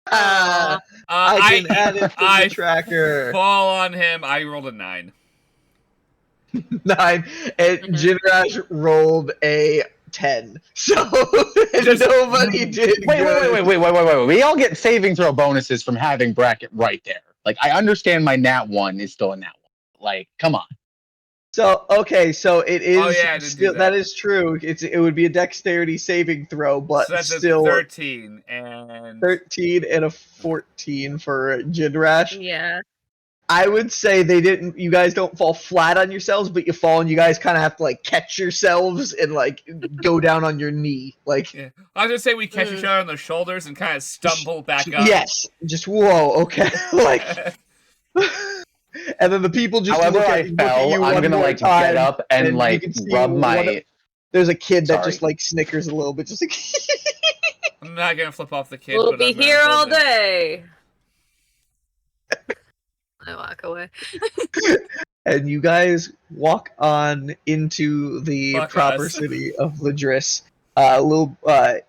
I can add it to the tracker. Fall on him. I rolled a 9. 9, and Jinrash rolled a 10. So nobody did. Wait. We all get saving throw bonuses from having bracket right there. Like, I understand my nat 1 is still a nat 1. Like, come on. So okay, so it is. Oh, yeah, I didn't do that. That is true. It would be a dexterity saving throw, but So that's still a 13 and 13 and a 14 for Jinrash. Yeah. I would say you guys don't fall flat on yourselves, but you fall and you guys kind of have to like catch yourselves and like go down on your knee. Like, yeah. I was gonna say we catch each other on the shoulders and kind of stumble back up. Yes, just whoa, okay, like, and then the people just However look I at you fell, I'm one gonna more like time, get up and you like can see rub my. There's a kid that Sorry. just like snickers a little bit, just like. I'm not gonna flip off the kid. We'll but be I'm gonna here hold all him. day. I walk away. And you guys walk on into the Fuck proper us. city of Ladris.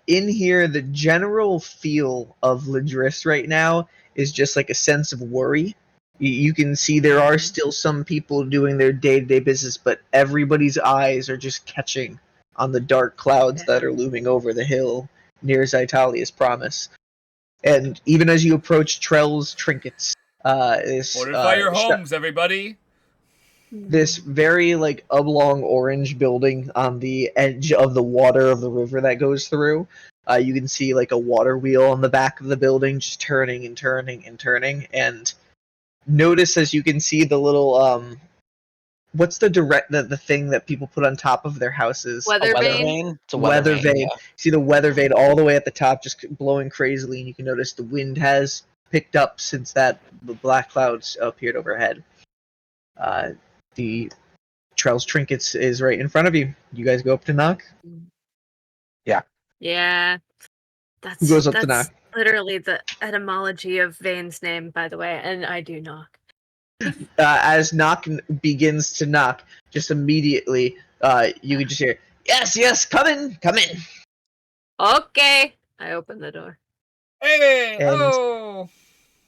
In here, the general feel of Ladris right now is just like a sense of worry. You can see there are still some people doing their day-to-day business, but everybody's eyes are just catching on the dark clouds that are looming over the hill near Zytalia's promise. And even as you approach Trell's trinkets, Fortify your homes, everybody. This very like oblong orange building on the edge of the water of the river that goes through. You can see like a water wheel on the back of the building just turning and turning and turning. And notice as you can see the little what's the thing that people put on top of their houses? Weather vane? vane. It's a Weather vane. Yeah. See the weather vane all the way at the top, just blowing crazily, and you can notice the wind has picked up since the black clouds appeared overhead. The Trell's trinkets is right in front of you. You guys go up to Nock? Yeah. Who goes up to that's Nock? literally the etymology of Vane's name, by the way, and I do knock. As Nock begins to knock, just immediately, you can just hear, yes, come in. Okay. I open the door. Hey! And- Oh!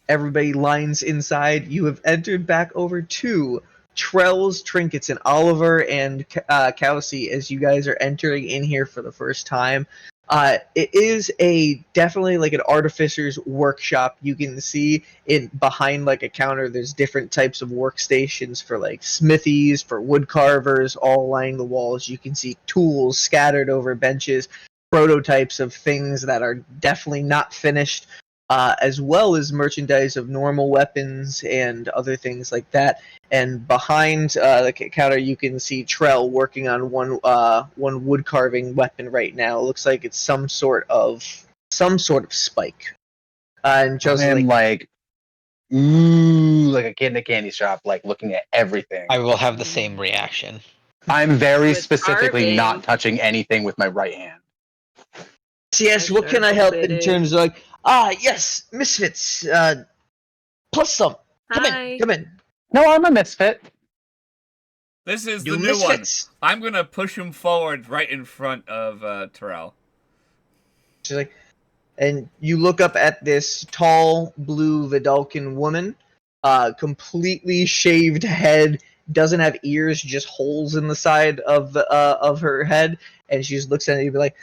Everybody lines inside. You have entered back over to Trell's Trinkets, and Oliver and Kelsey, as you guys are entering in here for the first time. It is definitely like an artificer's workshop. You can see behind like a counter, there's different types of workstations for like smithies, for wood carvers, all lining the walls. You can see tools scattered over benches, prototypes of things that are definitely not finished. As well as merchandise of normal weapons and other things like that. And behind the counter, you can see Trell working on one wood carving weapon right now. It looks like it's some sort of spike. And Trell's like a kid in a candy shop, like looking at everything. I will have the same reaction. I'm very With specifically carving. not touching anything with my right hand. yes, what can I help in terms of like, yes, Misfits, plus some. Come in. No, I'm a misfit. This is You the new Misfits. one. I'm gonna push him forward right in front of Terrell. She's like, and you look up at this tall, blue Vidalcan woman, completely shaved head, doesn't have ears, just holes in the side of her head, and she just looks at you and be like,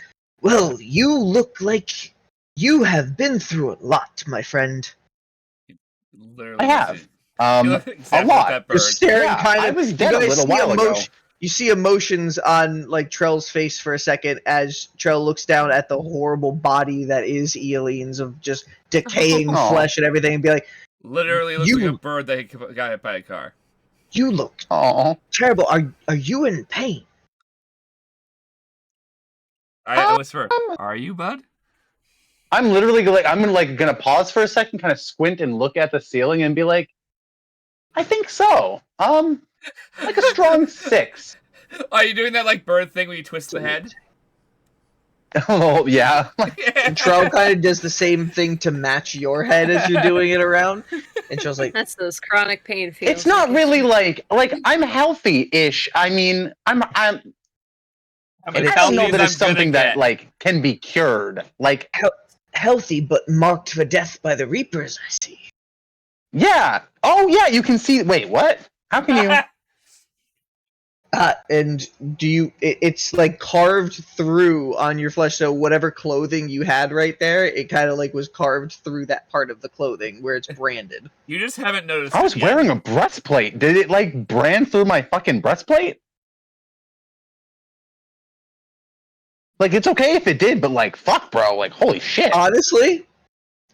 well, you look like you have been through a lot, my friend. Literally, I have. You look exactly a lot. like that bird. Just staring Yeah, kind of. I was you dead a guys little see while ago. You see emotions on like Trell's face for a second as Trell looks down at the horrible body that is Aeolian's of just decaying Aw. flesh and everything, and be like, Literally looks You- like a bird that got hit by a car. "You look Oh, terrible. Are you in pain?" I whisper, "Are you, bud?" I'm literally gonna pause for a second, kind of squint and look at the ceiling and be like, I think so. Like a strong 6. Are you doing that like bird thing where you twist the head? Oh, yeah. And Trell kind of does the same thing to match your head as you're doing it around. And Trell's like, That's those chronic pain feels. It's not really like I'm healthy-ish. I mean, I don't know that it's something that like can be cured. Like healthy but marked for death by the Reapers, I see. Yeah. Oh, yeah. You can see. Wait, what? How can you? And do you? It's like carved through on your flesh. So whatever clothing you had right there, it kind of like was carved through that part of the clothing where it's branded. You just haven't noticed. I was wearing a breastplate. Did it like brand through my fucking breastplate? Like, it's okay if it did, but like, fuck, bro. Like, holy shit. Honestly,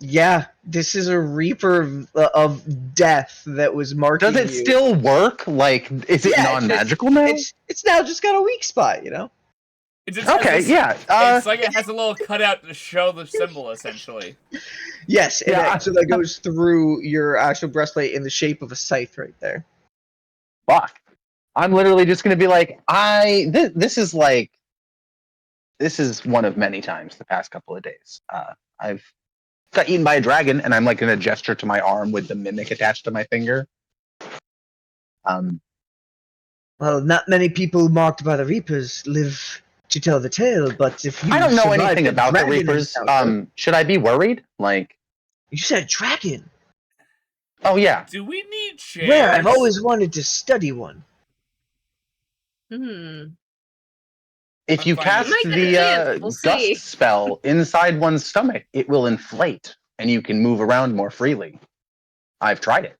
yeah, this is a Reaper of death that was marking Does it you. still work? Like, is it non-magical now? It's now just got a weak spot, you know? It just okay, yeah. It's like it has a little cutout to show the symbol, essentially. Yes, so that goes through your actual breastplate in the shape of a scythe right there. Fuck. I'm literally just going to be like, this is one of many times the past couple of days. I've got eaten by a dragon, and I'm like going to gesture to my arm with the mimic attached to my finger. Well, not many people marked by the Reapers live to tell the tale, but if you I don't know anything about the Reapers. Should I be worried? Like, you said dragon. Oh yeah. Do we need chairs? Where? I've always wanted to study one. If you cast the dust spell inside one's stomach, it will inflate, and you can move around more freely. I've tried it.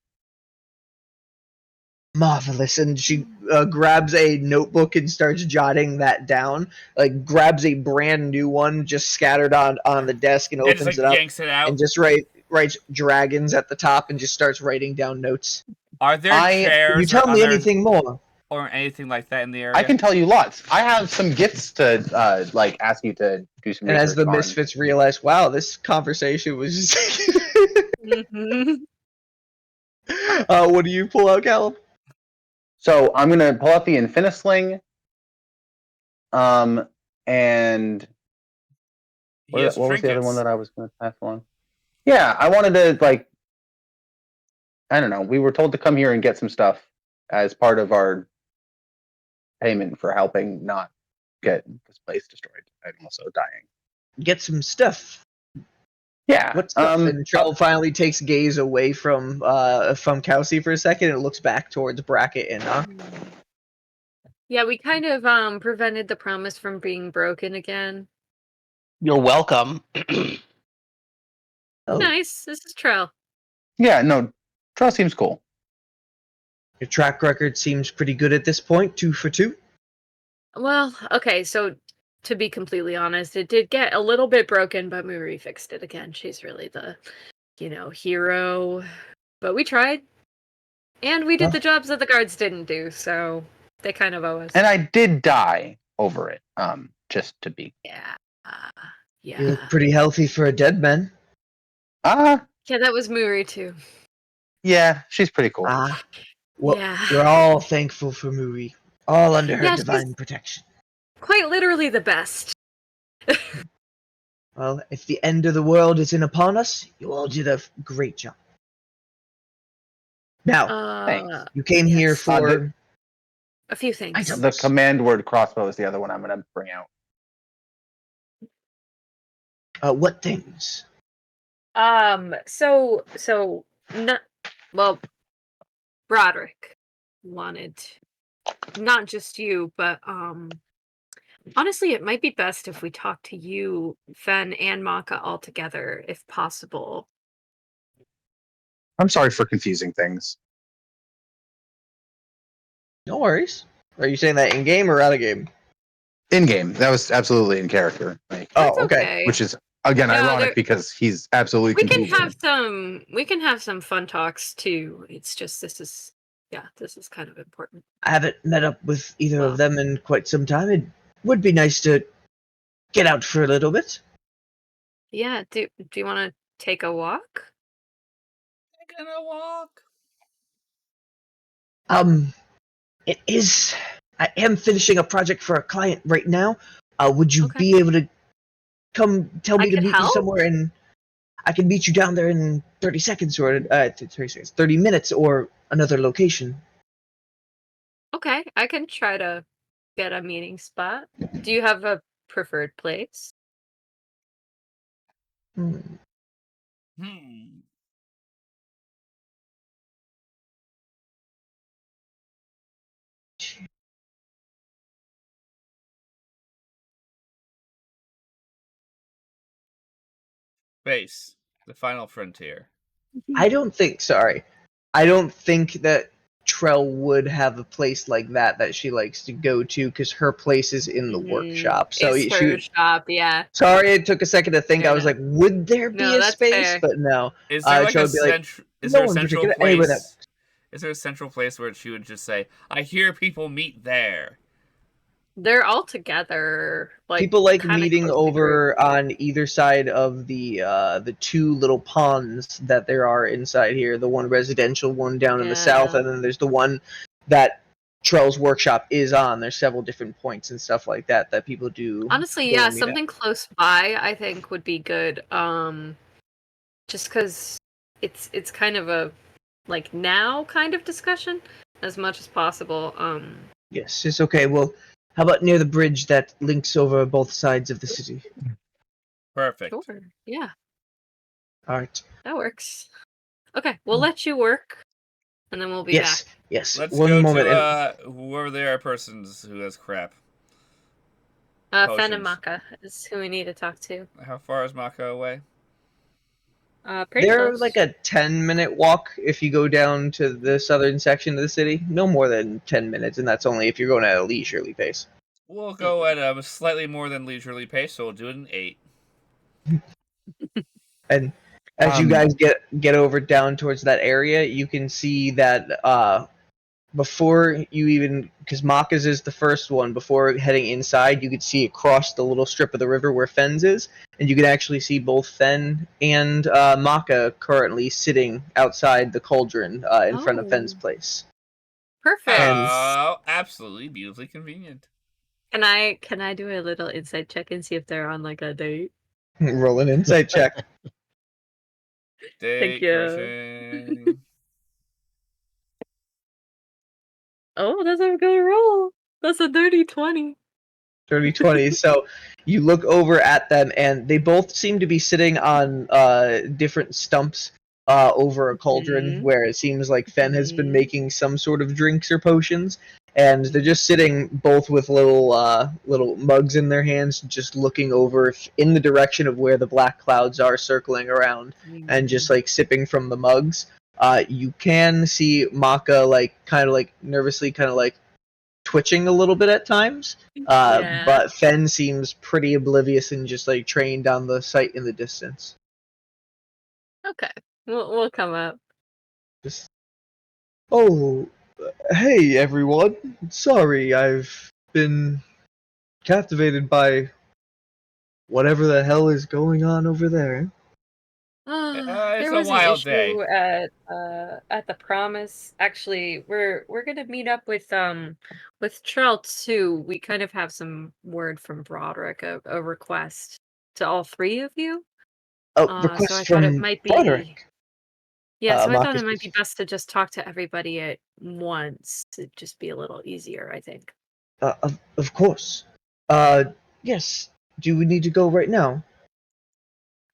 Marvelous. And she grabs a notebook and starts jotting that down. Like, grabs a brand new one just scattered on the desk and opens it up. Yanks it out. And just writes dragons at the top and just starts writing down notes. Are there chairs? Can you tell me anything more? Or anything like that in the area? I can tell you lots. I have some gifts to ask you to do some. And as the Misfits realize, wow, this conversation was just. What do you pull out, Callum? So I'm gonna pull out the Infinisling. And what was the other one that I was gonna pass along? Yeah, I wanted to I don't know. We were told to come here and get some stuff as part of our payment for helping not get this place destroyed. I'm also dying. Get some stuff. Yeah. What stuff? And Trell finally takes gaze away from Kelsey for a second and looks back towards Bracket and Nock. Yeah, we kind of prevented the promise from being broken again. You're welcome. Nice. This is Trell. Yeah, no, Trell seems cool. Your track record seems pretty good at this point, 2 for 2. Well, okay, so to be completely honest, it did get a little bit broken, but Muri fixed it again. She's really the, hero. But we tried. And we did the jobs that the guards didn't do, so they kind of owe us. And I did die over it, just to be. Yeah. You look pretty healthy for a dead man. Yeah, that was Muri too. Yeah, she's pretty cool. Well, we're all thankful for Muri. All under her divine protection. Quite literally the best. Well, if the end of the world isn't upon us, you all did a great job. Now, thanks. You came here for a few things. The command word crossbow is the other one I'm going to bring out. What things? Broderick wanted not just you, but honestly, it might be best if we talk to you, Fen, and Maka all together, if possible. I'm sorry for confusing things. No worries. Are you saying that in game or out of game? In game. That was absolutely in character. Okay. Which is again ironic because he's absolutely. We can have some fun talks too. It's just this is kind of important. I haven't met up with either of them in quite some time. It would be nice to get out for a little bit. Yeah. Do you want to take a walk? Taking a walk. It is. I am finishing a project for a client right now. Would you be able to come tell me to meet you somewhere, and I can meet you down there in 30 seconds or 30 minutes or another location? Okay, I can try to get a meeting spot. Do you have a preferred place? Hmm. Base, the final frontier. I don't think that Trell would have a place like that she likes to go to, because her place is in the workshop. So it's her shop, yeah. Sorry, it took a second to think. Fair I was enough. like, would there be a space? Fair. But no. Is there like a central place? Is there a central place where she would just say, "I hear people meet there"? They're all together. Like, people like meeting over on either side of the two little ponds that there are inside here. The one residential one down in the south, and then there's the one that Trell's workshop is on. There's several different points and stuff like that people do. Honestly, yeah, something close by I think would be good. Just because it's kind of a like now kind of discussion as much as possible. Yes, it's okay. Well, how about near the bridge that links over both sides of the city? Perfect. Sure. Yeah. All right. That works. Okay, we'll let you work, and then we'll be back. Yes. Let's One go moment. to whoever they are persons who has crap. Fen and Maka is who we need to talk to. How far is Maka away? Pretty They're close. like a 10-minute walk if you go down to the southern section of the city. No more than 10 minutes, and that's only if you're going at a leisurely pace. We'll go at a slightly more than leisurely pace, so we'll do it in 8. And as you guys get over down towards that area, you can see that before you even, because Maka's is the first one, before heading inside, you could see across the little strip of the river where Fen's is, and you can actually see both Fen and Maka currently sitting outside the cauldron in front of Fen's place. Perfect. Oh, absolutely beautifully convenient. Can I do a little insight check and see if they're on like a date? Roll an insight check. Thank you. Oh, that's a good roll. That's a dirty 20. Dirty 20. So you look over at them, and they both seem to be sitting on different stumps over a cauldron where it seems like Fen has been making some sort of drinks or potions. And they're just sitting both with little mugs in their hands, just looking over in the direction of where the black clouds are circling around, and just like sipping from the mugs. You can see Maka kind of nervously twitching a little bit at times. But Fen seems pretty oblivious and just like trained on the sight in the distance. Okay, we'll come up. Oh, hey everyone. Sorry, I've been captivated by whatever the hell is going on over there. There was an issue at the Promise. Actually, we're gonna meet up with Trell too. We kind of have some word from Broderick, a request to all three of you. Request so I from thought it might be Broderick. Yeah, so I thought it might be best to just talk to everybody at once. It'd just be a little easier, I think. Of course. Yes. Do we need to go right now?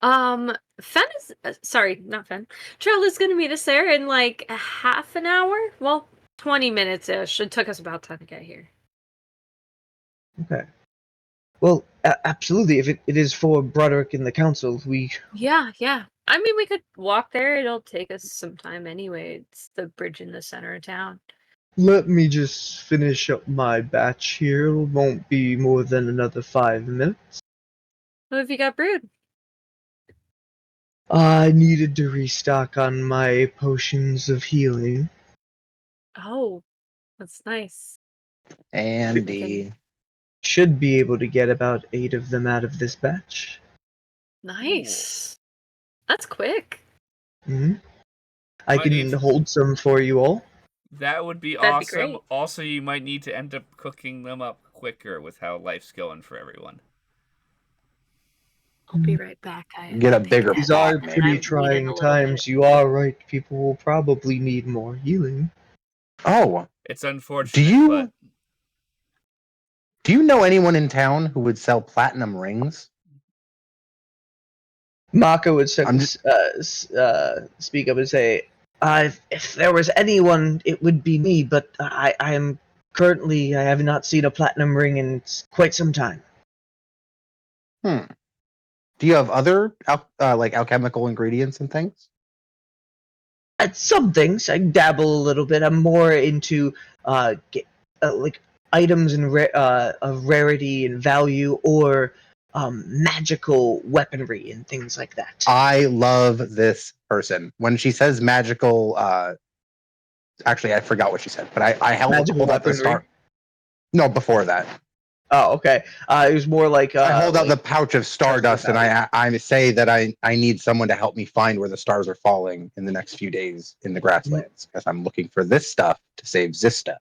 Fen is sorry, not Fen. Trell is gonna meet us there in like a half an hour. Well, 20 minutes ish. It took us about time to get here. Okay. Well, absolutely. If it is for Broderick and the council, we. Yeah. I mean, we could walk there. It'll take us some time anyway. It's the bridge in the center of town. Let me just finish up my batch here. It won't be more than another 5 minutes. What have you got brewed? I needed to restock on my potions of healing. Oh, that's nice. Andy. Should be able to get about 8 of them out of this batch. Nice. That's quick. I can hold some for you all. That would be That'd be awesome. great. Also, you might need to end up cooking them up quicker with how life's going for everyone. I'll be right back. Get a bigger These pot, are man. pretty I'm trying bleeding a little times. bit. You are right. People will probably need more healing. Oh, It's unfortunate, but do you know anyone in town who would sell platinum rings? Maka would speak up and say, if there was anyone, it would be me, but I have not seen a platinum ring in quite some time. Do you have other like alchemical ingredients and things? Some things I dabble a little bit. I'm more into like items and of rarity and value, or magical weaponry and things like that. I love this person. When she says magical, actually, I forgot what she said, but I hold up the weaponry? star. No, before that. Oh, okay. It was more like I hold out the pouch of stardust, and I say that I need someone to help me find where the stars are falling in the next few days in the grasslands, because I'm looking for this stuff to save Xysta.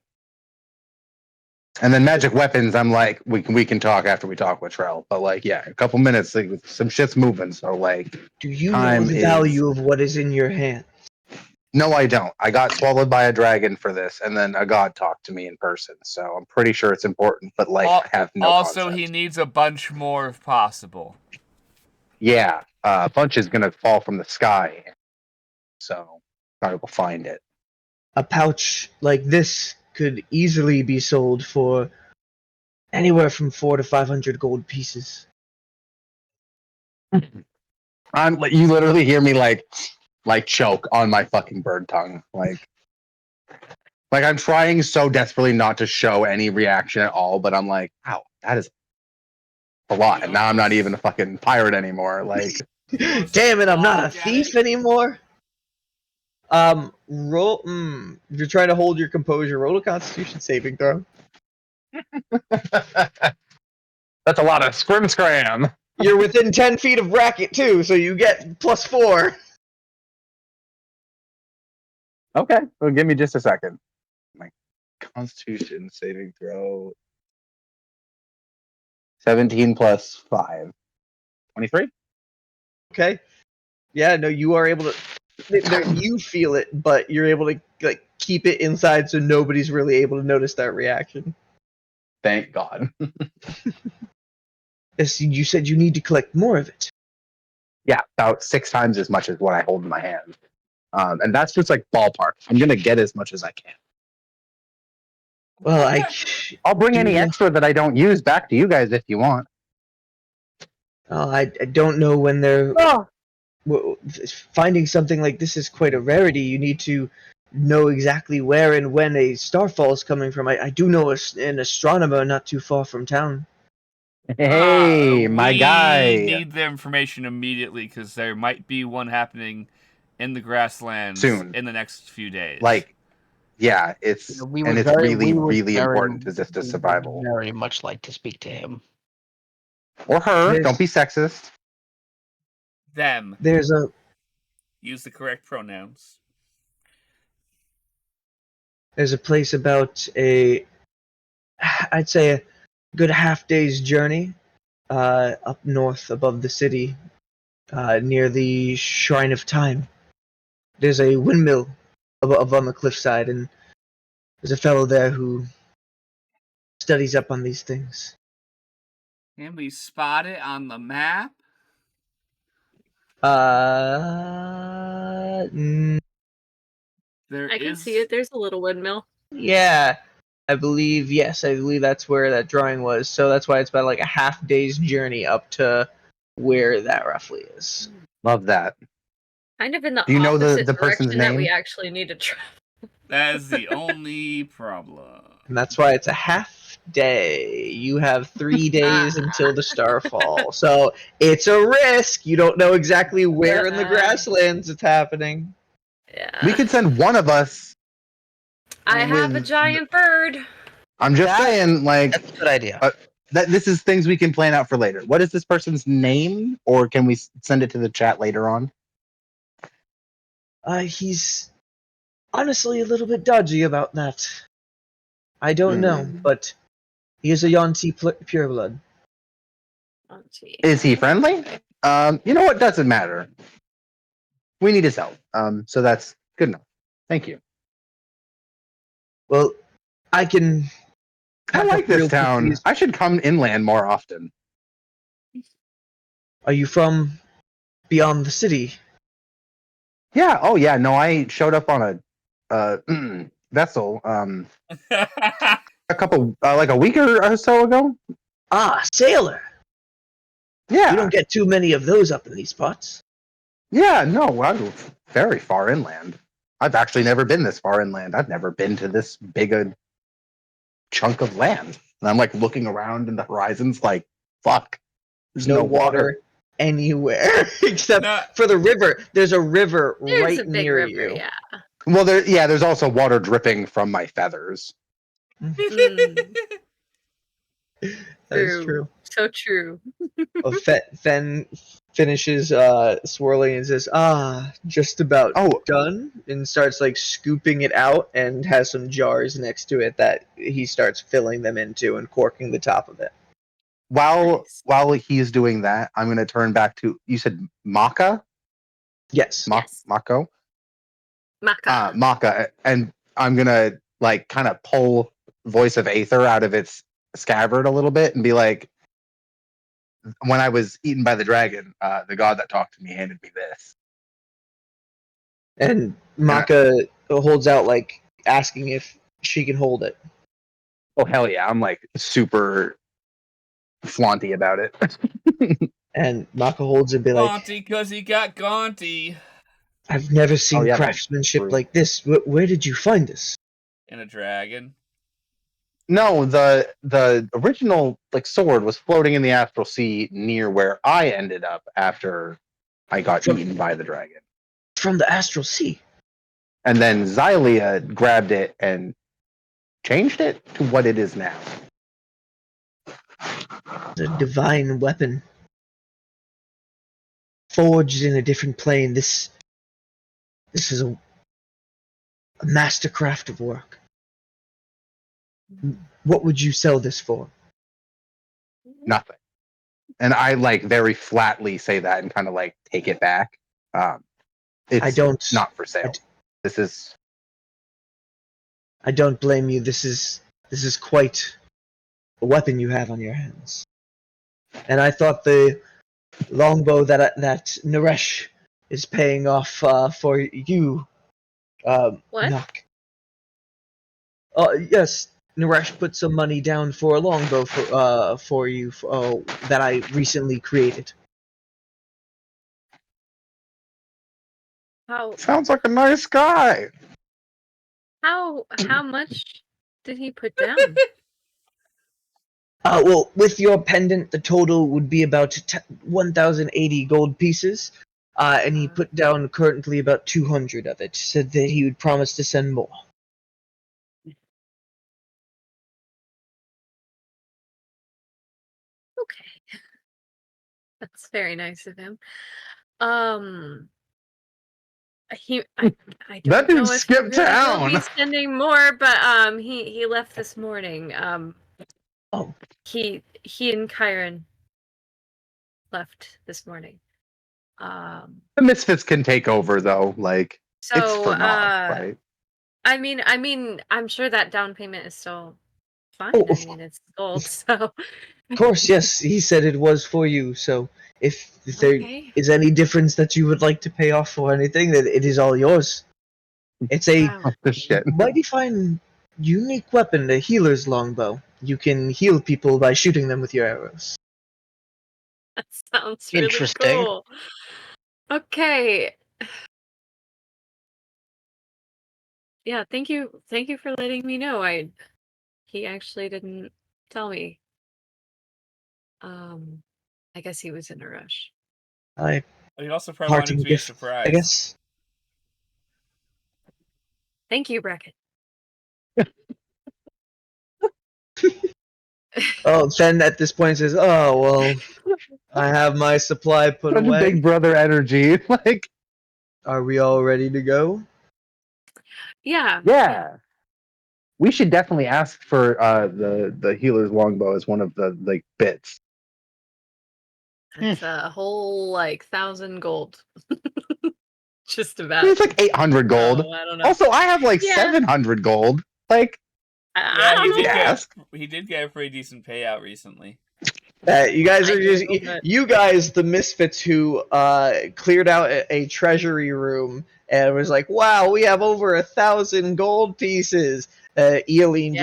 And then magic weapons, I'm like, we can talk after we talk with Trell, but like, yeah, a couple minutes, like, some shit's moving, so like. Do you know the value of what is in your hand? No, I don't. I got swallowed by a dragon for this, and then a god talked to me in person, so I'm pretty sure it's important, but like, I have no also, concept. he needs a bunch more if possible. Yeah, a bunch is gonna fall from the sky, so I will find it. A pouch like this could easily be sold for anywhere from 400 to 500 gold pieces. You literally hear me like choke on my fucking bird tongue, like I'm trying so desperately not to show any reaction at all, but I'm like, wow, that is a lot, and now I'm not even a fucking pirate anymore. Like, damn it, I'm not a thief anymore. Roll. If you're trying to hold your composure, roll a Constitution saving throw. That's a lot of scram. You're within 10 feet of bracket too, so you get +4. Okay, well, give me just a second. My Constitution saving throw. 17 plus 5. 23? Okay. Yeah, no, you are able to. You feel it, but you're able to like keep it inside, so nobody's really able to notice that reaction. Thank God. Yes, you said you need to collect more of it. Yeah, about 6 times as much as what I hold in my hand. And that's just like ballpark. I'm going to get as much as I can. Well, I'll bring any extra that I don't use back to you guys if you want. I don't know when they're... Oh. Finding something like this is quite a rarity. You need to know exactly where and when a starfall is coming from. I do know an astronomer not too far from town. Hey, my guy. We need the information immediately, because there might be one happening in the grasslands soon, in the next few days. Like, yeah, it's really important to Xysta's survival. Very much like to speak to him. Or her. Don't be sexist. Them. Use the correct pronouns. There's a place about I'd say a good half day's journey up north above the city, near the Shrine of Time. There's a windmill up on the cliffside, and there's a fellow there who studies up on these things. Can we spot it on the map? I can see it. There's a little windmill. Yeah, I believe that's where that drawing was. So that's why it's about like a half day's journey up to where that roughly is. Love that. Kind of in the Do you know the opposite person's direction name? that we actually need to travel. That is the only problem. And that's why it's a half day. You have 3 days until the starfall. So it's a risk. You don't know exactly where in the grasslands it's happening. Yeah. We could send one of us. I have a giant bird. I'm just saying, like, that's a good idea. This is things we can plan out for later. What is this person's name, or can we send it to the chat later on? honestly a little bit dodgy about that. I don't know, but he is a Yonti pureblood. Is he friendly? You know what? Doesn't matter. We need his help. So that's good enough. Thank you. Well, I can. I like this town. I should come inland more often. Are you from beyond the city? Yeah. Oh, yeah. No, I showed up on a vessel. A couple, like a week or so ago. Ah, sailor. Yeah. You don't get too many of those up in these parts. Yeah. No, I'm very far inland. I've actually never been this far inland. I've never been to this big a chunk of land. And I'm like looking around in the horizons, like, fuck. There's no water anywhere except for the river. There's a river right near river, you. Yeah. Well, there's also water dripping from my feathers. That's true. So true. Fen finishes swirling and says, just about done, and starts like scooping it out and has some jars next to it that he starts filling them into and corking the top of it. While he's doing that, I'm going to turn back to, you said Maka? Yes. Mako? Maka. Maka. And I'm going to like kind of pull Voice of Aether out of its scabbard a little bit and be like, when I was eaten by the dragon, the god that talked to me handed me this. And Maka holds out, like, asking if she can hold it. Oh, hell yeah. I'm like super flaunty about it. And Maka holds it and be like, Gaunty because he got gaunty. I've never seen craftsmanship like this. Where did you find this? In a dragon. No, the original like sword was floating in the astral sea near where I ended up after I got eaten by the dragon. From the astral sea. And then Zytalia grabbed it and changed it to what it is now. The divine weapon. Forged in a different plane. This is a mastercraft of work. What would you sell this for? Nothing. And I like very flatly say that and kind of like take it back. It's not for sale. This is. I don't blame you. This is quite a weapon you have on your hands. And I thought the longbow that Naresh is paying off for you. What? Nock. Yes, Naresh put some money down for a longbow for you that I recently created. Sounds like a nice guy. How much did he put down? Well, with your pendant, the total would be about 1,080 gold pieces, and he put down currently about 200 of it. Said that he would promise to send more. Okay, that's very nice of him. I don't that know didn't if skip he really town. will be spending more, but he left this morning. He and Kyron left this morning. The Misfits can take over though. Like so, it's for Nock, right? I mean, I'm sure that down payment is still fine. I mean, it's gold, so. Of course, yes. He said it was for you. So if there is any difference that you would like to pay off for anything, then it is all yours. It's a mighty fine, unique weapon, the healer's longbow. You can heal people by shooting them with your arrows. That sounds really cool. Okay. Yeah, thank you for letting me know. He actually didn't tell me. I guess he was in a rush. He also probably wanted to be a surprise. I guess. Thank you, Brackett. Fen at this point says, "Oh well, I have my supply put away." Big brother energy. Like, are we all ready to go? Yeah. Yeah. We should definitely ask for the healer's longbow as one of the like bits. It's a whole 1,000 gold. Just I about. mean, it's like 800 gold. Oh, I don't know. Also, I have like Yeah. 700 gold. Like, Yeah, he did get a pretty decent payout recently. You guys are just you guys, the misfits who cleared out a treasury room and was like, "Wow, we have over 1,000 gold pieces." Aeolian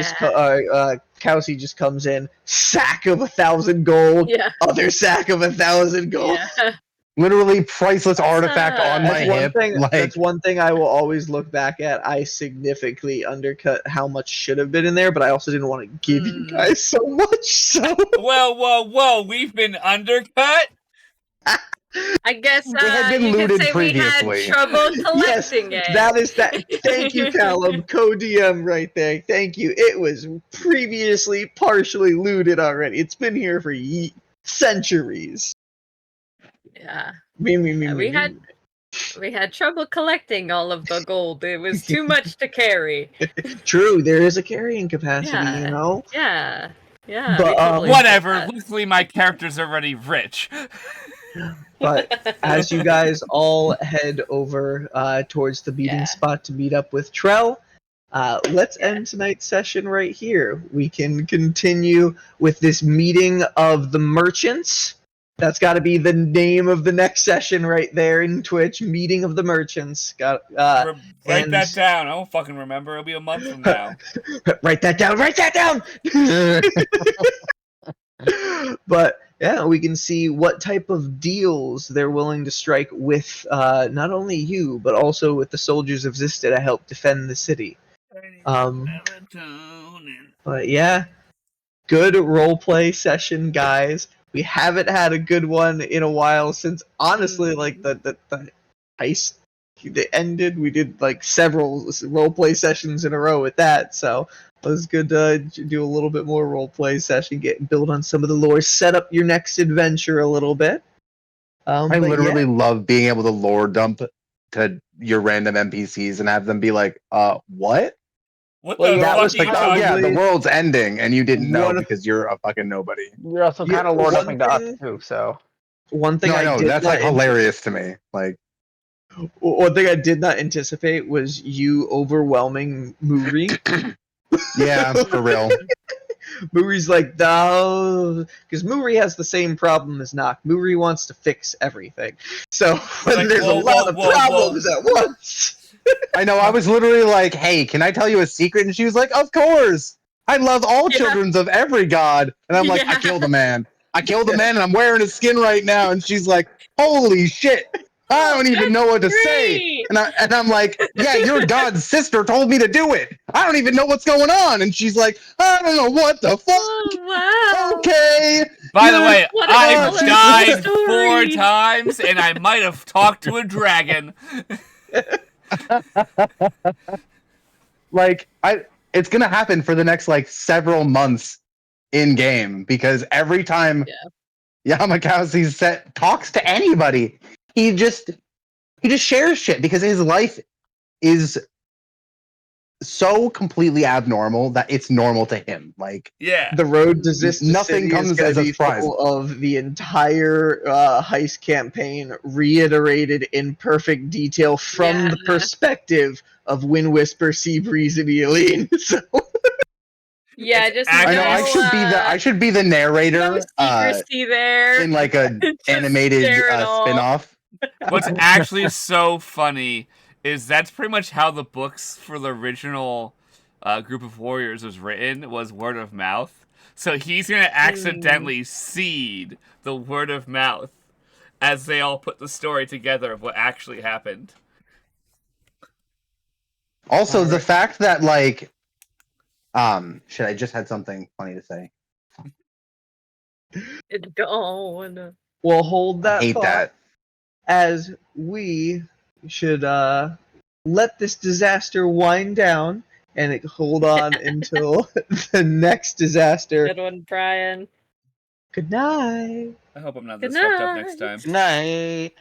Kelsey just comes in, sack of 1,000 gold, other sack of 1,000 gold. Yeah. Literally priceless artifact on my hip. That's one thing I will always look back at. I significantly undercut how much should have been in there, but I also didn't want to give you guys so much. So Whoa! We've been undercut. I guess It had been you could looted say previously. we had trouble collecting it. That is that. Thank you, Callum. Co-DM right there. Thank you. It was previously partially looted already. It's been here for centuries. Yeah. We had trouble collecting all of the gold. It was too much to carry. True, there is a carrying capacity, you know? Yeah. Yeah. But whatever. Luckily my character's already rich. But as you guys all head over towards the meeting spot to meet up with Trell, let's end tonight's session right here. We can continue with this meeting of the merchants. That's got to be the name of the next session right there in Twitch. Meeting of the merchants. Write that down. I won't fucking remember. It'll be a month from now. Write that down. Write that down. But yeah, we can see what type of deals they're willing to strike with not only you, but also with the soldiers of Xysta to help defend the city. But yeah, good roleplay session, guys. We haven't had a good one in a while since, honestly, like the heist ended. We did like several roleplay sessions in a row with that, so it was good to do a little bit more roleplay session, build on some of the lore, set up your next adventure a little bit. I literally love being able to lore dump to your random NPCs and have them be like, what? What the fuck? Was like, oh yeah, the world's ending, and you didn't know because you're a fucking nobody. You're also kind of lore dumping to us too, so. One thing I know that's like hilarious to me. Like, one thing I did not anticipate was you overwhelming Muri. Yeah, for real. Muri's like, no, because Muri has the same problem as Nock. Muri wants to fix everything. So when there's a lot of problems at once. I know, I was literally like, hey, can I tell you a secret? And she was like, of course. I love all children of every god. And I'm like, I killed a man. I killed a man and I'm wearing his skin right now. And she's like, holy shit. I don't even know what to say. And I'm like, yeah, your god's sister told me to do it. I don't even know what's going on. And she's like, I don't know what the fuck. Oh, wow. Okay. By the way, I've died 4 times and I might have talked to a dragon. Like, it's gonna happen for the next like several months in game, because every time Yamakasi's talks to anybody, he just shares shit because his life is so completely abnormal that it's normal to him. Like, the road to Xysta nothing City comes as a surprise. Of the entire heist campaign reiterated in perfect detail from the perspective of Wind Whisper, Seabreeze, and Aeolian. So. Yeah, just I know I should be the narrator there in like a animated spin-off. What's actually so funny is that's pretty much how the books for the original group of warriors was written, was word of mouth. So he's going to accidentally seed the word of mouth as they all put the story together of what actually happened. Also, the fact that, like, shit, I just had something funny to say. It's gone. We'll hold that I hate thought that. as we should let this disaster wind down and hold on until the next disaster. Good one, Brian. Good night. I hope I'm not this fucked up next time. Good night.